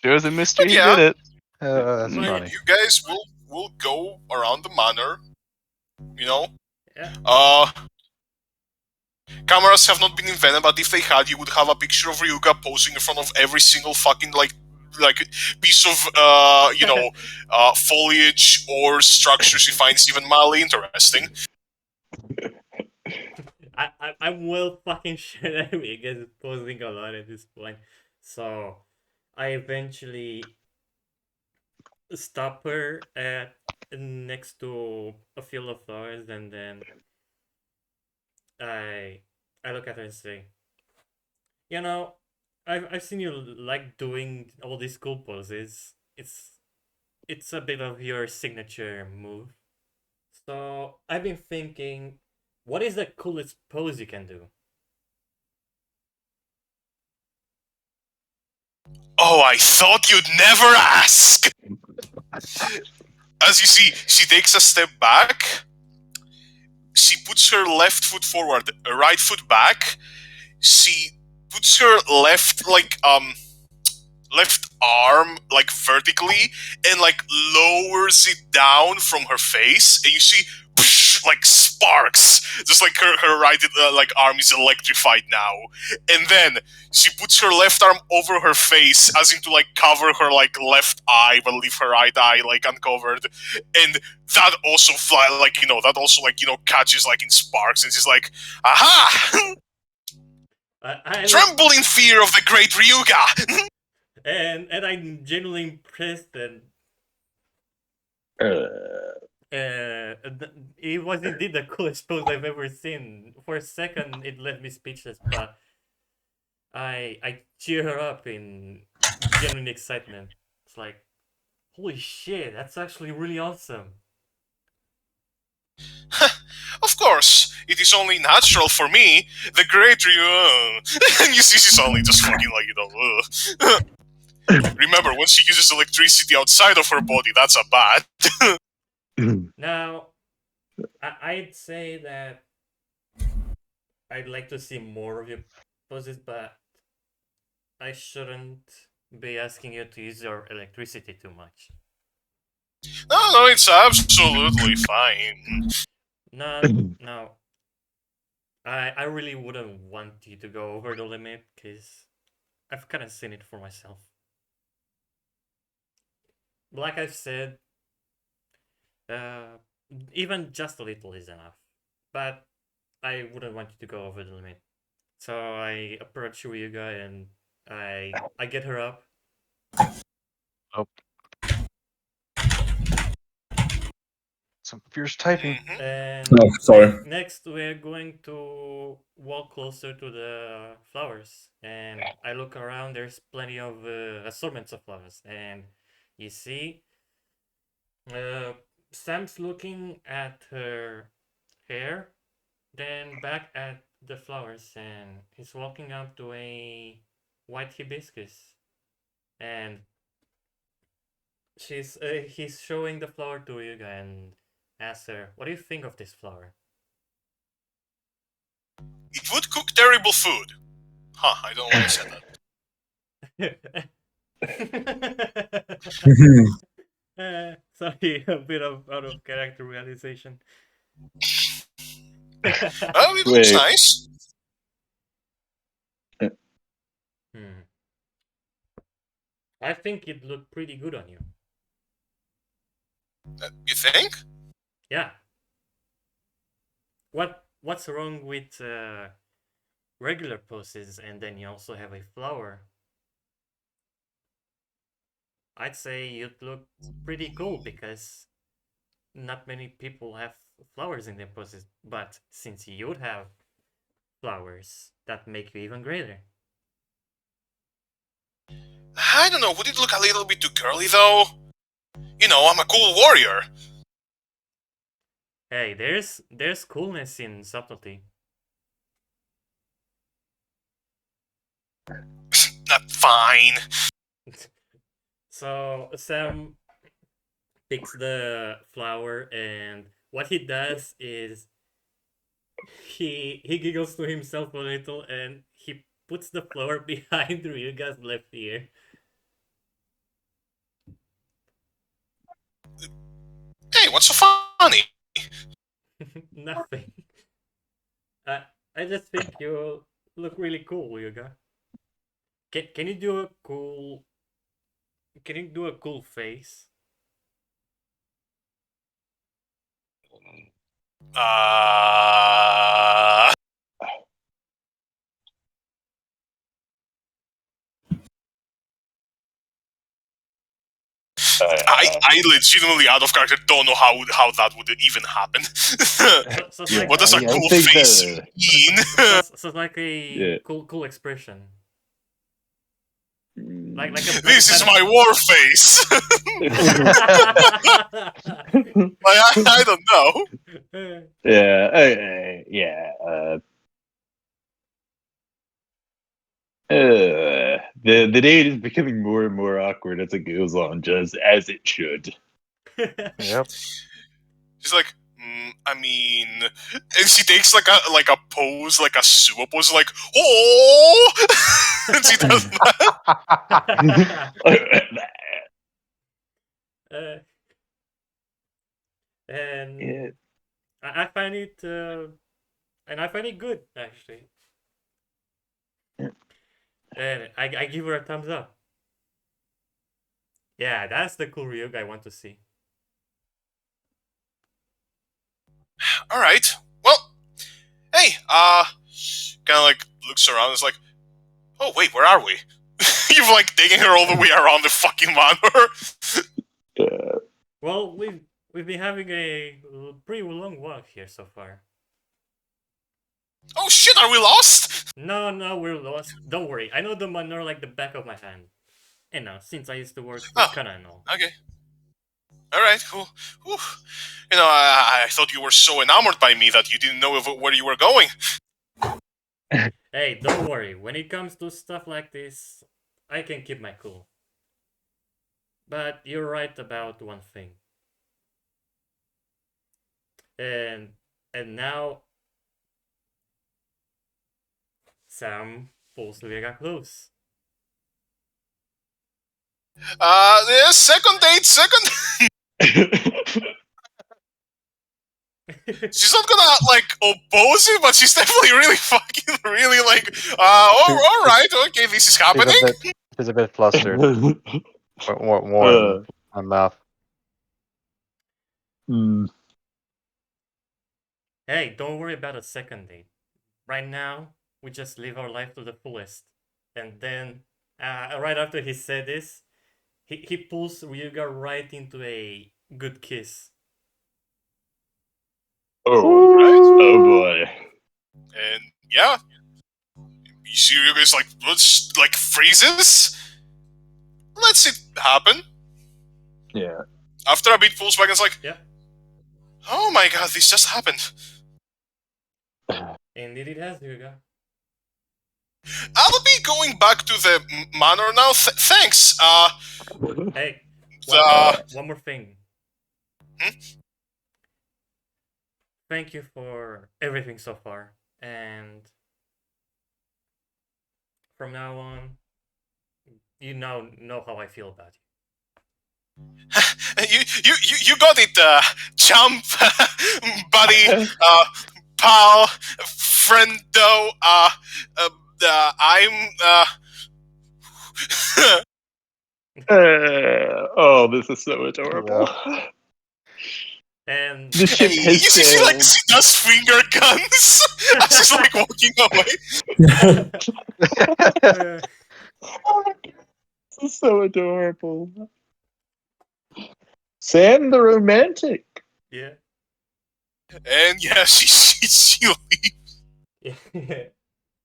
There was a mystery. Yeah. He did it. that's Well, funny. You guys will go around the manor, you know? Yeah. Cameras have not been invented, but if they had, you would have a picture of Ryuga posing in front of every single fucking like piece of foliage or structure she finds even mildly interesting. I'm well fucking sure that we get posing a lot at this point. So I eventually stop her at next to a field of flowers, and then I look at her and say, you know, I've seen you like doing all these cool poses. It's a bit of your signature move. So I've been thinking, what is the coolest pose you can do? Oh, I thought you'd never ask! As you see, she takes a step back, she puts her left foot forward, right foot back, she puts her left arm like vertically and like lowers it down from her face, and you see like sparks, just like her right arm is electrified now. And then she puts her left arm over her face as in to like cover her like left eye but leave her right eye like uncovered, and that also catches like in sparks, and she's like, aha! Tremble in fear of the great Ryuga! And I'm genuinely impressed, and it was indeed the coolest pose I've ever seen. For a second, it left me speechless, but I cheer her up in genuine excitement. It's like, holy shit, that's actually really awesome. Of course, it is only natural for me, the great Ryu. And you see she's only just fucking Remember, when she uses electricity outside of her body, that's a bad. Now, I'd say that I'd like to see more of your poses, but I shouldn't be asking you to use your electricity too much. No, it's absolutely fine. No. I really wouldn't want you to go over the limit, because I've kind of seen it for myself. Like I've said, even just a little is enough. But I wouldn't want you to go over the limit. So I approach Ryuga and I get her up. Oh. Some fierce typing. And Oh, sorry. next we're going to walk closer to the flowers. And I look around, there's plenty of assortments of flowers. And you see, Sam's looking at her hair, then back at the flowers, and he's walking up to a white hibiscus. And He's showing the flower to Yuga and asks her, "What do you think of this flower?" It would cook terrible food. Huh, I don't know why I said that. Sorry, a bit of out of character realization. Well, it looks Wait. nice. I think it looked pretty good on you. You think? Yeah. What's wrong with regular poses and then you also have a flower? I'd say you'd look pretty cool because not many people have flowers in their poses, but since you'd have flowers, that make you even greater. I don't know, would it look a little bit too girly though? You know, I'm a cool warrior. Hey, there's coolness in subtlety. Not fine. So Sam picks the flower, and what he does is he giggles to himself a little, and he puts the flower behind Ryuga's left ear. Hey, what's so funny? Nothing. I just think you look really cool, Ryuga. Can you do a cool? Can you do a cool face? I legitimately out of character don't know how that would even happen. So it's like, What does a I cool think face that- mean? so it's like a Yeah. cool expression. Mm. Like This is my war face. I don't know. The date is becoming more and more awkward as it goes on, just as it should. Yep. She's like, I mean, and she takes like a pose, like a sumo pose, like oh, and she does that. And Yeah. I find it, and I find it good actually. And I give her a thumbs up. Yeah, that's the cool Ryuga I want to see. All right, well, hey, kind of like looks around. It's like, oh wait, where are we? You've like taken her all the way around the fucking manor. Well, we've been having a pretty long walk here so far. Oh shit, are we lost? No, we're lost. Don't worry, I know the manor like the back of my hand. And now, since I used to work with Kana and all. Okay. All right, cool. Whew. You know, I thought you were so enamored by me that you didn't know where you were going. Hey, don't worry. When it comes to stuff like this, I can keep my cool. But you're right about one thing. And now Sam pulls Vega close. Yeah, second date. She's not gonna like oppose it, but she's definitely really like, all right, okay, this is happening. She's a bit flustered. more than my mouth. Hey, don't worry about a second date. Right now, we just live our life to the fullest. And then, right after he said this, he pulls Ryuga right into a good kiss. Oh boy. And yeah, you see Ryuga's like freezes. Let's it happen. Yeah. After a bit, pulls back and is like, yeah. Oh my god, this just happened. Indeed it has, Ryuga. I'll be going back to the manor now. Thanks. Hey. one more thing. Thank you for everything so far, and from now on, you now know how I feel about you. you got it, chump, buddy, pal, friendo. I'm. Oh, this is so adorable. And The ship you has see, like, sailed. she does finger guns as she's like walking away. This is so adorable. Sam the romantic. yeah. And yeah, she leaves. Yeah.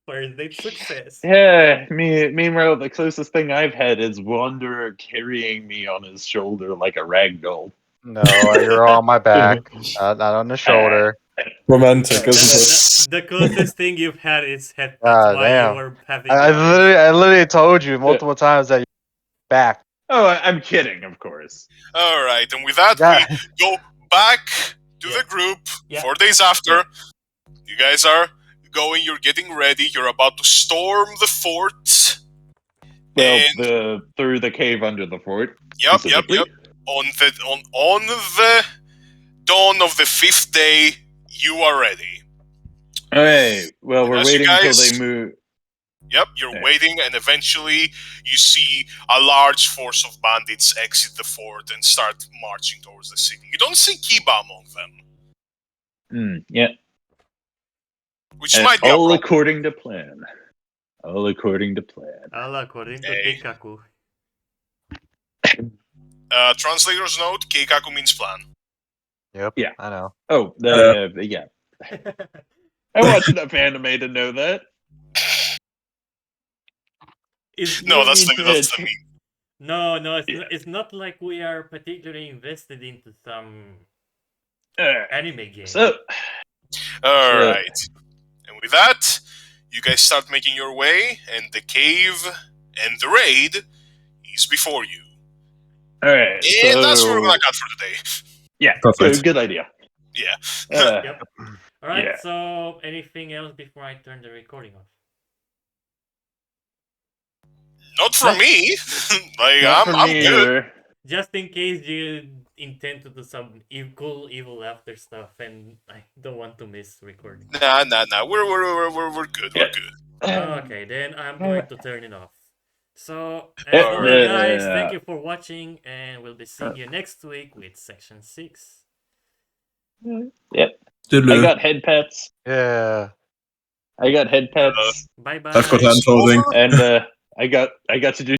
First date success. Yeah, meanwhile, the closest thing I've had is Wanderer carrying me on his shoulder like a rag doll. No, you're on my back, not on the shoulder. Romantic, isn't The closest thing you've had is headpats Ah, while damn. you were having. I literally told you multiple times that you're back. Oh, I'm kidding, of course. All right, and with that, Yeah. we go back to Yeah. the group. Yeah. 4 days after, you guys are going. You're getting ready. You're about to storm the fort. Well, And- through the cave under the fort. Yep. specifically. On the dawn of the 5th day, you are ready. Alright, well, we're As you waiting until guys- they move. Yep, you're Okay. waiting, and eventually you see a large force of bandits exit the fort and start marching towards the city. You don't see Kiba among them, Yeah. which And might be a all problem. according to plan. All according to plan. All according to Hey. Keikaku. Translator's note: Keikaku means plan. Yep. Yeah. I know. Oh, yeah. I watched enough anime to know that. No, that's the It's- meme. No, it's not like we are particularly invested into some anime game. So, All right, and with that, you guys start making your way, and the cave and the raid is before you. alright. And that's what we're gonna cut for today. Yeah, Perfect. good idea. Yeah. Yep. All right. Yeah. So, anything else before I turn the recording off? Not for me. Like Not for I'm me good. either. Just in case you intend to do some cool evil after stuff, and I don't want to miss recording. Nah. We're good. Yeah. We're good. Okay, then I'm going to turn it off. So, as Yeah, always, guys, yeah. thank you for watching, and we'll be seeing you next week with Section 6. I Diddler. got head pets. Yeah. I got head pets. Bye bye. I've got hand holding. And I got to do